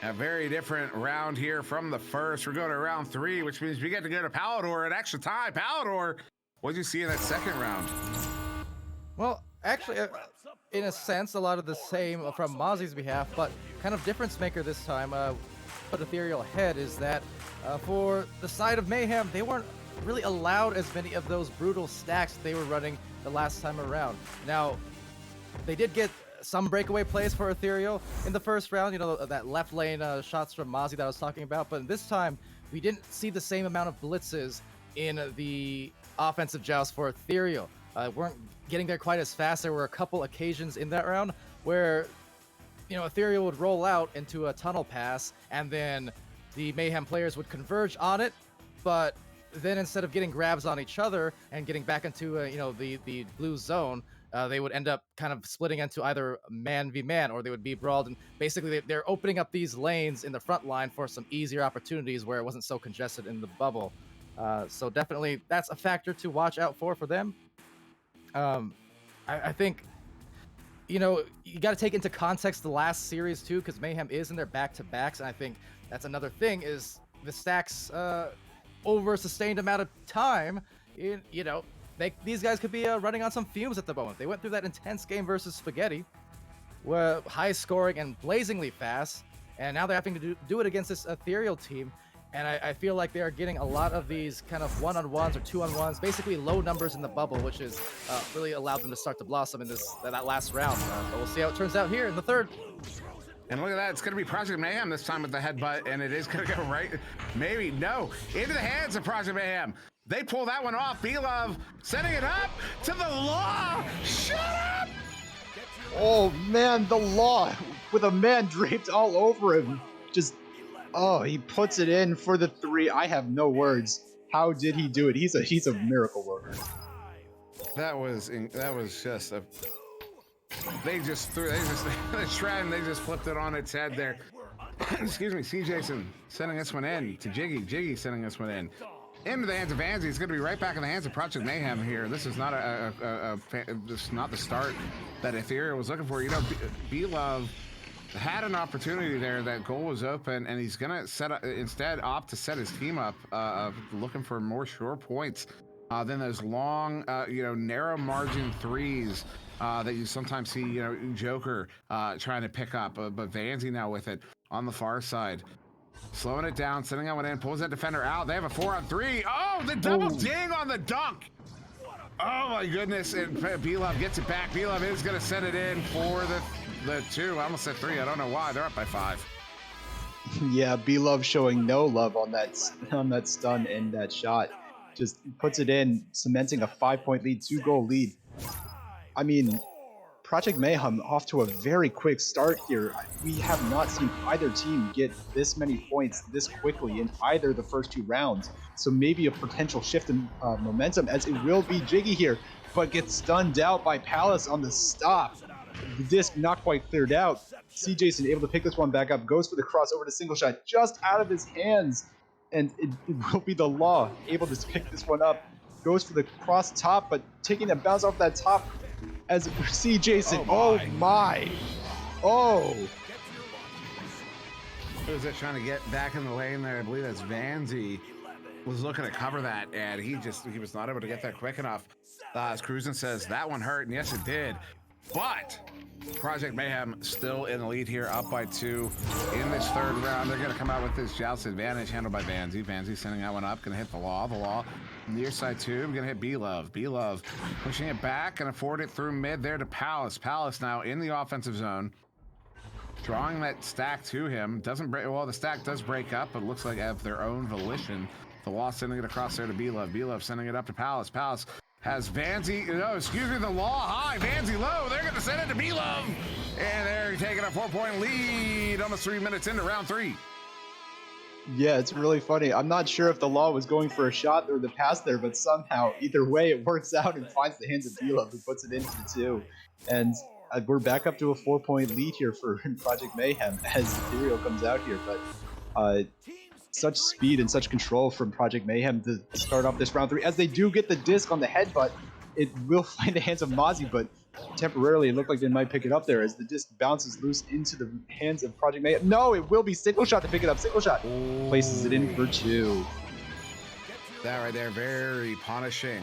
A very different round here from the first. We're going to round 3, which means we get to go to Palidore at extra time. Palidore, what did you see in that second round? Well, actually, in a sense, a lot of the same from Mozzie's behalf, but kind of difference maker this time. Put Ethereal ahead is that for the side of Mayhem, they weren't really allowed as many of those brutal stacks they were running the last time around. Now, they did get some breakaway plays for Ethereal in the first round, you know, that left lane shots from Mozzie that I was talking about, but this time we didn't see the same amount of blitzes in the offensive joust for Ethereal. Weren't getting there quite as fast. There were a couple occasions in that round where, you know, Ethereal would roll out into a tunnel pass and then the Mayhem players would converge on it, but then instead of getting grabs on each other and getting back into you know, the blue zone, they would end up kind of splitting into either man v man, or they would be brawled, and basically they're opening up these lanes in the front line for some easier opportunities where it wasn't so congested in the bubble. So definitely that's a factor to watch out for them. I think, you know, you got to take into context the last series too, because Mayhem is in their back-to-backs, and I think that's another thing is the stacks over a sustained amount of time. You know, these guys could be running on some fumes at the moment. They went through that intense game versus Spaghetti, where high scoring and blazingly fast, and now they're having to do it against this Ethereal team. And I feel like they are getting a lot of these kind of one-on-ones or two-on-ones, basically low numbers in the bubble, which has really allowed them to start to blossom in that last round. But we'll see how it turns out here in the third. And look at that, it's going to be Project Mayhem this time with the headbutt, and it is going to go right, maybe, no, into the hands of Project Mayhem. They pull that one off. B-Love sending it up to the Law. Shut up! Oh man, the Law with a man draped all over him. Just, oh, he puts it in for the 3. I have no words. How did he do it? He's a miracle worker. That was just a. They just flipped it on its head there. Excuse me, C. Jason sending this one in to Jiggy. Jiggy sending this one in. Into the hands of Vanzi. It's going to be right back in the hands of Project Mayhem here. This is not this is not the start that Ethereal was looking for. You know, B-Love had an opportunity there. That goal was open, and he's going to instead opt to set his team up, looking for more sure points than those long, you know, narrow margin threes that you sometimes see, you know, Joker trying to pick up. But Vanzi now with it on the far side. Slowing it down, sending that one in, pulls that defender out. They have a 4-on-3. Oh, the double ding on the dunk. Oh my goodness, and B-Love gets it back. B-Love is gonna send it in for the 2. I almost said 3, I don't know why. They're up by 5. Yeah, B-Love showing no love on that stun and that shot. Just puts it in, cementing a 5-point lead, 2-goal lead. I mean, Project Mayhem off to a very quick start here. We have not seen either team get this many points this quickly in either the first 2 rounds. So maybe a potential shift in momentum, as it will be Jiggy here, but gets stunned out by Palace on the stop. The disc not quite cleared out. C. Jason able to pick this one back up, goes for the crossover to single shot just out of his hands. And it will be the Law able to pick this one up. Goes for the cross top, but taking a bounce off that top as C. Jason. Oh my. Oh. Who is that trying to get back in the lane there? I believe that's Vanzi. Was looking to cover that, and he was not able to get there quick enough. As Cruisin says, that one hurt, and yes, it did. But Project Mayhem still in the lead here, up by 2 in this third round. They're going to come out with this joust advantage handled by Vanzi. Vanzi sending that one up, going to hit the Law. The Law near side 2, going to hit B-Love. B-Love pushing it back and afford it through mid there to Palace. Palace now in the offensive zone, drawing that stack to him. Doesn't break. Well, the stack does break up, but it looks like of their own volition. The Law sending it across there to B-Love. B-Love sending it up to Palace. Palace has Vanzi, no, excuse me, the Law high, Vanzi low. They're going to send it to B-Love. And they're taking a 4-point lead almost 3 minutes into round 3. Yeah, it's really funny. I'm not sure if the Law was going for a shot or the pass there, but somehow, either way, it works out and finds the hands of B-Love, who puts it into the 2. And we're back up to a 4-point lead here for Project Mayhem as Ethereal comes out here. But such speed and such control from Project Mayhem to start off this round 3. As they do get the disc on the headbutt, it will find the hands of Mozzie, but temporarily, it looked like they might pick it up there as the disc bounces loose into the hands of Project Mayhem. No, it will be Single Shot to pick it up. Single Shot places it in for 2. That right there, very punishing.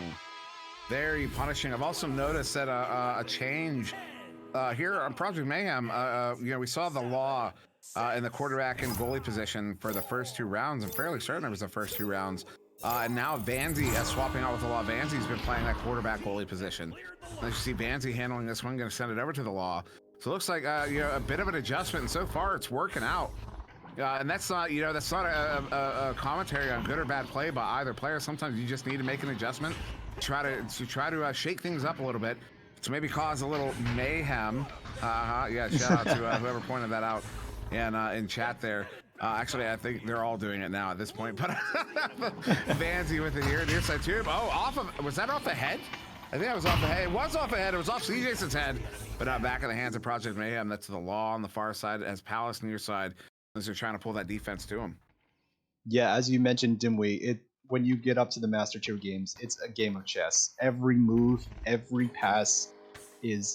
Very punishing. I've also noticed that a change here on Project Mayhem, we saw the law in the quarterback and goalie position for the first 2 rounds. I'm fairly certain it was the first 2 rounds. And now Vanzi swapping out with the law. Vanzi's been playing that quarterback goalie position. As you see Vanzi handling this one, going to send it over to the law. So it looks like a bit of an adjustment, and so far it's working out. And that's not a commentary on good or bad play by either player. Sometimes you just need to make an adjustment, try to shake things up a little bit, to maybe cause a little mayhem. Yeah, shout out to whoever pointed that out in chat there. Actually, I think they're all doing it now at this point. But Vanzi with the near side tube. Oh, was that off the head? I think that was off the head. It was off the head. It was off CJ's head, but back in the hands of Project Mayhem. That's the law on the far side, as Palace near side, as they're trying to pull that defense to him. Yeah, as you mentioned, Dimwi, when you get up to the Master Tier games, it's a game of chess. Every move, every pass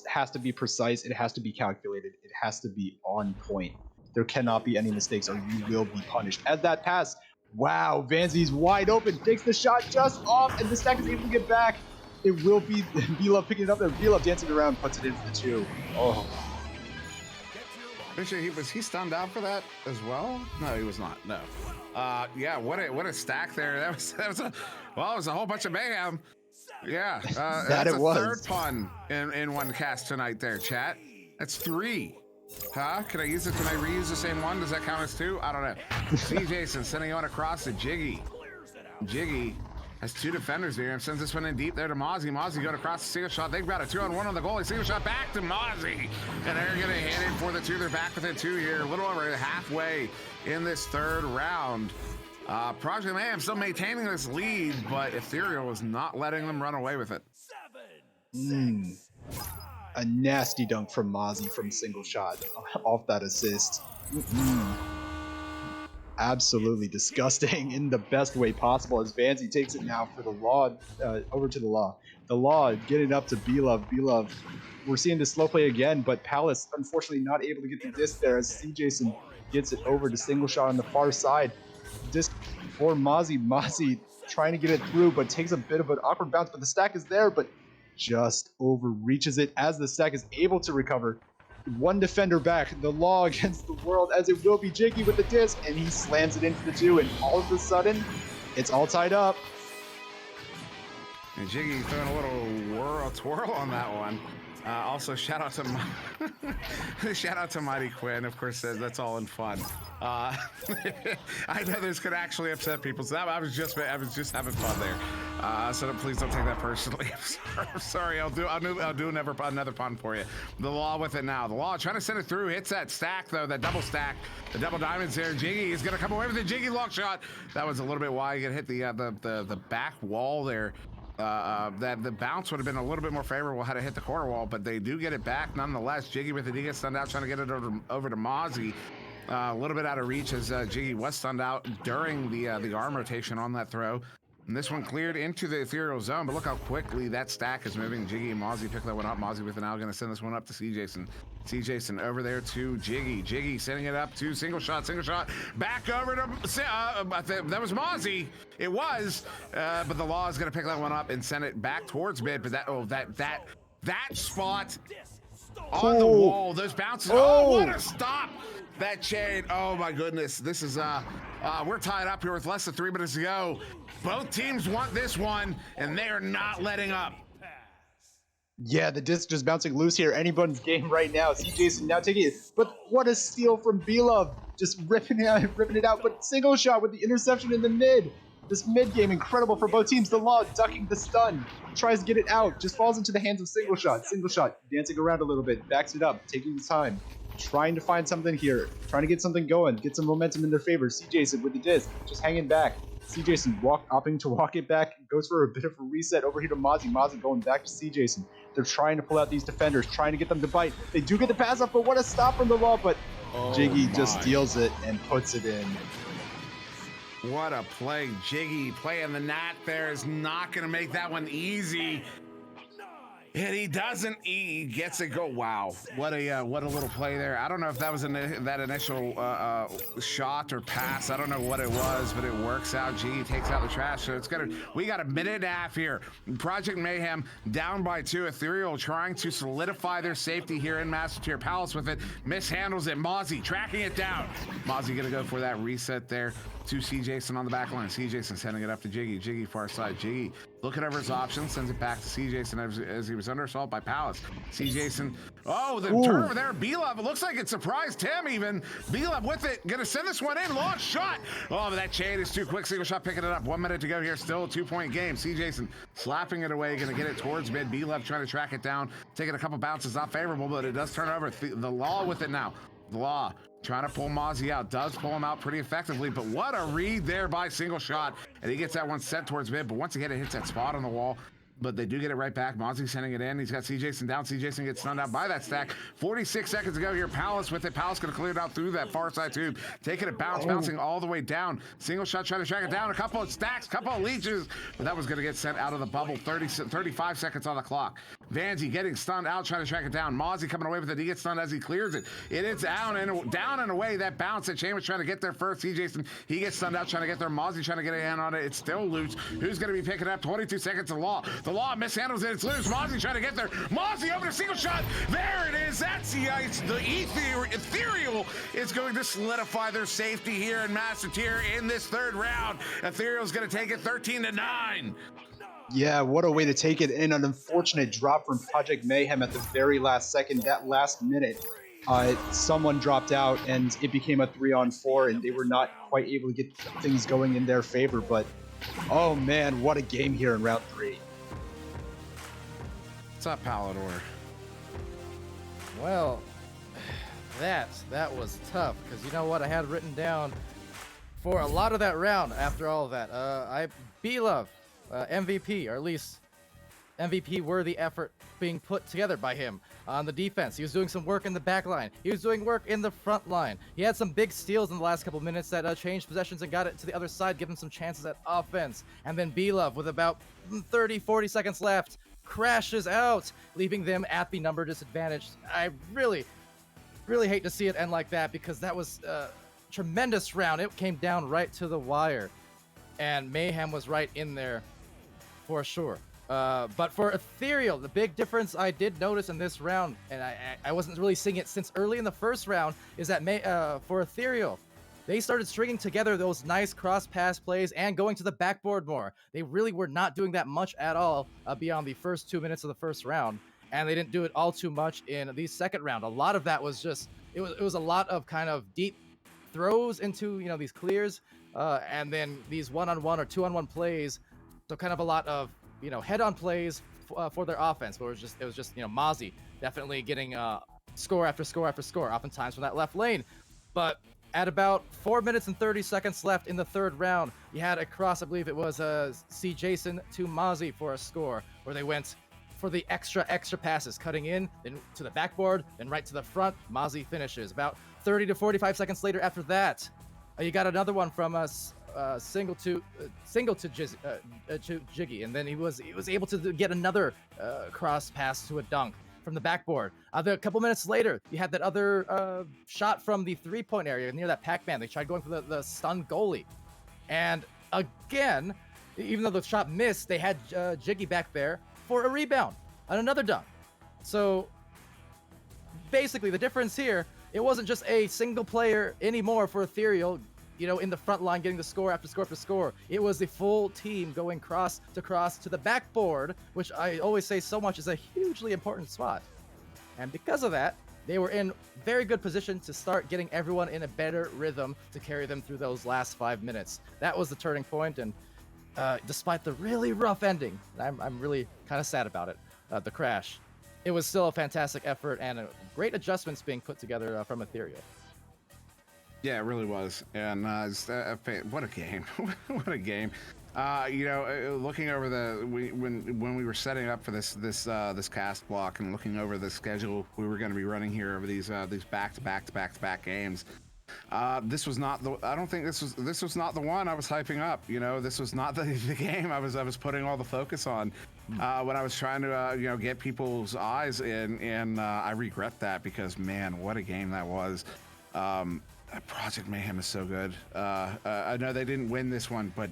has to be precise. It has to be calculated. It has to be on point. There cannot be any mistakes or you will be punished. As that pass, wow, Vanzi's wide open, takes the shot just off, and the stack is able to get back. It will be V-Love picking it up there. V-Love dancing around, puts it in for the 2. Oh. Was he stunned out for that as well? No, he was not. No. Yeah, what a stack there. That was it was a whole bunch of mayhem. Yeah, that's it was. 3rd pun in one cast tonight there, chat. That's 3. Huh? Can I use it? Can I reuse the same one? Does that count as 2? I don't know. See Jason sending on across to Jiggy. Jiggy has 2 defenders here and sends this one in deep there to Mozzie. Mozzie going across the single shot. They've got a 2-on-1 on the goalie. Single shot back to Mozzie. And they're going to hit it for the 2. They're back within 2 here. A little over halfway in this 3rd round. Project Mayhem still maintaining this lead, but Ethereal is not letting them run away with it. A nasty dunk from Mozzie from single shot off that assist. Absolutely disgusting in the best way possible as Vanzi takes it now for the law, over to the law. The law getting up to B-Love. B-Love, we're seeing this slow play again, but Palace unfortunately not able to get the disc there as C. Jason gets it over to single shot on the far side. Disc for Mozzie. Mozzie trying to get it through, but takes a bit of an awkward bounce, but the stack is there, but just overreaches it as the stack is able to recover. 1 defender back, the law against the world, as it will be Jiggy with the disc, and he slams it into the 2, and all of a sudden, it's all tied up. And Jiggy throwing a little twirl on that one. Also, shout out to Mighty Quinn. Of course, that's all in fun. I know this could actually upset people, so I was just having fun there. So please don't take that personally. I'm sorry. I'll do another pun for you. The law with it now. The law trying to send it through. Hits that stack though. That double stack. The double diamonds there. Jiggy is gonna come away with the Jiggy lock shot. That was a little bit wide. You hit the back wall there. That the bounce would have been a little bit more favorable had it hit the corner wall, but they do get it back nonetheless. Jiggy with it, he gets stunned out, trying to get it over to Mozzie. A little bit out of reach as Jiggy was stunned out during the arm rotation on that throw. And this one cleared into the ethereal zone, but look how quickly that stack is moving. Jiggy and Mozzie pick that one up. Mozzie with it now, going to send this one up to C. Jason. C. Jason over there to Jiggy. Jiggy sending it up to single shot, back over to, that was Mozzie. It was, but the law is going to pick that one up and send it back towards mid. But that spot on the wall, those bounces. Oh, what a stop. That chain, oh my goodness. This is, we're tied up here with less than 3 minutes to go. Both teams want this one, and they are not letting up. Yeah, the disc just bouncing loose here. Anyone's game right now. See Jason now taking it. But what a steal from B-Love. Just ripping it out. But single shot with the interception in the mid. This mid game, incredible for both teams. The law ducking the stun. Tries to get it out. Just falls into the hands of single shot. Single shot, dancing around a little bit. Backs it up, taking his time. Trying to find something here. Trying to get something going. Get some momentum in their favor. C. Jason with the disc. Just hanging back. C. Jason opting to walk it back. Goes for a bit of a reset over here to Mozzie. Mozzie going back to C. Jason. They're trying to pull out these defenders. Trying to get them to bite. They do get the pass up, but what a stop from the law. But Jiggy just steals it and puts it in. What a play. Jiggy playing the knot there is not going to make that one easy. And he doesn't. He gets it. Go. Wow. What a little play there. I don't know if that was that initial shot or pass. I don't know what it was, but it works out. G takes out the trash. So we got a minute and a half here. Project Mayhem down by 2. Ethereal trying to solidify their safety here in Master Tier. Palace with it. Mishandles it. Mozzie tracking it down. Mozzie gonna go for that reset there to C. Jason on the back line. C. Jason sending it up to Jiggy. Jiggy far side. Jiggy looking over his options, sends it back to C. Jason as he was under assault by Palace. C. Jason, oh, the turnover there. B-Love, it looks like it surprised him even. B-Love with it, gonna send this one in. Long shot. Oh, but that chain is too quick. Single shot picking it up. 1 minute to go here. Still a 2-point game. C. Jason slapping it away, gonna get it towards mid. B-Love trying to track it down, taking a couple bounces. Not favorable, but it does turn over. The Law with it now. The Law trying to pull Mozzie out, does pull him out pretty effectively, but what a read there by Single Shot, and he gets that one set towards mid, but once again it hits that spot on the wall, but they do get it right back. Mozzie sending it in. He's got C. Jason down. C. Jason gets stunned out by that stack. 46 seconds to go here. Palace with it. Palace going to clear it out through that far side tube. Taking it bouncing all the way down. Single Shot trying to track it down. A couple of stacks, couple of leeches, but that was going to get sent out of the bubble. 35 seconds on the clock. Vanzi getting stunned out, trying to track it down. Mozzie coming away with it. He gets stunned as he clears it. It is down and away. That bounce that Shane was trying to get there first. C. Jason, he gets stunned out, trying to get there. Mozzie trying to get a hand on it. It's still loose. Who's going to be picking up? 22 seconds to Law. The Law mishandles it. It's loose. Mozzie trying to get there. Mozzie over to Single Shot. There it is. That's the ice. The Ethereal is going to solidify their safety here in Master Tier in this third round. Ethereal's going to take it 13-9. Yeah, what a way to take it in. An unfortunate drop from Project Mayhem at the very last second, that last minute. Someone dropped out and it became a 3-on-4 and they were not quite able to get things going in their favor. But, oh man, what a game here in round 3. What's up, Palidore? Well, that was tough, because you know what I had written down for a lot of that round after all of that. B-Love, MVP, or at least MVP-worthy effort being put together by him on the defense. He was doing some work in the back line. He was doing work in the front line. He had some big steals in the last couple minutes that changed possessions and got it to the other side, giving some chances at offense. And then B-Love, with about 30, 40 seconds left, crashes out, leaving them at the number disadvantage. I really hate to see it end like that, because that was a tremendous round. It came down right to the wire, and Mayhem was right in there for sure. But for Ethereal, the big difference I did notice in this round, and I wasn't really seeing it since early in the first round, is that for Ethereal, they started stringing together those nice cross-pass plays and going to the backboard more. They really were not doing that much at all beyond the first 2 minutes of the first round, and they didn't do it all too much in the second round. A lot of that was just, it was a lot of kind of deep throws into, you know, these clears, and then these one-on-one or two-on-one plays. So kind of a lot of, you know, head-on plays for their offense, but it was just, you know, Mozzie definitely getting score after score after score, oftentimes from that left lane. But at about 4 minutes and 30 seconds left in the third round, you had a cross, I believe it was C. Jason to Mozzie for a score, where they went for the extra passes, cutting in, then to the backboard, then right to the front. Mozzie finishes. About 30 to 45 seconds later after that, you got another one from us. Single to Jiggy, and then he was able to get another cross pass to a dunk from the backboard. A couple minutes later, you had that other shot from the 3-point area near that Pac-Man. They tried going for the stun goalie, and again, even though the shot missed, they had Jiggy back there for a rebound and another dunk. So basically, the difference here, it wasn't just a single player anymore for Ethereal, you know, in the front line, getting the score after score after score. It was the full team going cross to the backboard, which I always say so much is a hugely important spot. And because of that, they were in very good position to start getting everyone in a better rhythm to carry them through those last 5 minutes. That was the turning point, and despite the really rough ending, I'm really kind of sad about it, the crash, it was still a fantastic effort and great adjustments being put together from Ethereal. Yeah, it really was, and what a game! What a game! You know, looking over when we were setting up for this cast block and looking over the schedule we were going to be running here over these back-to-back games, This was not the. I don't think this was not the one I was hyping up. You know, this was not the game I was putting all the focus on when I was trying to get people's eyes in, and I regret that because man, what a game that was. Project Mayhem is so good. I know they didn't win this one, but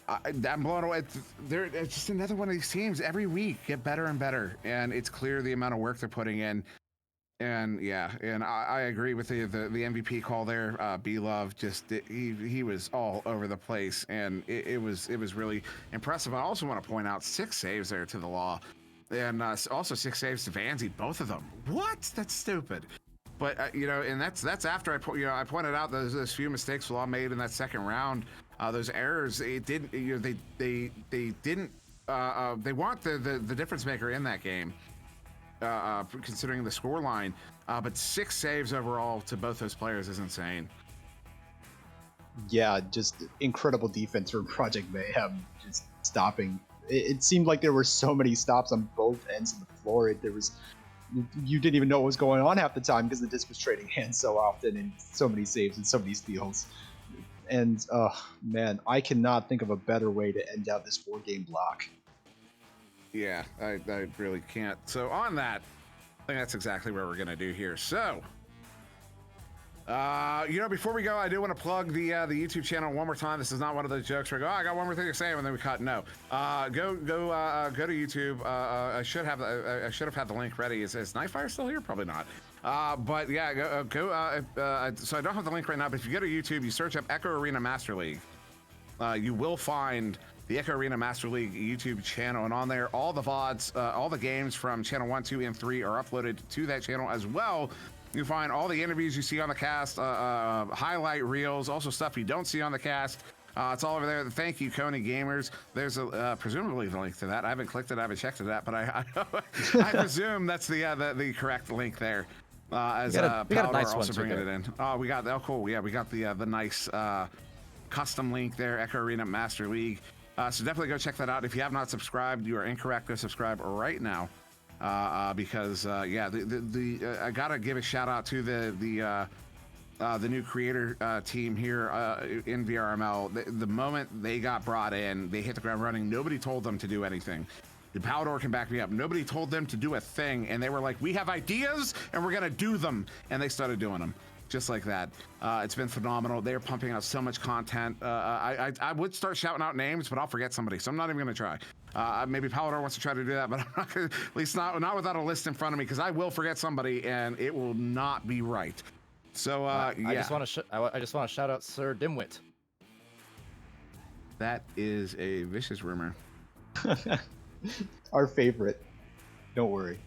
I'm blown away. It's just another one of these teams every week get better and better, and it's clear the amount of work they're putting in. And yeah, and I agree with the MVP call there. B-Love he was all over the place, and it was really impressive. I also want to point out 6 saves there to the Law, and also 6 saves to Vanzi, both of them. What? That's stupid. But and that's after I pointed out those few mistakes Law made in that second round. Those errors, it didn't. They didn't. They weren't the difference maker in that game. Considering the score line, but 6 saves overall to both those players is insane. Yeah, just incredible defense from Project Mayhem, just stopping. It seemed like there were so many stops on both ends of the floor. You didn't even know what was going on half the time because the disc was trading hands so often, and so many saves and so many steals. And man, I cannot think of a better way to end out this 4-game block. Yeah, I really can't. So on that, I think that's exactly what we're gonna do here. So, before we go, I do want to plug the YouTube channel one more time. This is not one of those jokes where I go, I got one more thing to say, and then we cut. No, go to YouTube. I should have had the link ready. Is Nightfire still here? Probably not. But yeah, go. So I don't have the link right now, but if you go to YouTube, you search up Echo Arena Master League, you will find the Echo Arena Master League YouTube channel, and on there, all the VODs, all the games from channel 1, 2, and 3 are uploaded to that channel as well. You find all the interviews you see on the cast, highlight reels, also stuff you don't see on the cast. It's all over there. Thank you, Coney Gamers. There's presumably the link to that. I haven't clicked it, I haven't checked it out, but I presume that's the correct link there. As we got a nice also one bringing it in. Oh, we got cool. Yeah, we got the nice custom link there, Echo Arena Master League. So definitely go check that out. If you have not subscribed, you are incorrect. Go subscribe right now, because I gotta give a shout out to the new creator team here in VRML. The moment they got brought in, they hit the ground running. Nobody told them to do anything. The Palidore can back me up. Nobody told them to do a thing, and they were like, "We have ideas, and we're gonna do them," and they started doing them. Just like that. It's been phenomenal. They're pumping out so much content. I would start shouting out names, but I'll forget somebody, so I'm not even going to try. Maybe Palidore wants to try to do that, but I'm not gonna, at least not without a list in front of me, because I will forget somebody, and it will not be right. So, yeah. I just want to shout out SirDimwi. That is a vicious rumor. Our favorite. Don't worry.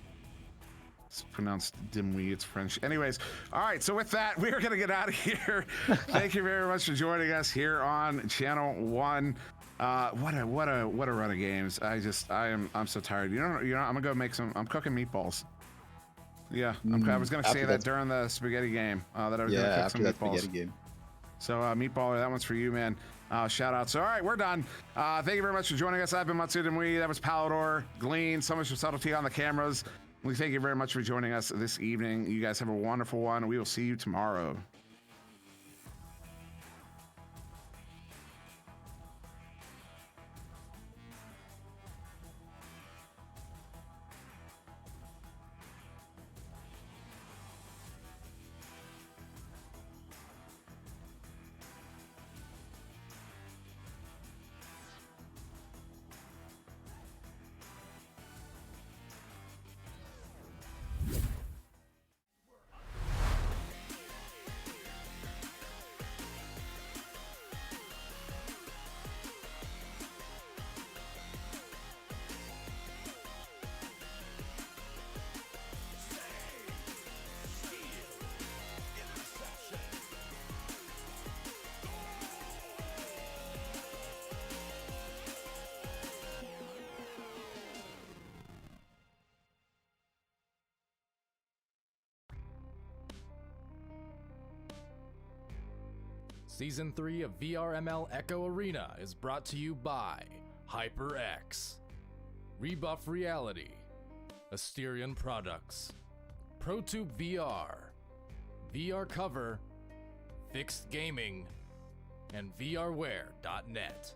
It's pronounced Dimwi, it's French. Anyways, all right, so with that, we're gonna get out of here. Thank you very much for joining us here on Channel 1. What a run of games. I'm so tired. You know, I'm gonna go make I'm cooking meatballs. Yeah, I was gonna say that during the spaghetti game, that I was gonna cook some meatballs. Spaghetti game. So meatballer, that one's for you, man. Shout out. So all right, we're done. Thank you very much for joining us. I've been SirDimwi. That was Palidore, Glean, so much for subtlety on the cameras. We thank you very much for joining us this evening. You guys have a wonderful one. We will see you tomorrow. Season 3 of VRML Echo Arena is brought to you by HyperX, Rebuff Reality, Asterion Products, ProTube VR, VR Cover, Fixed Gaming, and VRware.net.